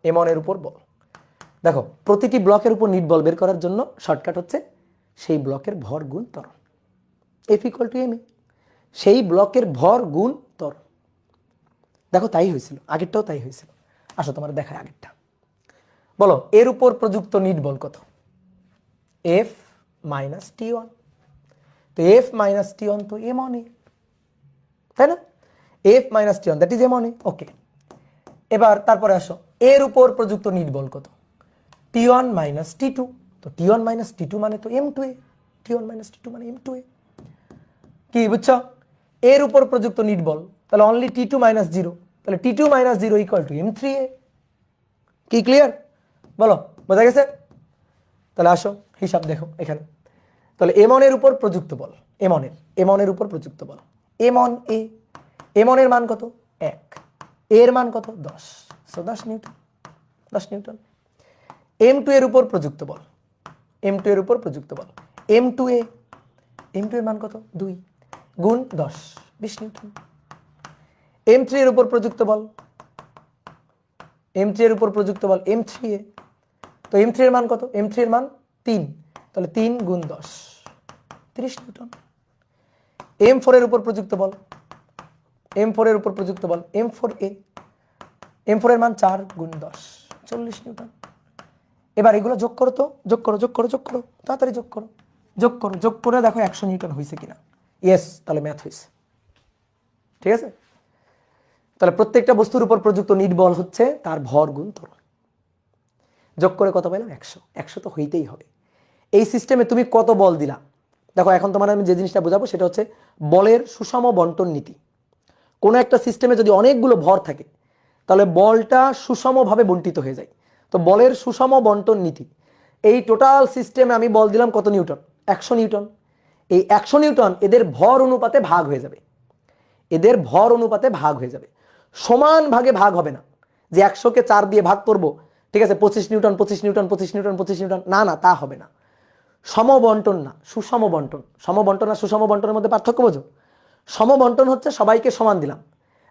m1 এর উপর বল। দেখো প্রতিটি ব্লকের উপর নিট বল বের করার জন্য শর্টকাট হচ্ছে সেই ব্লকের ভর গুণ ত্বরণ, F = ma। সেই ব্লকের ভর গুণ ত্বরণ। দেখো তাই হয়েছিল, আগেরটাও তাই হয়েছিল। আসো তোমার দেখায় আগেরটা। বলো এর উপর প্রযুক্ত নিট বল কত? F - T1। তো F - T1 তো m1 এ, তাই না? F - T1 that is m1 এ। ওকে, এবার তারপরে আসো এর উপর প্রযুক্ত নিট বল কত? T1 - T2। তো T1 - T2 মানে তো m2 এ, T1 - T2 মানে m2 এ। কি বুঝছো? এর উপর প্রযুক্ত নিট বল, তাহলে অনলি T2 - 0, তাহলে T2 - 0 = M3A। কি ক্লিয়ার? বলো, বোঝা গেছে? তাহলে আসো হিসাব দেখো এখানে। তাহলে M1 এর উপর প্রযুক্ত বল, M1 এর উপর প্রযুক্ত বল M1A, M1 এর মান কত? 1, এর মান কত? 10, সো 10 নিউটন, 10 নিউটন। M2 এর উপর প্রযুক্ত বল, M2 এর উপর প্রযুক্ত বল M2A, M2 এর মান কত? 2 গুণ 10, 20 নিউটন। M3 এর উপর প্রযুক্ত বল, M3 এর উপর প্রযুক্ত বল M3A, তো M3 এর মান কত? M3 এর মান 3, তাহলে 3 গুণ 10, 30 নিউটন। M4 এর উপর প্রযুক্ত বল, M4 এর উপর প্রযুক্ত বল M4A, M4 এর মান 4 গুণ 10, 40 নিউটন। এবার এগুলো যোগ করো তো, যোগ করো, যোগ করো, যোগ করো, তাড়াতাড়ি যোগ করো, যোগ করো, যোগ করে দেখো 100 নিউটন হয়েছে কিনা। ইয়েস, তাহলে ম্যাথ হয়েছে। ঠিক আছে? তাহলে প্রত্যেকটা বস্তুর উপর প্রযুক্ত নিট বল হচ্ছে তার ভর গুণ ত্বরণ। যোগ করে কত পেলাম? 100, 100 তো হইতেই হবে। এই সিস্টেমে তুমি কত বল দিলা? দেখো এখন তোমার আমি যে জিনিসটা বোঝাবো সেটা হচ্ছে বলের সুষম বন্টন নীতি। কোনো একটা সিস্টেমে যদি অনেকগুলো ভর থাকে তাহলে বলটা সুষমভাবে বন্টিত হয়ে যায়। তো বলের সুষম বন্টন নীতি, এই টোটাল সিস্টেমে আমি বল দিলাম কত নিউটন? 100 নিউটন। এই 100 নিউটন এদের ভর অনুপাতে ভাগ হয়ে যাবে, এদের ভর অনুপাতে ভাগ হয়ে যাবে, সমান ভাগে ভাগ হবে না যে 100কে 4 দিয়ে ভাগ করব, ঠিক আছে 25 নিউটন 25 নিউটন 25 নিউটন 25 নিউটন, না না তা হবে না। সমবন্টন না, সুষম বন্টন। সমবন্টন আর সুষম বন্টনের মধ্যে পার্থক্য বোঝো? সমবন্টন হচ্ছে সবাইকে সমান দিলাম,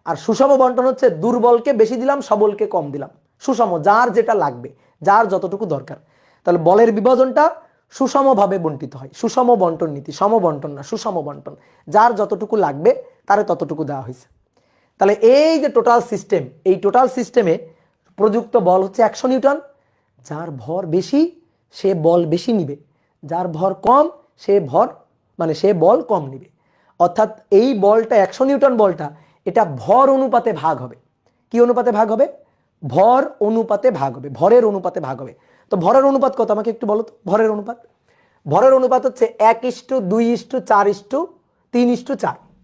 আর সুষম বন্টন হচ্ছে দুর্বলকে বেশি দিলাম, সবলকে কম দিলাম। সুষম, যার যেটা লাগবে, যার যতটুকু দরকার। তাহলে বলের বিভাজনটা সুষমভাবে বন্টিত হয়, সুষম বন্টন নীতি, সমবন্টন না, সুষম বন্টন। যার যতটুকু লাগবে তারে ততটুকু দেওয়া হয়েছে। তাহলে এই যে টোটাল সিস্টেম, এই টোটাল সিস্টেমে প্রযুক্ত বল হচ্ছে 100 নিউটন। যার ভর বেশি সে বল বেশি নিবে, যার ভর কম সে সে বল কম নিবে। অর্থাৎ এই বলটা 100 নিউটন বলটা এটা ভর অনুপাতে ভাগ হবে। কি অনুপাতে ভাগ হবে? ভর অনুপাতে ভাগ হবে, ভরের অনুপাতে ভাগ হবে। তো ভরের অনুপাত কত আমাকে একটু বলো তো? ভরের অনুপাত, ভরের অনুপাত হচ্ছে 1:2:3:4,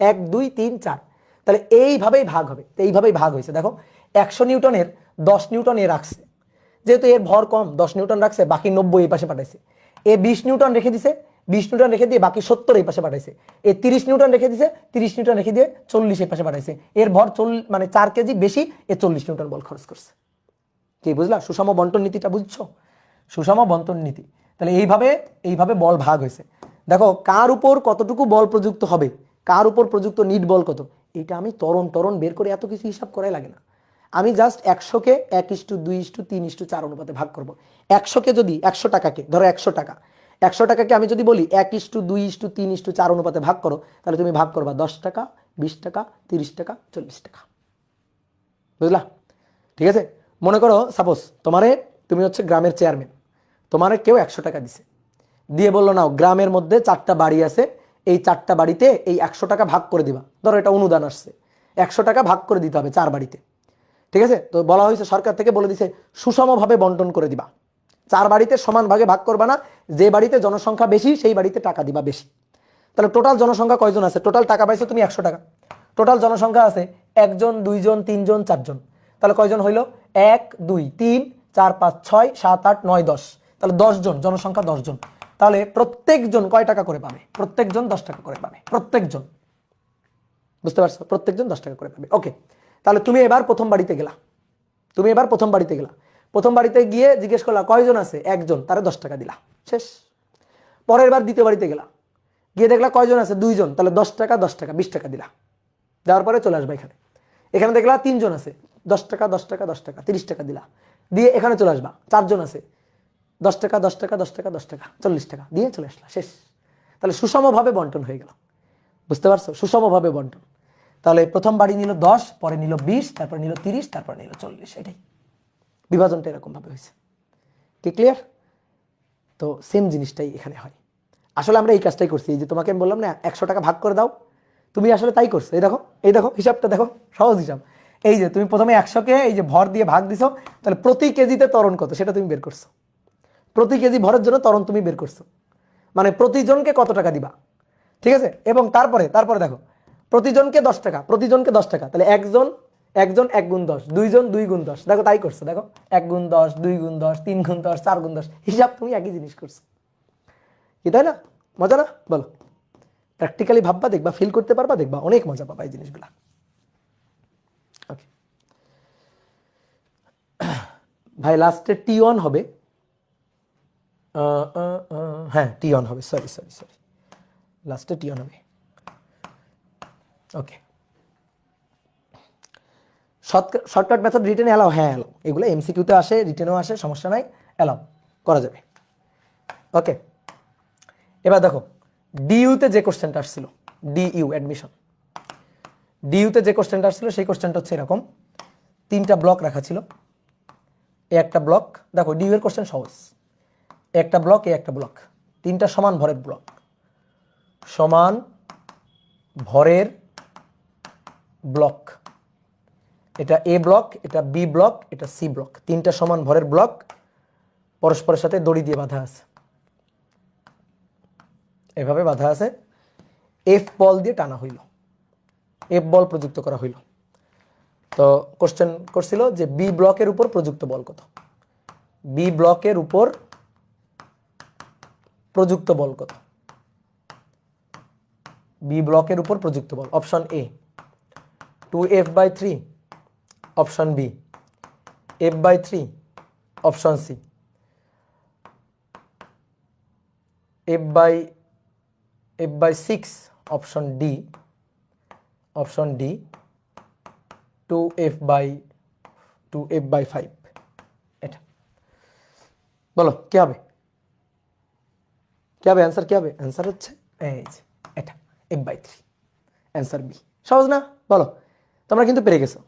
1 2 3 4। তাহলে এইভাবেই ভাগ হবে, এইভাবেই ভাগ হয়েছে। দেখো 100 নিউটনের 10 নিউটন এ রাখছে, যেহেতু এর ভর কম 10 নিউটন রাখছে, বাকি 90 এই পাশে পাঠাইছে। এ 20 নিউটন রেখে দিছে, 20 নিউটন রেখে দিয়ে বাকি 70 এই পাশে পাঠাইছে। এ 30 নিউটন রেখে দিছে, 30 নিউটন রেখে দিয়ে 40 এই পাশে পাঠাইছে। এর ভর 4 কেজি বেশি, এ 40 নিউটন বল খরচ করছে। কি বুঝলা? সুষম বন্টন নীতিটা বুঝছো? সুষম বন্টন নীতি। তাহলে এইভাবে বল ভাগ হয়েছে। দেখো কার উপর কতটুকু বল প্রযুক্ত হবে, কার উপর প্রযুক্ত নিট বল কত, এটা আমি ত্বরণ বের করে এত কিছু হিসাব করাই লাগে না। আমি জাস্ট 100কে 1:2:3:4 অনুপাতে ভাগ করব। 100কে যদি 100 টাকাকে ধরো 100 টাকা, 100 টাকাকে আমি যদি বলি 1:2:3:4 অনুপাতে ভাগ করো, তাহলে তুমি ভাগ করবা 10 টাকা, 20 টাকা, 30 টাকা, 40 টাকা। বুঝলা? ঠিক আছে? মনে করো সাপোজ তুমি হচ্ছে গ্রামের চেয়ারম্যান, তোমারে কেউ 100 টাকা দিছে, দিয়ে বললো নাও গ্রামের মধ্যে 4টা বাড়ি আছে, এই 4টা বাড়িতে এই 100 টাকা ভাগ করে দিবা। ধরো এটা অনুদান আসছে, 100 টাকা ভাগ করে দিতে হবে 4 বাড়িতে। ঠিক আছে? তো বলা হয়েছে, সরকার থেকে বলে দিছে সুষমভাবে বন্টন করে দিবা, 4 বাড়িতে সমান ভাগে ভাগ করবা না, যে বাড়িতে জনসংখ্যা বেশি সেই বাড়িতে টাকা দিবা বেশি। তাহলে টোটাল জনসংখ্যা কয়জন আছে? টোটাল টাকা পাইছো তুমি 100 টাকা, টোটাল জনসংখ্যা আছে 1 জন 2 জন 3 জন 4 জন। তাহলে কয়জন হইল? 1 2 3 4 5 6 7 8 9 10। তাহলে 10 জন, জনসংখ্যা 10 জন। তাহলে প্রত্যেকজন কয় টাকা করে পাবে? প্রত্যেকজন 10 টাকা করে পাবে, প্রত্যেকজন। বুঝতে পারছো? প্রত্যেকজন 10 টাকা করে পাবে। ওকে, তাহলে তুমি এবার প্রথম বাড়িতে গেলা, প্রথম বাড়িতে গিয়ে জিজ্ঞেস করলা কয়জন আছে? 1 জন, তারে 10 টাকা দিলা, শেষ। পরের বার দ্বিতীয় বাড়িতে গেলা, গিয়ে দেখলা কয়জন আছে? 2 জন, তাহলে 10 টাকা 10 টাকা 20 টাকা দিলা। দেওয়ার পরে চলে আসবা এখানে দেখলা 3 জন আছে, 10 টাকা 10 টাকা 10 টাকা 30 টাকা দিলা, দিয়ে এখানে চলে আসবা 4 জন আছে, 10 টাকা 10 টাকা 10 টাকা 10 টাকা 40 টাকা দিয়ে চলে আসলা, শেষ। তাহলে সুষমভাবে বন্টন হয়ে গেল। বুঝতে পারছো? সুষমভাবে বন্টন। তাহলে প্রথম বাড়ি নিল 10, পরে নিল 20, তারপর নিল 30, তারপর নিল 40। এটাই বিভাজনটা এরকম ভাবে হয়েছে। কি ক্লিয়ার? তো সেম জিনিসটাই এখানে হয়। আসলে আমরা এই কাজটাই করছি, এই যে তোমাকে আমি বললাম না 100 টাকা ভাগ করে দাও, তুমি আসলে তাই করছো। এই দেখো হিসাবটা দেখো, সহজ হিসাব। এই যে তুমি প্রথমে 100কে এই যে ভর দিয়ে ভাগ দিছো, তাহলে প্রতি কেজিতে ত্বরণ কত সেটা তুমি বের করছো, প্রতি কেজি ভরের জন্য ত্বরণ তুমি বের করছো, মানে প্রতিজনকে কত টাকা দিবা। ঠিক আছে। এবং তারপরে দেখো প্রতিজনকে 10 টাকা, প্রতিজনকে 10 টাকা, তাহলে একজন 1 গুণ 10, দুইজন 2 গুণ 10, দেখো তাই করছে, দেখো 1 গুণ 10, 2 গুণ 10, 3 গুণ 10, 4 গুণ 10, হিসাব তুমি একই জিনিস করছো, কি তাই না? মজা না? বলো, প্র্যাকটিক্যালি ভাববা, দেখবা, ফিল করতে পারবা, দেখবা অনেক মজা পাবা এই জিনিসগুলা। ওকে ভাই, লাস্টে T1 হবে, হ্যাঁ T1 হবে, সরি লাস্টে T1 হবে। ওকে, শর্টকাট মেথড রিটেনে অ্যালাও, হ্যাঁ অ্যালাও, এগুলো এমসিকিউতে আসে, রিটেনেও আসে, সমস্যা নাই, অ্যালাও করা যাবে। ওকে, এবার দেখো ডিইউতে যে কোশ্চেনটা আসছিল, ডিইউ অ্যাডমিশন, ডিইউতে যে কোশ্চেনটা আসছিল সেই কোশ্চেনটা হচ্ছে এরকম, 3টা ব্লক রাখা ছিল, এ একটা ব্লক, দেখো ডিইউ এর কোশ্চেন সহজ, একটা ব্লক, এ একটা ব্লক, 3টা সমান ভরের ব্লক, সমান ভরের ব্লক, এটা এ ব্লক, এটা বি ব্লক, এটা সি ব্লক, 3টা সমান ভরের ব্লক পরস্পরের সাথে দড়ি দিয়ে বাঁধা আছে, এভাবে বাঁধা আছে, এফ বল দিয়ে টানা হইল, এফ বল প্রযুক্ত করা হইল। তো কোশ্চেন করছিল যে বি ব্লকের উপর প্রযুক্ত বল কত, বি ব্লকের উপর প্রযুক্ত বল কত, বি ব্লকের উপর প্রযুক্ত বল, option A 2F/3, option B F/3, option C F/6, option D 2F/5। এটা বলো কি হবে, কি হবে অ্যান্সার, কি হবে অ্যান্সার হচ্ছে এই যে এটা F/3, অ্যান্সার বি। সহজ না? বলো, তোমরা কিন্তু পেরে গেছো।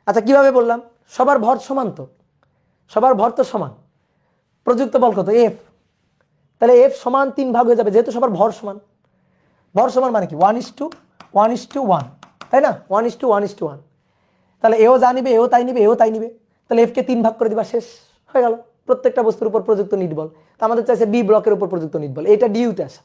আচ্ছা কিভাবে বললাম, সবার ভর সমান, তো সবার ভর তো সমান, প্রযুক্ত বল কত, এফ, তাহলে এফ সমান 3 ভাগ হয়ে যাবে, যেহেতু সবার ভর সমান, ভর সমান মানে কি 1:1, তাই না, 1:1, তাহলে এও যা নিবে, এও তাই নিবে, এও তাই নিবে, তাহলে এফ কে 3 ভাগ করে দিবা, শেষ হয়ে গেল, প্রত্যেকটা বস্তুর উপর প্রযুক্ত নিট বল। তো আমাদের চাইছে বি ব্লকের উপর প্রযুক্ত নিট বল, এটা ডিইউতে আসে।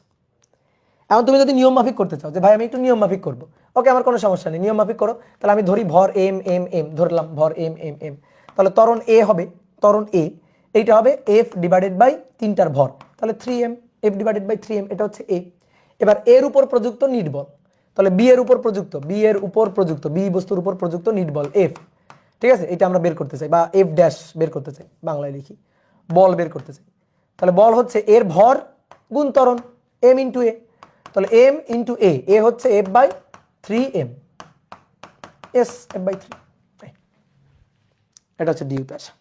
এখন তুমি যদি নিয়ম মাফিক করতে চাও যে ভাই আমি একটু নিয়ম মাফিক করবো, ওকে আমার কোনো সমস্যা নেই, নিয়ম মাফিক করো, তাহলে আমি ধরি ভর এম এম এম, ধরলাম ভর এম এম এম, তাহলে ত্বরণ এ হবে, ত্বরণ এ, এইটা হবে এফ ডিভাইডেড বাই 3টার ভর, তাহলে 3m, F divided by 3m, এটা হচ্ছে এ। এবার এর উপর প্রযুক্ত নিট বল, তাহলে বি এর উপর প্রযুক্ত, বি এর উপর প্রযুক্ত, বি বস্তুর উপর প্রযুক্ত নিট বল এফ, ঠিক আছে, এটা আমরা বের করতে চাই, বা এফ ড্যাশ বের করতে চাই, বাংলায় লিখি বল বের করতে চাই, তাহলে বল হচ্ছে এর ভর গুণ ত্বরণ এম ইন্টু এ, তাহলে m ইন্টু এ হচ্ছে F/3m, এস F/3, এটা হচ্ছে ডিইউতে আসা।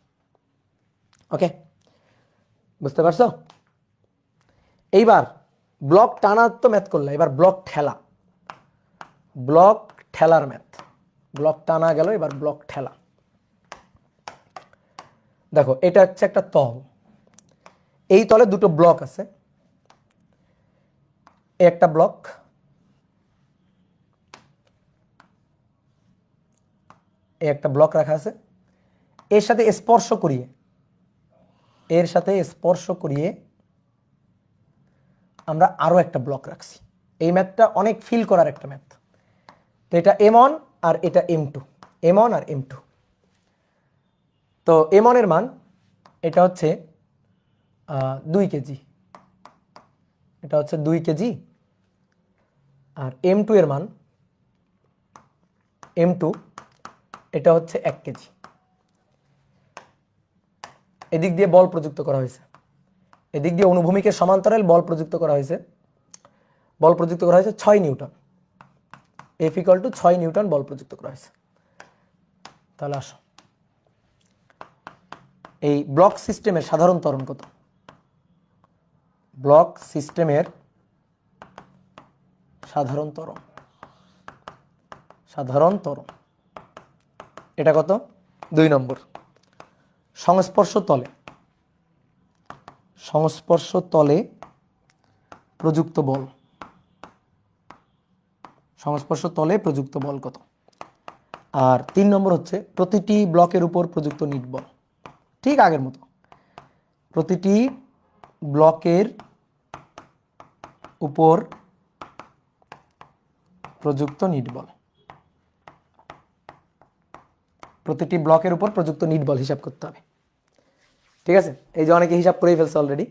ওকে, বুঝতে পারছো? এইবার ব্লক টানা তো ম্যাথ করলে, এবার ব্লক ঠেলা, ব্লক ঠেলার ম্যাথ, ব্লক টানা গেল, এবার ব্লক ঠেলা। দেখো এটা হচ্ছে একটা তল, এই তলে দুটো ব্লক আছে, একটা ব্লক, একটা ব্লক রাখা আছে, এর সাথে স্পর্শ করিয়ে, এর সাথে স্পর্শ করিয়ে আমরা আরো একটা ব্লক রাখছি। এই ম্যাথটা অনেক ফিল করার একটা ম্যাথ। তো এটা m1 আর এটা m2, m1 আর m2। তো m1 এর মান এটা হচ্ছে 2 কেজি, এটা হচ্ছে 2 কেজি, আর m2 এর মান, m2 এটা হচ্ছে 1 কেজি। এদিক দিয়ে বল প্রযুক্ত করা হয়েছে, এদিক দিয়ে অনুভূমিকের সমান্তরাল বল প্রযুক্ত করা হয়েছে, বল প্রযুক্ত করা হয়েছে 6 নিউটন, F = 6 নিউটন বল প্রযুক্ত করা হয়েছে। তাহলে আসো, এই ব্লক সিস্টেমের সাধারণ ত্বরণ কত, ব্লক সিস্টেমের সাধারণ ত্বরণ, সাধারণ ত্বরণ এটা কত, 2 নম্বর, সংস্পর্শ তলে, সংস্পর্শ তলে প্রযুক্ত বল, সংস্পর্শ তলে প্রযুক্ত বল কত। আর 3 নম্বর হচ্ছে প্রতিটি ব্লকের উপর প্রযুক্ত নিট বল, ঠিক আগের মতো, প্রতিটি ব্লকের উপর প্রযুক্ত নিট বল, প্রতিটি ব্লকের উপর প্রযুক্ত নিট বল হিসাব করতে হবে। ঠিক আছে, এই যে অনেকে হিসাব করেই ফেলছে অলরেডি,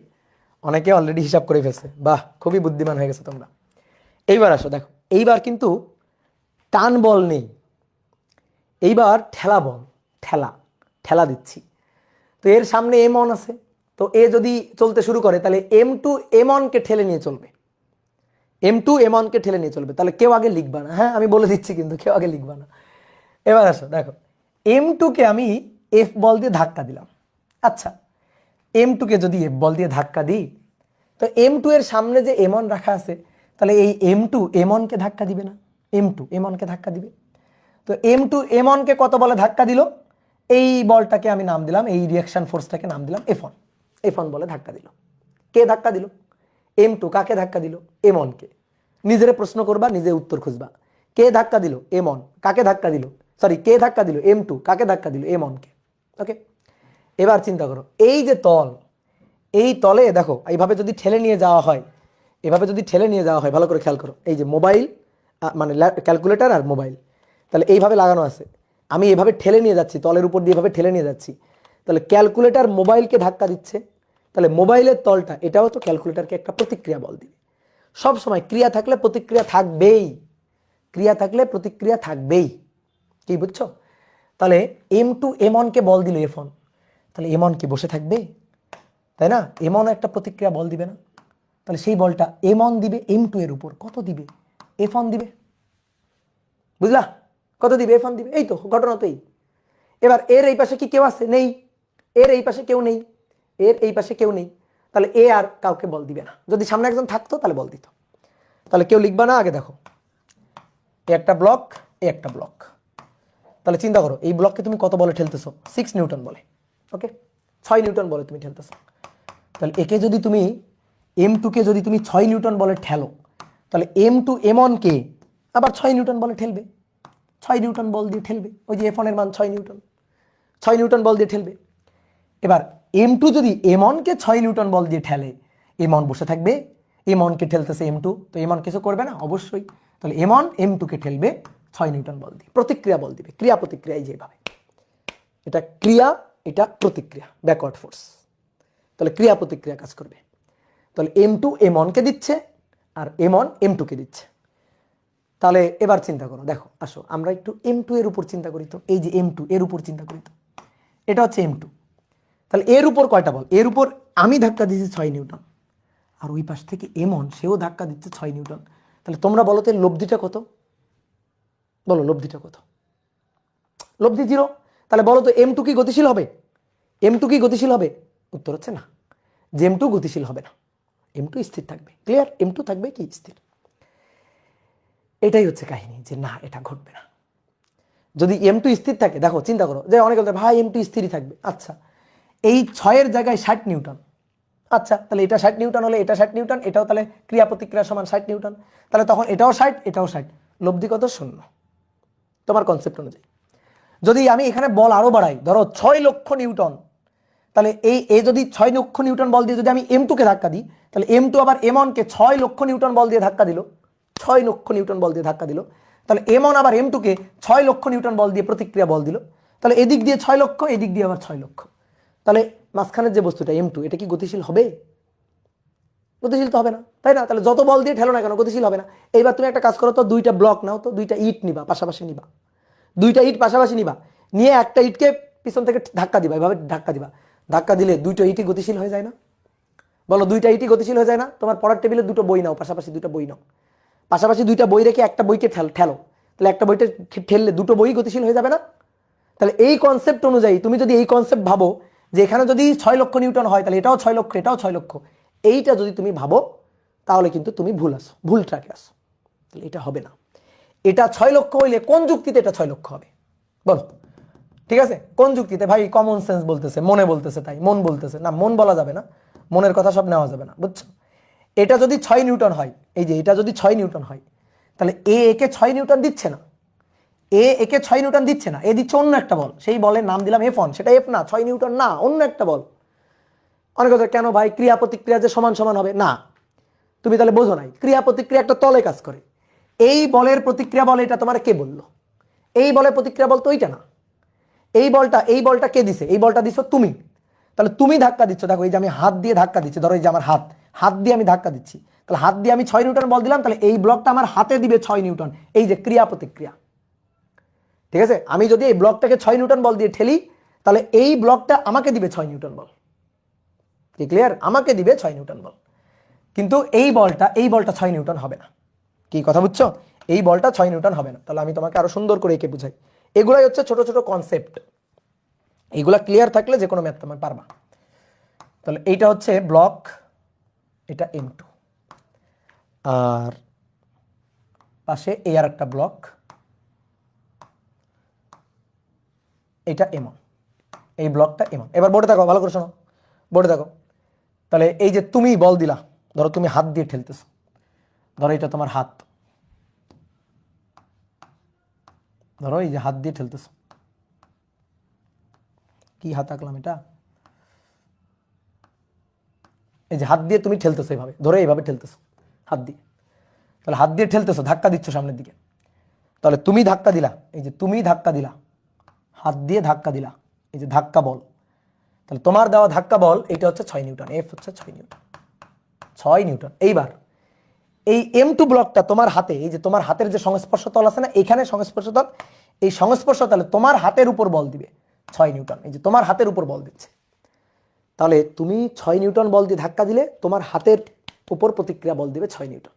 অনেকে অলরেডি হিসাব করে ফেলছে, বাহ খুবই বুদ্ধিমান হয়ে গেছে তোমরা। এইবার আসো দেখো, এইবার কিন্তু টান বল নেই, এইবার ঠেলা বল, ঠেলা ঠেলা দিচ্ছি। তো এর সামনে M1 আছে, তো এ যদি চলতে শুরু করে তাহলে M2 M1 কে ঠেলে নিয়ে চলবে, M2 M1 কে ঠেলে নিয়ে চলবে। তাহলে কেউ আগে লিখবা না, হ্যাঁ আমি বলে দিচ্ছি কিন্তু কেউ আগে লিখবা না। এবার আসো দেখো, M2 কে আমি F বল দিয়ে ধাক্কা দিলাম। আচ্ছা, M2 কে যদি F বল দিয়ে ধাক্কা দিই, তো M2 এর সামনে যে M1 রাখা আছে, তাহলে এই M2 M1 কে ধাক্কা দিবে না, M2 M1 কে ধাক্কা দিবে। তো M2 M1 কে কত বলে ধাক্কা দিল, এই বলটাকে আমি নাম দিলাম, এই রিয়াকশন ফোর্সটাকে নাম দিলাম F1, F1 বলে ধাক্কা দিল। কে ধাক্কা দিল? M2 কাকে ধাক্কা দিল? M1 কে। নিজেরে প্রশ্ন করবা, নিজে উত্তর খুঁজবা, কে ধাক্কা দিল? M1 কাকে ধাক্কা দিল, সরি কে ধাক্কা দিল? M2 কাকে ধাক্কা দিল? M1 কে। ওকে, এবার চিন্তা করো, এই যে তল, এই তলে দেখো এইভাবে যদি ঠেলে নিয়ে যাওয়া হয়, এভাবে যদি ঠেলে নিয়ে যাওয়া হয়, ভালো করে খেয়াল করো, এই যে মোবাইল মানে ক্যালকুলেটর আর মোবাইল, তাহলে এইভাবে লাগানো আছে, আমি এভাবে ঠেলে নিয়ে যাচ্ছি, তলের উপর দিয়ে এভাবে ঠেলে নিয়ে যাচ্ছি, তাহলে ক্যালকুলেটর মোবাইলকে ধাক্কা দিচ্ছে, তাহলে মোবাইলের তলটা এটাও তো ক্যালকুলেটরকে একটা প্রতিক্রিয়া বল দিবে। সব সময় ক্রিয়া থাকলে প্রতিক্রিয়া থাকবেই, ক্রিয়া থাকলে প্রতিক্রিয়া থাকবেই, কি বুঝছো? তাহলে M2 M1 কে বল দিল F1, তাহলে M1 কি বসে থাকবে? তাই না, M1 একটা প্রতিক্রিয়া বল দিবে না, তাহলে সেই বলটা M1 দিবে M2 এর উপর, কত দিবে? F1 দিবে। বুঝলা, কত দিবে? F1 দিবে। এই তো ঘটনা তো এই। এবার এর এই পাশে কি কেউ আছে? নেই। এর এই পাশে কেউ নেই, এর এই পাশে কেউ নেই, তাহলে এ আর কাউকে বল দিবে না। যদি সামনে একজন থাকতো তাহলে বল দিত। তাহলে কেউ লিখবা না, আগে দেখো এ একটা ব্লক, এ একটা ব্লক, তাহলে চিন্তা করো এই ব্লককে তুমি কত বলে ঠেলতেছো? 6 নিউটন বলে। ওকে, 6 নিউটন বলে তুমি ঠেলতেছো। তাহলে একে যদি তুমি M2 কে যদি তুমি 6 নিউটন বলে ঠেলো, তাহলে M2 M1 কে আবার 6 নিউটন বলে ঠেলবে, 6 নিউটন বল দিয়ে ঠেলবে। ওই যে F1 এর মান 6 নিউটন, 6 নিউটন বল দিয়ে ঠেলবে। এবার M2 যদি M1 কে 6 নিউটন বল দিয়ে ঠেলে, M1 বসে থাকবে? M1 কে ঠেলতেছে M2, তো M1 কিছু করবে না? অবশ্যই। তাহলে M1 M2 কে ঠেলবে 6 নিউটন বল দিয়ে, প্রতিক্রিয়া বল দিবে, ক্রিয়া প্রতিক্রিয়া, এই যেভাবে এটা ক্রিয়া, এটা প্রতিক্রিয়া, ব্যাকওয়ার্ড ফোর্স। তাহলে ক্রিয়া প্রতিক্রিয়া কাজ করবে। তাহলে M2 M1 কে দিচ্ছে আর M1 M2 কে দিচ্ছে। তাহলে এবার চিন্তা করো, দেখো আসো আমরা একটু M2 এর উপর চিন্তা করি তো, এই যে M2 এর উপর চিন্তা করি তো, এটা হচ্ছে M2, তাহলে এর উপর কয়টা বল? এর উপর আমি ধাক্কা দিচ্ছি 6 নিউটন, আর ওই পাশ থেকে M1 সেও ধাক্কা দিচ্ছে 6 নিউটন। তাহলে তোমরা বলো তো লব্ধিটা কত? বলো লব্ধিটা কত? লব্ধি 0। তাহলে বলো তো M2 কি গতিশীল হবে? M2 কি গতিশীল হবে? উত্তর হচ্ছে না, যে M2 গতিশীল হবে না, M2 স্থির থাকবে। ক্লিয়ার? M2 থাকবে কি স্থির। এটাই হচ্ছে কাহিনী, যে না এটা ঘটবে না। যদি M2 স্থির থাকে, দেখো চিন্তা করো, যে অনেকে বলতে ভাই M2 স্থিরই থাকবে, আচ্ছা এই 6 এর জায়গায় 60 নিউটন, আচ্ছা তাহলে এটা 60 নিউটন হলে এটা 60 নিউটন, এটাও তাহলে ক্রিয়া প্রতিক্রিয়া সমান 60 নিউটন, তাহলে তখন এটাও 60 এটাও 60, লব্ধি কত? 0 তোমার কনসেপ্ট অনুযায়ী। যদি আমি এখানে বল আরো বাড়াই, ধরো 6 লক্ষ নিউটন, তাহলে এই যদি 6 লক্ষ নিউটন বল দিয়ে যদি আমি M2 কে ধাক্কা দিই, তাহলে M2 আবার M1 কে 6 লক্ষ নিউটন বল দিয়ে ধাক্কা দিল, 6 লক্ষ নিউটন বল দিয়ে ধাক্কা দিল, তাহলে M1 আবার M2 কে 6 লক্ষ নিউটন বল দিয়ে প্রতিক্রিয়া বল দিল, তাহলে এদিক দিয়ে 6 লক্ষ, এদিক দিয়ে আবার 6 লক্ষ, তাহলে মাঝখানের যে বস্তুটা M2 এটা কি গতিশীল হবে? গতিশীল তো হবে না, তাই না? তাহলে যত বল দিয়ে ঠেলো না কেন গতিশীল হবে না। এইবার তুমি একটা কাজ করো তো, দুইটা ব্লক নাও তো, দুইটা ইট নিবা, পাশাপাশি নিবা, দুইটা ইট পাশাপাশি নিবা, নিয়ে একটা ইটকে পিছন থেকে ধাক্কা দিবা, এভাবে ধাক্কা দিবা, ধাক্কা দিলে দুইটা ইটই গতিশীল হয়ে যায় না? বলো দুইটা ইটই গতিশীল হয়ে যায় না? তোমার পড়ার টেবিলে দুটো বই নাও, পাশাপাশি দুটো বই নাও, পাশাপাশি দুইটা বই রেখে একটা বইকে ঠেলো, তাহলে একটা বইটা ঠেললে দুটো বই গতিশীল হয়ে যাবে না? তাহলে এই কনসেপ্ট অনুযায়ী তুমি যদি এই কনসেপ্ট ভাবো যে এখানে যদি 6 লক্ষ নিউটন হয়, তাহলে এটাও 6 লক্ষ, এটাও 6 লক্ষ, এইটা যদি তুমি ভাবো তাহলে কিন্তু তুমি ভুল ট্র্যাকে আসো, তাহলে এটা হবে না। এটা 6 লক্ষ হইলে কোন যুক্তিতে এটা 6 লক্ষ হবে? বলো, ঠিক আছে? কোন যুক্তিতে? ভাই কমন সেন্স বলতেছে, মনে বলতেছে, তাই মন বলতেছে না, মন বলা যাবে না, মনের কথা সব নেওয়া যাবে না, বুঝছো? এটা যদি 6 নিউটন হয়, এই যে এটা যদি 6 নিউটন হয়, তাহলে একে 6 নিউটন দিচ্ছে না, একে 6 নিউটন দিচ্ছে না, এ দিচ্ছে অন্য একটা বল, সেই বলের নাম দিলাম F1, সেটা F না, 6 নিউটন না, অন্য একটা বল। অনেক কথা, কেন ভাই ক্রিয়া প্রতিক্রিয়া যে সমান সমান হবে না, তুমি তাহলে বোঝো নাই, ক্রিয়া প্রতিক্রিয়া একটা তলে কাজ করে, এই বলের প্রতিক্রিয়া বল এটা তোমার কে বললো? এই বলের প্রতিক্রিয়া বল তো ওইটা না। এই বলটা কে দিছে? এই বলটা দিছো তুমি। তাহলে তুমি ধাক্কা দিচ্ছ, দেখো এই যে আমি হাত দিয়ে ধাক্কা দিচ্ছি, ধরো এই যে আমার হাত দিয়ে আমি ধাক্কা দিচ্ছি, তাহলে হাত দিয়ে আমি 6 নিউটন বল দিলাম, তাহলে এই ব্লকটা আমার হাতে দিবে 6 নিউটন। এই যে ক্রিয়া প্রতিক্রিয়া, ঠিক আছে? আমি যদি এই ব্লকটাকে 6 নিউটন বল দিয়ে ঠেলি, তাহলে এই ব্লকটা আমাকে দিবে 6 নিউটন বল। কি ক্লিয়ার? আমাকে দিবে 6 নিউটন বল। কিন্তু এই বলটা 6 নিউটন হবে না। কি কথা বুঝছো? এই বলটা 6 নিউটন হবে না। তাহলে আমি তোমাকে আরো সুন্দর করে এঁকে বুঝাই। এগুলাই হচ্ছে ছোট ছোট কনসেপ্ট, এইগুলা ক্লিয়ার থাকলে যে কোনো ম্যাথ তুমি পারবা। তাহলে এইটা হচ্ছে ব্লক, এটা M2, আর পাশে এই আর একটা ব্লক, এটা M1, এই ব্লকটা M1। এবার বোর্ডে দেখো, ভালো করে শোনো, বোর্ডে দেখো। তাহলে এই যে তুমি বল দিলা, ধরো তুমি হাত দিয়ে ঠেলতেছো, ধরো এটা তোমার হাত, ধরো এই যে হাত দিয়ে ঠেলতেছো, কি হাত আঁকলাম এটা, এই যে হাত দিয়ে তুমি ঠেলতেছো এইভাবে, ধরো এইভাবে ঠেলতেছো হাত দিয়ে, তাহলে হাত দিয়ে ঠেলতেছো, ধাক্কা দিচ্ছ সামনের দিকে, তাহলে তুমি ধাক্কা দিলা, এই যে তুমি ধাক্কা দিলা, হাত দিয়ে ধাক্কা দিলা, এই যে ধাক্কা বল, তাহলে তোমার দেওয়া ধাক্কা বল এটা হচ্ছে 6 নিউটন, এফ হচ্ছে 6 নিউটন, 6 নিউটন। এইবার এই M2 ব্লকটা তোমার হাতে, এই যে তোমার হাতের যে সংস্পর্শ তল আছে না, এখানে সংস্পর্শ তল, এই সংস্পর্শ তলে তোমার হাতের উপর বল দিবে 6 নিউটন, এই যে তোমার হাতের উপর বল দিচ্ছে। তাহলে তুমি 6 নিউটন বল দিয়ে ধাক্কা দিলে তোমার হাতের উপর প্রতিক্রিয়া বল দিবে 6 নিউটন।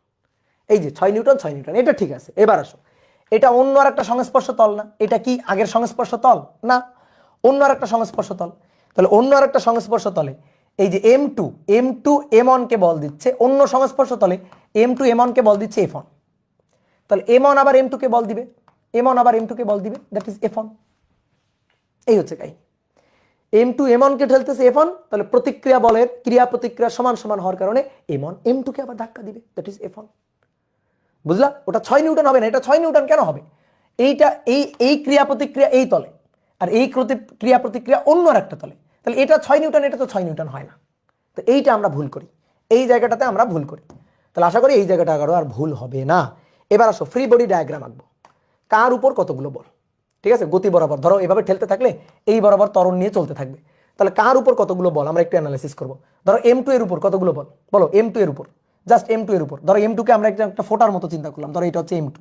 এই যে 6 নিউটন 6 নিউটন, এটা ঠিক আছে। এবার আসো, এটা অন্য আর একটা সংস্পর্শ তল না, এটা কি আগের সংস্পর্শ তল না, অন্য আর একটা সংস্পর্শ তল। তাহলে অন্য আর একটা সংস্পর্শ তলে এই যে M2 M1 কে বল দিচ্ছে, অন্য সংস্পর্শ তলে M2 M1 কে বল দিচ্ছে F1, তাহলে M1 আবার M2 কে বল দিবে, M1 আবার M2 কে বল দিবে, দ্যাট ইজ F1। এই হচ্ছে কাহিনী। M2 M1 কে ঠেলতেছে F1, তাহলে প্রতিক্রিয়া বলের ক্রিয়া প্রতিক্রিয়া সমান সমান হওয়ার কারণে M1 M2 কে আবার ধাক্কা দিবে, দ্যাট ইজ F1। বুঝলা? ওটা 6 নিউটন হবে না, এটা 6 নিউটন কেন হবে? এইটা এই ক্রিয়া প্রতিক্রিয়া এই তলে, আর এই ক্রিয়া প্রতিক্রিয়া অন্য আর একটা তলে, তাহলে এটা 6 নিউটন, এটা তো 6 নিউটন হয় না। তো এইটা আমরা ভুল করি, এই জায়গাটাতে আমরা ভুল করি। তাহলে আশা করি এই জায়গাটা আর ভুল হবে না। এবার আসো ফ্রি বডি ডায়াগ্রাম আঁকবো। কার উপর কতগুলো বল, ঠিক আছে? গতি বরাবর, ধরো এভাবে ঠেলতে থাকলে এই বরাবর ত্বরণ নিয়ে চলতে থাকবে, তাহলে কার উপর কতগুলো বল আমরা একটু অ্যানালাইসিস করব। ধরো M2 এর উপর কতগুলো বল, বলো M2 এর উপর, জাস্ট M2 এর উপর। ধরো M2 কে আমরা একটা ফোটার মতো চিন্তা করলাম, ধরো এটা হচ্ছে M2,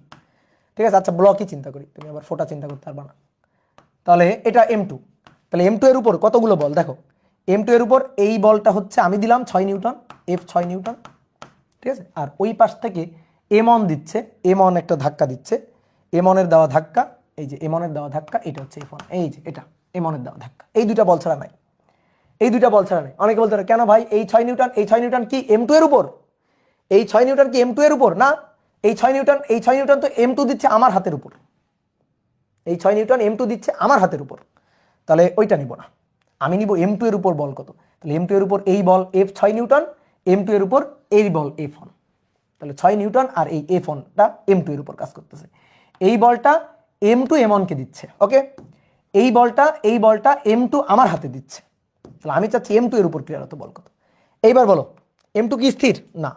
ঠিক আছে? আচ্ছা ব্লকই চিন্তা করি, তুমি আবার ফোটা চিন্তা করতে পারবা না। তাহলে এটা M2, তাহলে M2 এর উপর কতগুলো বল দেখো, M2 এর উপর এই বলটা হচ্ছে আমি দিলাম 6 নিউটন, F 6 নিউটন, ঠিক আছে? আর ওই পাশ থেকে M1 দিচ্ছে, M1 একটা ধাক্কা দিচ্ছে, M1 এর দেওয়া ধাক্কা, এই যে M1 এর দেওয়া ধাক্কা, এটা হচ্ছে F1, এই যে এটা M1 এর দেওয়া ধাক্কা। এই দুইটা বল ছাড়া নাই, এই দুইটা বল ছাড়া নাই। অনেকে বলতে পারে কেন ভাই এই 6 নিউটন, এই 6 নিউটন কি M2 এর উপর? এই 6 নিউটন কি M2 এর উপর না? এই 6 নিউটন তো M2 দিচ্ছে আমার হাতের উপর, এই 6 নিউটন M2 দিচ্ছে আমার হাতের উপর, তাহলে ওইটা নিব না, আমি নিব M2 এর উপর বল কত। তাহলে M2 এর উপর এই বল F 6 নিউটন, M2 এর উপর এই বল F1, তাহলে 6 নিউটন আর এই F1টা M2 এর উপর কাজ করতেছে। এই বলটা M2 M1 কে দিচ্ছে, ওকে? এই বলটা M2 আমার হাতে দিচ্ছে, তাহলে আমি চাচ্ছি M2 এর উপর ক্রিয়ারত বল কত। এইবার বলো M2 কি স্থির? না,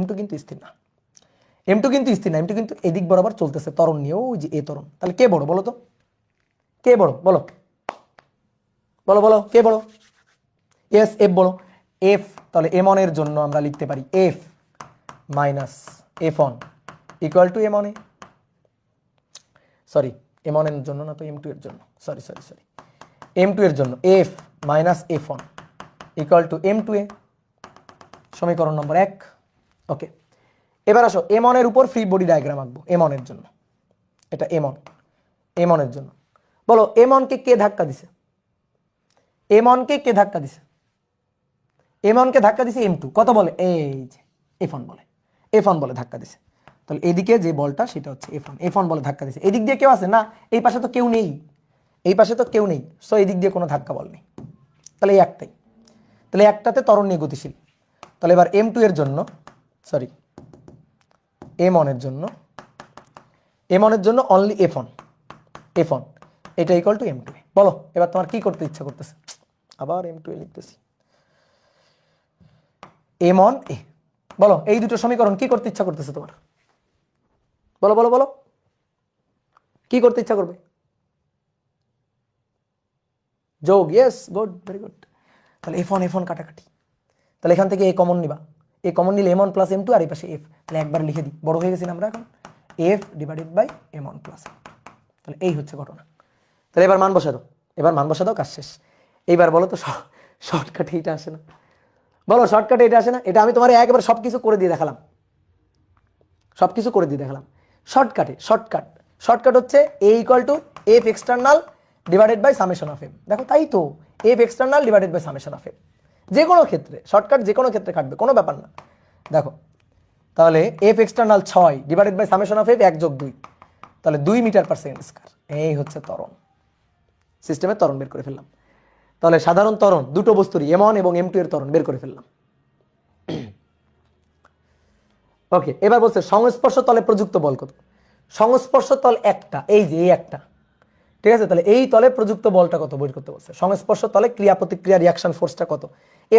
M2 কিন্তু স্থির না, M2 কিন্তু স্থির না, M2 কিন্তু এদিক বরাবর চলতেছে ত্বরণ নিয়ে, ওই যে এ ত্বরণ। তাহলে কে বড় বলো তো, কে বড় বলো, বলো বলো কে বড়? ইয়েস F বড়, F। তাহলে M1 এর জন্য আমরা লিখতে পারি F minus F1 equal to M1 A, sorry M1 এর জন্য না তো M2 এর জন্য, সরি সরি সরি, M2 এর জন্য F minus F1 equal to M2 এ, সমীকরণ নম্বর 1। ওকে, এবার আসো M1 এর উপর ফ্রি বডি ডায়াগ্রাম আঁকবো। M1 এর জন্য, এটা M1 এর জন্য বলো M1 কে কে ধাক্কা দিছে? M1 কে কে ধাক্কা দিছে? M1 কে ধাক্কা দিছে M2 কত বলে, এই যে F1 বলে, F1 বলে ধাক্কা দিছে। তাহলে এদিকে যে বলটা সেটা হচ্ছে F1 বলে ধাক্কা দিছে। এদিক দিয়ে কেউ আছে না, এই পাশে তো কেউ নেই, এই পাশে তো কেউ নেই, সো এদিক দিয়ে কোনো ধাক্কা বল নেই, তাহলে এই একটাই, তাহলে একটাতে ত্বরণ নিয়ে গতিশীল। তাহলে এবার M2 এর জন্য, সরি M1 এর জন্য অনলি F1 এটা ইকুয়াল টু M2 এ। বলো এবার তোমার কি করতে ইচ্ছা করতেছে? আবার M2 এ লিখতেছি, M1 এ। বলো এই দুটো সমীকরণ কি করতে ইচ্ছা করতেছে তোমার? বলো বলো বলো, কি করতে ইচ্ছা করবে? যোগ, ইয়েস, গুড, ভেরি গুড। তাহলে F1 কাটাকাটি, তাহলে এখান থেকে এ কমন নিবা, এ কমন নিলে M1 প্লাস M2 আর এই পাশে F, তাহলে একবার লিখে দিই, বড় হয়ে গেছি না আমরা এখন, F divided by M1 plus. তাহলে এই হচ্ছে ঘটনা। তাহলে এবার মান বসা দাও, এবার মান বসা দাও, কাজ শেষ। এইবার বলো তো শর্টকাটে এটা আসে না? বলো শর্টকাটে এটা আসে না? এটা আমি তোমার একবার সব কিছু করে দিয়ে দেখালাম, সব কিছু করে দিয়ে দেখালাম শর্টকাটে। শর্টকাট হচ্ছে A equal to F external divided by summation of M। দেখো তাই তো, F external divided by summation of M, যে কোনো ক্ষেত্রে শর্টকাট, যে কোনো ক্ষেত্রে কাটবে, কোনো ব্যাপার না। দেখো তাহলে F external 6 divided by summation of F 1 যোগ 2, তাহলে 2 মিটার পার সেকেন্ড স্কয়ার। এই হচ্ছে ত্বরণ, সিস্টেমের ত্বরণ বের করে ফেললাম। তাহলে সাধারণ ত্বরণ দুটো বস্তুরই M1 এবং M2 এর ত্বরণ বের করে ফেললাম। ওকে, এবার বলছে সংস্পর্শ তলে প্রযুক্ত বল কত? সংস্পর্শ তল একটা, এই যে এই একটা, ঠিক আছে? তাহলে এই তলে প্রযুক্ত বলটা কত বের করতে বলছে। সংস্পর্শ তলে ক্রিয়া প্রতিক্রিয়া রিয়াকশন ফোর্সটা কত?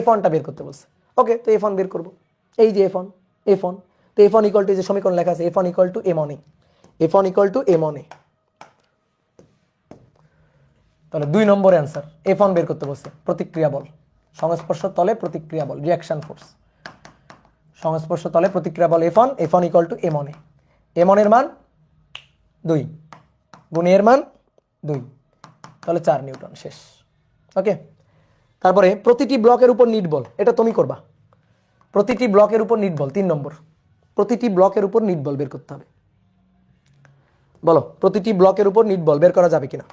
F1টা বের করতে বলছে। ওকে, তো F1 বের করব, এই যে F1, তো F1 ইকুয়াল টু, যে সমীকরণ লেখা আছে, F1 equal to M1A, F1 equal to M1A। তাহলে 2 নম্বর অ্যান্সার, F1 বের করতে বলছে, প্রতিক্রিয়া বল, সংস্পর্শ তলে প্রতিক্রিয়া বল, রিয়াকশন ফোর্স, সংস্পর্শ তলে প্রতিক্রিয়া বল F1 equal to M1A। M1 এর মান 2 গুণ এর মান 2, তাহলে 4 নিউটন, শেষ। ওকে, তারপরে প্রতিটি ব্লকের উপর নিট বল, এটা তুমি করবা। প্রতিটি ব্লকের উপর নিট বল, 3 নম্বর, প্রতিটি ব্লকের উপর নিট বল বের করতে হবে। বলো প্রতিটি ব্লকের উপর নিট বল বের করা যাবে কিনা?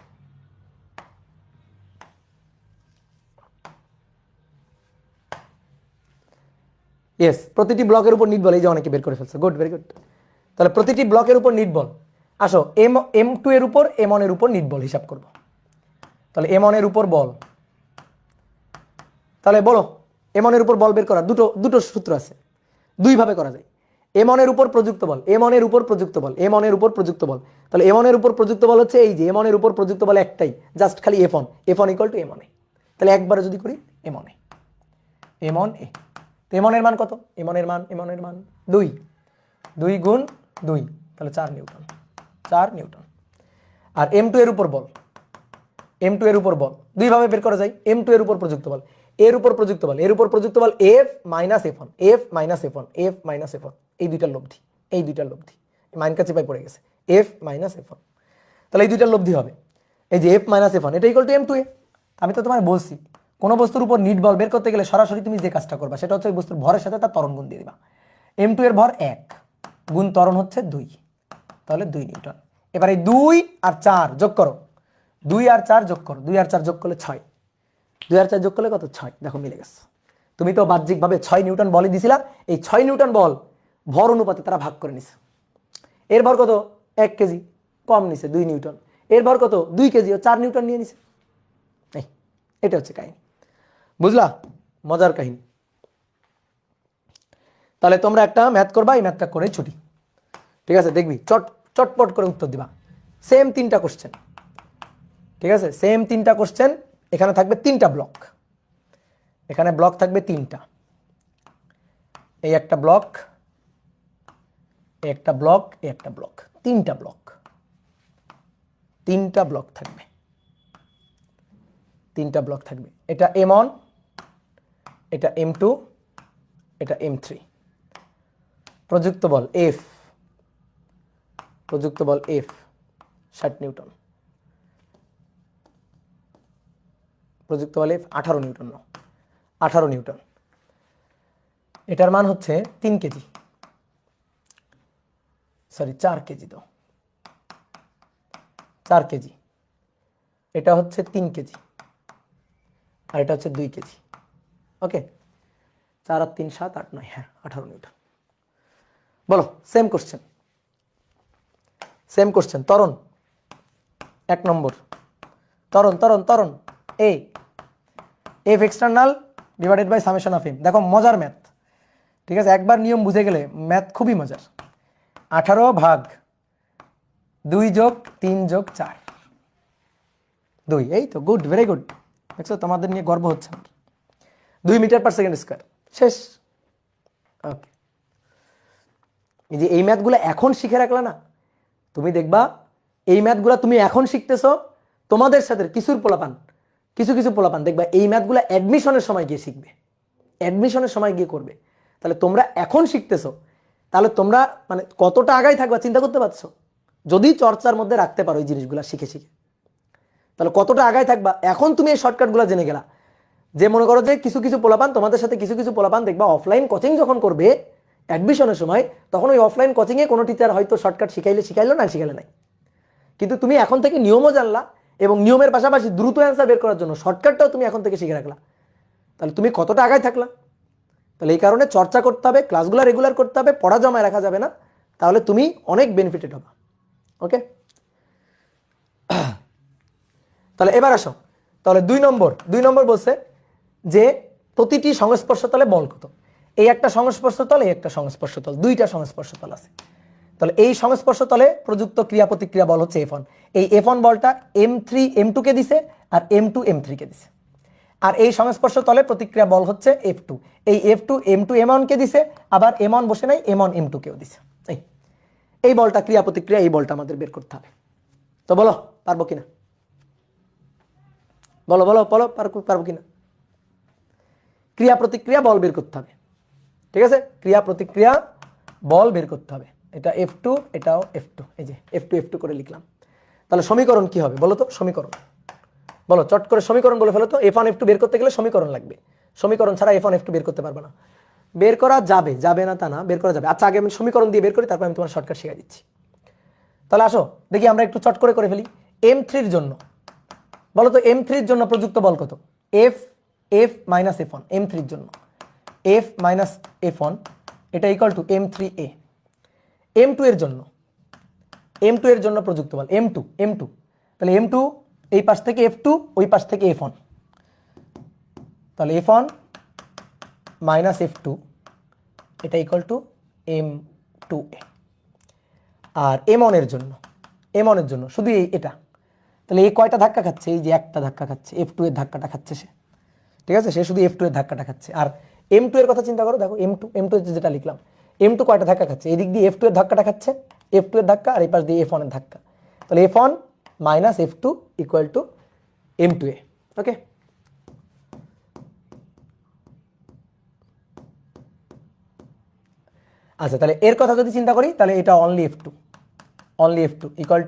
ইয়েস, প্রতিটি ব্লকের উপর নিট বল, এই যে অনেকে বের করে ফেলছে, গুড, ভেরি গুড। তাহলে প্রতিটি ব্লকের উপর নিট বল, আসো M2 এর উপর M1 এর উপর নিট বল হিসাব করব। তাহলে M1 এর উপর বল, তাহলে বলো M1 এর উপর বল বের করার দুটো সূত্র আছে, দুই ভাবে করা যায়। M1 এর উপর প্রযুক্ত বল, M1 এর উপর প্রযুক্ত বল, M1 এর উপর প্রযুক্ত বল। তাহলে M1 এর উপর প্রযুক্ত বল হচ্ছে এই যে M1 এর উপর প্রযুক্ত বল একটাই, জাস্ট খালি F1 ইকুয়াল টু M1A। তাহলে একবারে যদি করি M1A, তো M1 এর মান কত? M1 এর মান 2 গুণ 2, তাহলে 4 নিউটন, 4 নিউটন। আর M2 এর উপর বল, M2 এর উপর বল দুই ভাবে বের করা যায়। M2 এর উপর প্রযুক্ত বল, এর উপর প্রযুক্ত বল, এর উপর প্রযুক্ত বল F মাইনাস F1, এই দুইটার লব্ধি, মাইন কাছে পাই পড়ে গেছে, F মাইনাস F1, তাহলে এই দুইটার লব্ধি হবে এই যে F মাইনাস F1, এটা ইকুয়াল টু M2A। আমি তো তোমায় বলছি, কোন বস্তুর উপর নিট বল বের করতে গেলে সরাসরি তুমি যে কাজটা করবা সেটা হচ্ছে ওই বস্তুর ভরের সাথে তার ত্বরণ গুণ দিয়ে দিবা। M2 এর ভর 1 গুণ ত্বরণ হচ্ছে 2, তাহলে 2 নিউটন। এবার এই 2 আর 4 যোগ করো, 2 আর 4 যোগ করো, 2 আর 4 যোগ করলে 6, 2 আর 4 যোগ করলে কত? 6। দেখো মিলে গেছে। তুমি তো বাহ্যিকভাবে 6 নিউটন বলই দিছিলা, এই 6 নিউটন বল ভর অনুপাতে তারা ভাগ করে নিছে। এর ভর কত? 1 কেজি, কম নিছে 2 নিউটন। এর ভর কত? 2 কেজি, 4 নিউটন নিয়ে নিছে। এটা হচ্ছে কাহিনী, বুঝলা? মজার কাহিনী। তাহলে তোমরা একটা ম্যাথ করবা, এই ম্যাথটা করে ছুটি, ঠিক আছে? দেখবি চটপট করে উত্তর দিবা। সেম 3টা কোশ্চেন, ঠিক আছে? সেম 3টা কোশ্চেন, এখানে থাকবে 3টা ব্লক, এখানে ব্লক থাকবে 3টা, এই একটা ব্লক, এই একটা ব্লক, এই একটা ব্লক, 3টা ব্লক, 3টা ব্লক থাকবে, 3টা ব্লক থাকবে। এটা M1, এটা M2, এটা M3। প্রযুক্ত বল F, প্রযুক্ত বল F 60 নিউটন, প্রযুক্ত বল F 18 নিউটন, 18 নিউটন। এটার মান হচ্ছে 3 কেজি, সরি 4 কেজি, তো 4 কেজি। এটা হচ্ছে 3 কেজি আর এটা হচ্ছে 2 কেজি। ওকে, 4 আর 3 7 8 9, হ্যাঁ 18 নিউটন। বলো সেম কোশ্চেন, ত্বরণ 1 নম্বর, ত্বরণ A, F external divided by summation of M। দেখো মজার ম্যাথ, ঠিক আছে? একবার নিয়ম বুঝে গেলে ম্যাথ খুবই মজার। 18 ভাগ 2 যোগ 3 যোগ 4, 2, এই তো, গুড, ভেরি গুড। দেখছো তোমাদের নিয়ে গর্ব হচ্ছে আমার। 2 মিটার পার সেকেন্ড স্কয়ার, শেষ। ওকে, এই যে এই ম্যাথগুলো এখন শিখে রাখলা না, তুমি দেখবা এই ম্যাথগুলা তুমি এখন শিখতেছো, তোমাদের সাথে কিছু পোলাপান দেখবা এই ম্যাথগুলা অ্যাডমিশনের সময় গিয়ে শিখবে, অ্যাডমিশনের সময় গিয়ে করবে। তাহলে তোমরা এখন শিখতেছো, তাহলে তোমরা মানে কতটা আগাই থাকবা চিন্তা করতে পারছো? যদি চর্চার মধ্যে রাখতে পারো এই জিনিসগুলা শিখে তাহলে কতটা আগাই থাকবা। এখন তুমি এই শর্টকাটগুলো জেনে গেলা। যে মনে করো যে কিছু পোলাপান তোমাদের সাথে কিছু পোলাপান দেখবা অফলাইন কোচিং যখন করবে অ্যাডমিশনের সময়, তখন ওই অফলাইন কোচিংয়ে কোনো টিচার হয়তো শর্টকাট শিখাইলো না শিখাইলো নাই, কিন্তু তুমি এখন থেকে নিয়মও জানলা এবং নিয়মের পাশাপাশি দ্রুত অ্যান্সার বের করার জন্য শর্টকাটটাও তুমি এখন থেকে শিখে রাখলা। তাহলে তুমি কতটা আগায় থাকলা। তাহলে এই কারণে চর্চা করতে হবে, ক্লাসগুলো রেগুলার করতে হবে, পড়া জমায় রাখা যাবে না, তাহলে তুমি অনেক বেনিফিটেড হবা। ওকে, তাহলে এবার আসো, তাহলে 2 নম্বর বলছে যে প্রতিটি সংস্পর্শ তলে বল কত। এই একটা সংস্পর্শ তল, এই একটা সংস্পর্শ তল, দুইটা সংস্পর্শ তল আছে। তাহলে এই সংস্পর্শ তলে প্রযুক্ত ক্রিয়া প্রতিক্রিয়া বল হচ্ছে F1। এই F1 বলটা M3 M2 কে দিছে আর M2 M3 কে দিছে। আর এই সংস্পর্শ তলে প্রতিক্রিয়া বল হচ্ছে F2। এই F2 M2 M1 কে দিছে, আবার M1 বসে নাই, M1 M2 কেও দিছে। এই বলটা ক্রিয়া প্রতিক্রিয়া, এই বলটা আমাদের বের করতে হবে। তো বলো পারবো কিনা, বলো পারবো কিনা। ক্রিয়া প্রতিক্রিয়া বল বের করতে হবে, ঠিক আছে? ক্রিয়া প্রতিক্রিয়া বল বের করতে হবে। এটা F2, এটাও F2, এই যে F2 করে লিখলাম। তাহলে সমীকরণ কি হবে বলো তো? সমীকরণ বলো, চট করে সমীকরণ বলে ফেলো তো। F1 F2 বের করতে গেলে সমীকরণ লাগবে, সমীকরণ ছাড়া F1 F2 বের করতে পারবে না। বের করা যাবে না তা না, বের করা যাবে। আচ্ছা, আগে আমি সমীকরণ দিয়ে বের করি, তারপর আমি তোমার শর্টকাট শিখিয়ে দিচ্ছি। তাহলে আসো দেখি আমরা একটু চট করে ফেলি। M3 এর জন্য বলো তো, M3 এর জন্য প্রযুক্ত বল কত? F মাইনাস F1, M3 এর জন্য F মাইনাস F1 এটা ইকুয়াল টু M3A। M2 এর জন্য প্রযুক্ত বল M2, তাহলে M2 এই পাশ থেকে F2, ওই পাশ থেকে F1, তাহলে F1 মাইনাস F2 এটা equal to M2A। R M1 এর জন্য শুধু এটা, তাহলে এই কয়টা ধাক্কা খাচ্ছে? এই যে একটা ধাক্কা খাচ্ছে, F2 এর ধাক্কাটা খাচ্ছে সে, ঠিক আছে? সে শুধু F2 এর ধাক্কাটা খাচ্ছে। আর M2 এর কথা চিন্তা করো, দেখো M2 যেটা লিখলাম, M2 কয়টা ধাক্কা খাচ্ছে? এই দিক দিয়ে F2 এর ধাক্কাটা খাচ্ছে, F2 এর ধাক্কা, আর এই পাশ দিয়ে F1 এর ধাক্কা। তাহলে F1 minus F2 equal to M2A। ওকে, আচ্ছা, তাহলে এর কথা যদি চিন্তা করি, তাহলে এটা only F2 equal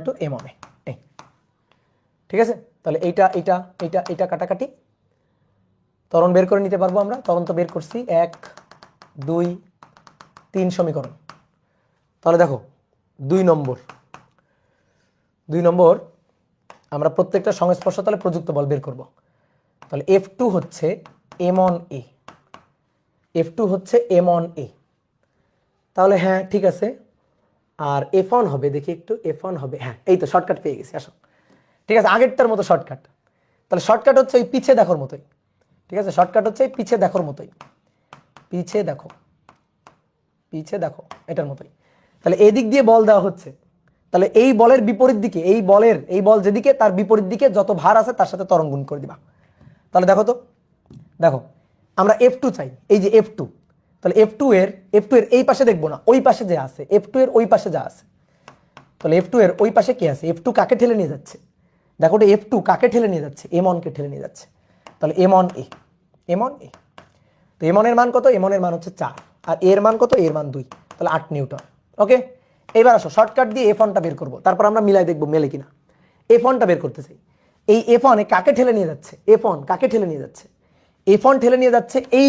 to M1A। ঠিক আছে? তাহলে এইটা কাটাকাটি, ত্বরণ বের করে নিতে পারবো আমরা। ত্বরণ তো বের করছি, 1 2 3 সমীকরণ। তাহলে দেখো 2 নম্বর আমরা প্রত্যেকটা সংস্পর্শ তলে প্রযুক্ত বল বের করব। তাহলে F2 হচ্ছে M1A, তাহলে হ্যাঁ ঠিক আছে। আর F1 হবে, দেখি একটু, F1 হবে, হ্যাঁ এই তো শর্টকাট পেয়ে গেছি, আসো। ঠিক আছে, আগেরটার মতো শর্টকাট। তাহলে শর্টকাট হচ্ছে ওই পিছে দেখোর মতোই, ঠিক আছে? শর্টকাট হচ্ছে এই পিছে দেখোর মতোই, পিছে দেখো এটার মতোই। তাহলে এই দিক দিয়ে বল দেওয়া হচ্ছে, তাহলে এই বলের বিপরীত দিকে, এই বল যেদিকে তার বিপরীত দিকে যত ভার আছে তার সাথে ত্বরণ গুণ করে দিবা। তাহলে দেখো আমরা F2 চাই, এই যে F2, তাহলে F2 এর এই পাশে দেখবো না, ওই পাশে যে আছে, F2 এর ওই পাশে যা আছে, তাহলে F2 এর ওই পাশে কি আছে? F2 কাকে ঠেলে নিয়ে যাচ্ছে? দেখো ওটা F2 কাকে ঠেলে নিয়ে যাচ্ছে? M1 কে ঠেলে নিয়ে যাচ্ছে। তাহলে M1A। তো M1 এর মান কত? M1 এর মান হচ্ছে 4, আর এর মান কত? এর মান 2, তাহলে 8 নিউটন। ওকে, এবার আসো শর্টকাট দিয়ে F1টা বের করবো, তারপর আমরা মিলাই দেখবো মেলে কিনা। F1টা বের করতে চাই। এই F1 কাকে ঠেলে নিয়ে যাচ্ছে? F1 কাকে ঠেলে নিয়ে যাচ্ছে? F1 ঠেলে নিয়ে যাচ্ছে এই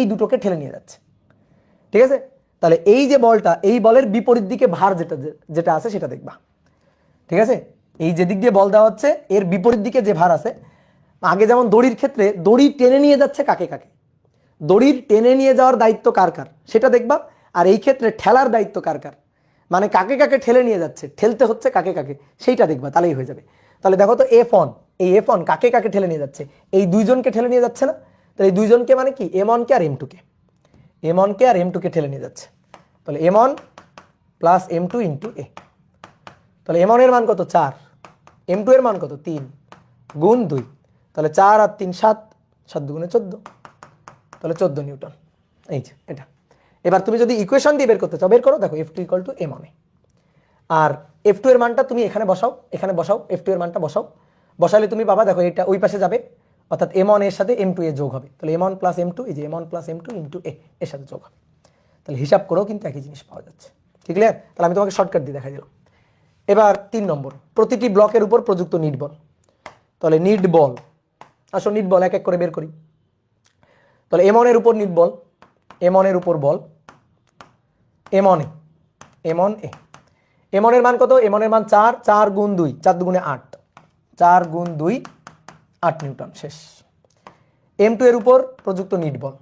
দুটোকে ঠেলে নিয়ে যাচ্ছে, ঠিক আছে? তাহলে এই যে বলটা, এই বলের বিপরীত দিকে ভার যেটা আছে সেটা দেখবা, ঠিক আছে? এই যে দিক দিয়ে বল দেওয়া হচ্ছে, এর বিপরীত দিকে যে ভার আছে, আগে যেমন দড়ির ক্ষেত্রে দড়ি টেনে নিয়ে যাচ্ছে কাকে, দড়ির টেনে নিয়ে যাওয়ার দায়িত্ব কার সেটা দেখবা। আর এই ক্ষেত্রে ঠেলার দায়িত্ব কার, মানে কাকে ঠেলে নিয়ে যাচ্ছে, ঠেলতে হচ্ছে কাকে সেইটা দেখবা, তাহলেই হয়ে যাবে। তাহলে দেখো তো F1, এই F1 কাকে ঠেলে নিয়ে যাচ্ছে? এই দুইজনকে ঠেলে নিয়ে যাচ্ছে না? তাহলে এই দুইজনকে মানে কি? M1 কে আর M2 কে ঠেলে নিয়ে যাচ্ছে। তাহলে M1 plus M2 into A। তাহলে M1 এর মান কত? 4, M2 এর মান কত? 3 গুণ 2, তাহলে 4 আর 3 7, 7 দুগুণে 14, তাহলে 14 নিউটন। এই যে এটা। এবার তুমি যদি ইকুয়েশন দিয়ে বের করতে চাও, বের করো। দেখো F2 equal to M1A, R F2 এর মানটা তুমি এখানে বসাও, এখানে বসাও, F2 এর মানটা বসাও, বসালে তুমি পাবা, দেখো এটা ওই পাশে যাবে, অর্থাৎ M1 এর সাথে M2 এর যোগ হবে, তাহলে M1 প্লাস M2, এই যে M1 প্লাস M2 ইন্টু এর সাথে যোগ হবে, তাহলে হিসাব করেও কিন্তু একই জিনিস পাওয়া যাচ্ছে। ঠিক ক্লিয়ার? তাহলে আমি তোমাকে শর্টকাট দিয়ে দেখাই দিলাম। এবার 3 নম্বর, প্রতিটি ব্লকের উপর প্রযুক্ত নিট বল। তাহলে নিট বল, আসো নিট বল এক এক করে বের করি। তাহলে M1 এর উপর নিট বল, M1 এর উপর বল, M1 এ, M1 এ, M1 এর মান কত? M1 এর মান 4, 4 গুণ 2, 4 দুগুণে 8, 4 গুণ 2 8 নিউটন। শেষ। M2 এর উপর প্রযুক্ত নিট বল,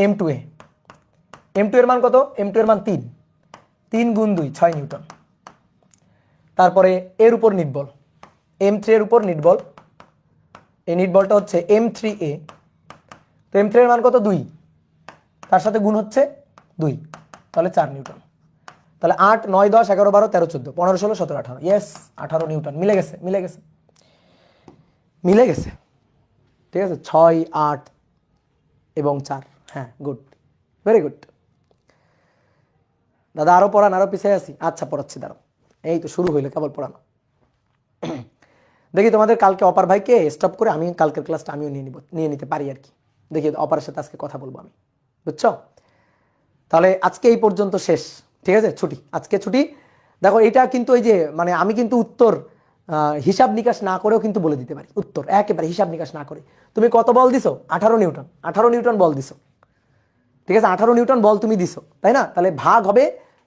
M2 এ, M2 এর মান কত? M2 এর মান 3, 3 গুণ 2 6 নিউটন। তারপরে এর উপর নিট বল, M3 এর উপর নিট বল, এই নিট বলটা হচ্ছে M3A, তো M3 এর মান কত? 2, তার সাথে গুণ হচ্ছে 2, তাহলে 4 নিউটন। তাহলে 8 9 10 11 12 13 14 15 16 17 18, ইয়েস 18 নিউটন। মিলে গেছে, মিলে গেছে, মিলে গেছে। ঠিক আছে, 6 8 এবং 4, হ্যাঁ গুড, ভেরি গুড। দাদা আরো পড়ান, আরো পিছিয়ে আছি। আচ্ছা পড়াচ্ছি, দাঁড়াও, এই তো শুরু হইলো কেবল পড়ানো। দেখি তোমাদের কালকে অপার ভাইকে স্টপ করে আমি কালকের ক্লাসটা আমিও নিয়ে নিতে পারি আর কি। দেখি অপারের সাথে আজকে কথা বলবো আমি, বুঝছো? তাহলে আজকে এই পর্যন্ত শেষ। ঠিক আছে, ছুটি, আজকে ছুটি। দেখো এটা কিন্তু ওই যে মানে আমি কিন্তু উত্তর হিসাব নিকাশ না করেও কিন্তু বলে দিতে পারি উত্তর, একেবারে হিসাব নিকাশ না করে। তুমি কত বল দিছো? 18 নিউটন, 18 নিউটন বল দিছো। ঠিক আছে, 18 নিউটন বল তুমি দিছো, তাই না? তাহলে ভাগ হবে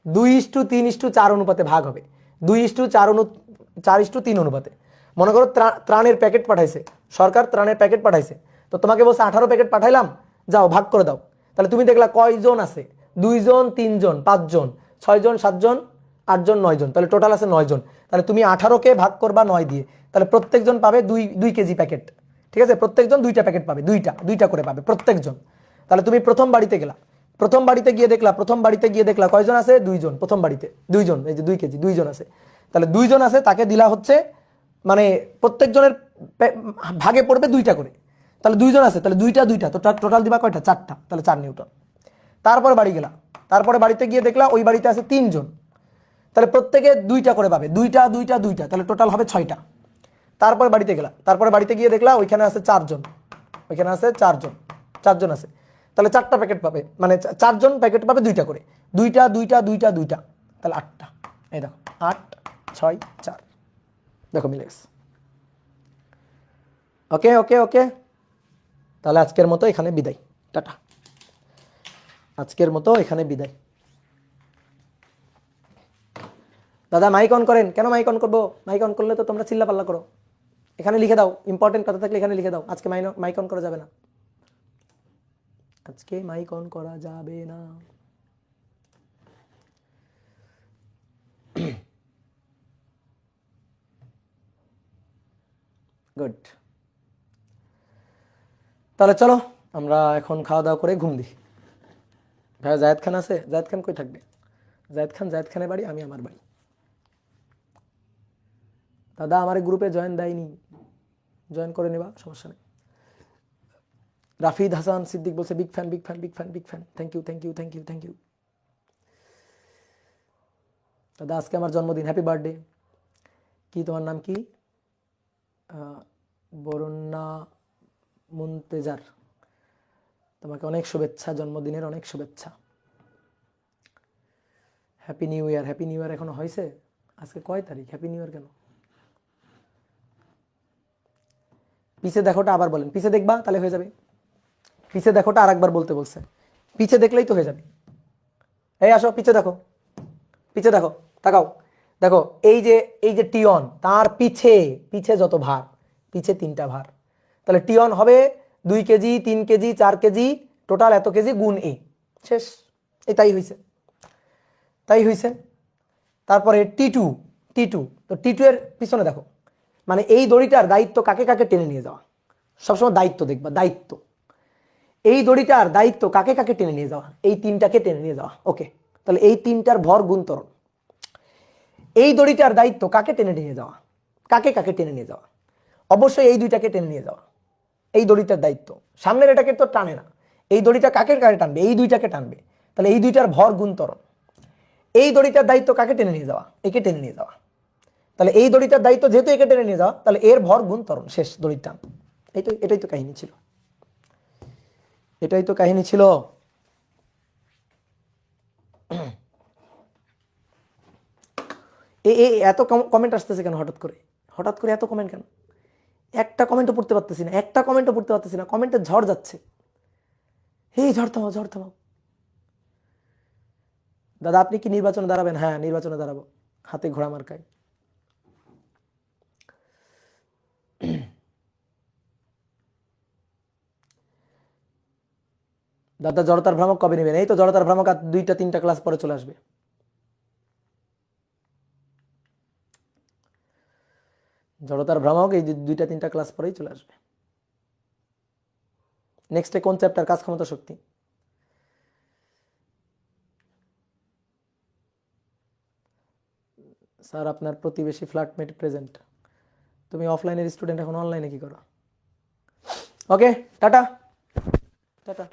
2:3:4 অনুপাতে ভাগ হবে, 2:4:3 অনুপাতে। মনে করো ত্রাণের প্যাকেট পাঠাইছে সরকার, ত্রাণের প্যাকেট পাঠাইছে, তো তোমাকে বলছে 18 প্যাকেট পাঠাইলাম, যাও ভাগ করে দাও। তাহলে তুমি দেখলা কয়জন আছে? 2 জন, 3 জন, 5 জন, 6 জন, 7 জন, 8 জন, 9 জন, তাহলে টোটাল আছে 9 জন। তাহলে তুমি 18কে ভাগ করবা 9 দিয়ে, তাহলে প্রত্যেকজন পাবে 2 কেজি প্যাকেট। ঠিক আছে, প্রত্যেকজন 2টা প্যাকেট পাবে, দুইটা করে পাবে প্রত্যেকজন। তাহলে তুমি প্রথম বাড়িতে গেলা, প্রথম বাড়িতে গিয়ে দেখলা কয়জন আছে? 2 জন। প্রথম বাড়িতে 2 জন, এই যে 2 কেজি, 2 জন আছে। তাহলে 2 জন আছে, তাকে দিলা হচ্ছে মানে প্রত্যেকজনের ভাগে পড়বে 2টা করে। তাহলে 2 জন আছে, তাহলে 2টা, তো টোটাল দিবা কয়টা? 4টা, তাহলে 4 নিউটন। তারপরে বাড়ি গেলা, তারপরে বাড়িতে গিয়ে দেখলা ওই বাড়িতে আছে 3 জন, তাহলে প্রত্যেকে 2টা করে পাবে, 2টা, তাহলে টোটাল হবে 6টা। তারপরে বাড়িতে গেলা, তারপরে বাড়িতে গিয়ে দেখলা ওইখানে আছে 4 জন, ওইখানে আছে 4 জন, 4 জন আছে, তাহলে 4টা প্যাকেট পাবে, মানে 4 জন প্যাকেট পাবে 2টা করে, 2টা, তাহলে 8টা। এই দেখো 8 6 4, দেখো মিলে গেছে। ওকে ওকে ওকে, তাহলে আজকের মতো এখানে বিদায়, টাটা। আজকের মতো এখানে বিদায়। দাদা মাইক অন করেন। কেন মাইক অন করবো? মাইক অন করলে তো তোমরা চিল্লা পাল্লা করো। এখানে লিখে দাও, ইম্পর্টেন্ট কথা থাকলে এখানে লিখে দাও। আজকে মাইক অন করা যাবে না, আজকে মাইক অন করা যাবে না। গুড, তাহলে চলো আমরা এখন খাওয়া দাওয়া করে ঘুম দিই। ভাইয়া জায়েদ খান আছে? জায়েদ খান কই থাকবে? জায়েদ খানের বাড়ি, আমি আমার বাড়ি। দাদা আমার গ্রুপে জয়েন দেয়নি, জয়েন করে নেবা, সমস্যা নেই। রাফিদ হাসান সিদ্দিক বলছে বিগ ফ্যান, থ্যাংক ইউ। দাদা আজকে আমার জন্মদিন, হ্যাপি বার্থডে। কি তোমার নাম কি? বরুণা মুন্তেজার, তোমাকে অনেক শুভেচ্ছা, জন্মদিনের অনেক শুভেচ্ছা। Happy new year. Happy new year এখনো হয়েছে? আজকে কয় তারিখ? হ্যাপি নিউ ইয়ার কেন? পিছে দেখোটা আবার বলেন, পিছে দেখবা তাহলে হয়ে যাবে। পিছে দেখোটা আরেকবার বলতে বলছে, পিছে দেখলেই তো হয়ে যাবে। এই আসো পিছে দেখো, পিছে দেখো, তাকাও, দেখো এই যে টিয়ন, তার পিছে যত ভার, পিছে 3টা ভার, তাহলে টিয়ন হবে 2 কেজি, 3 কেজি, 4 কেজি, টোটাল এত কেজি গুণ এ, শেষ। এটাই হয়েছে, তাই হয়েছে। তারপরে টি2, তো টি2 এর পিছনে দেখো, মানে এই দড়িটার দায়িত্ব কাকে কাকে টেনে নিয়ে যাওয়া, সবসময় দায়িত্ব দেখবা, দায়িত্ব, এই দড়িটার দায়িত্ব কাকে কাকে টেনে নিয়ে যাওয়া, এই 3টাকে টেনে নিয়ে যাওয়া। ওকে, তাহলে এই 3টার ভর গুণতরণ, এই দড়িটার দায়িত্ব কাকে টেনে নিয়ে যাওয়া, কাকে কাকে টেনে নিয়ে যাওয়া, অবশ্যই এই 2টাকে টেনে নিয়ে যাওয়া, এই দড়িটার দায়িত্ব। সামনের এটাকে তো টানে না, এই দড়িটা কাকে কাকে টানবে, এই 2টাকে টানবে, তাহলে এই 2টার ভর গুণতরণ। এই দড়িটার দায়িত্ব কাকে টেনে নিয়ে যাওয়া? একে টেনে নিয়ে যাওয়া। তাহলে এই দড়িটার দায়িত্ব যেহেতু একে টেনে নিয়ে যাওয়া, তাহলে এর ভর গুণ ত্বরণ, শেষ দড়ির টান। এটাই তো কাহিনী ছিল, এটাই তো কাহিনী ছিল। এত কমেন্ট আসতেছে কেন হঠাৎ করে? হঠাৎ করে এত কমেন্ট কেন? একটা কমেন্টও পড়তে পারতেছি না, একটা কমেন্টও পড়তে পারতেছি না, কমেন্টের ঝড় যাচ্ছে। এই ঝড় থামাও, ঝড় থামাও। দাদা আপনি কি নির্বাচনে দাঁড়াবেন? হ্যাঁ নির্বাচনে দাঁড়াবো, হাতে ঘোড়া মার্কায়। দাদা জড়তার ভ্রামক কবে নেবেন? এই তো জড়তার ভ্রামক আর 2-3টা ক্লাস পরে চলে আসবে। জড়তার ভ্রামক এই 2-3টা ক্লাস পরেই চলে আসবে। নেক্সটে কোন চ্যাপ্টার? কাজ ক্ষমতা শক্তি। স্যার আপনার প্রতিবেশী ফ্ল্যাটমেট প্রেজেন্ট। তুমি অফলাইনের স্টুডেন্ট, এখন অনলাইনে কি করো? ওকে টাটা টাটা।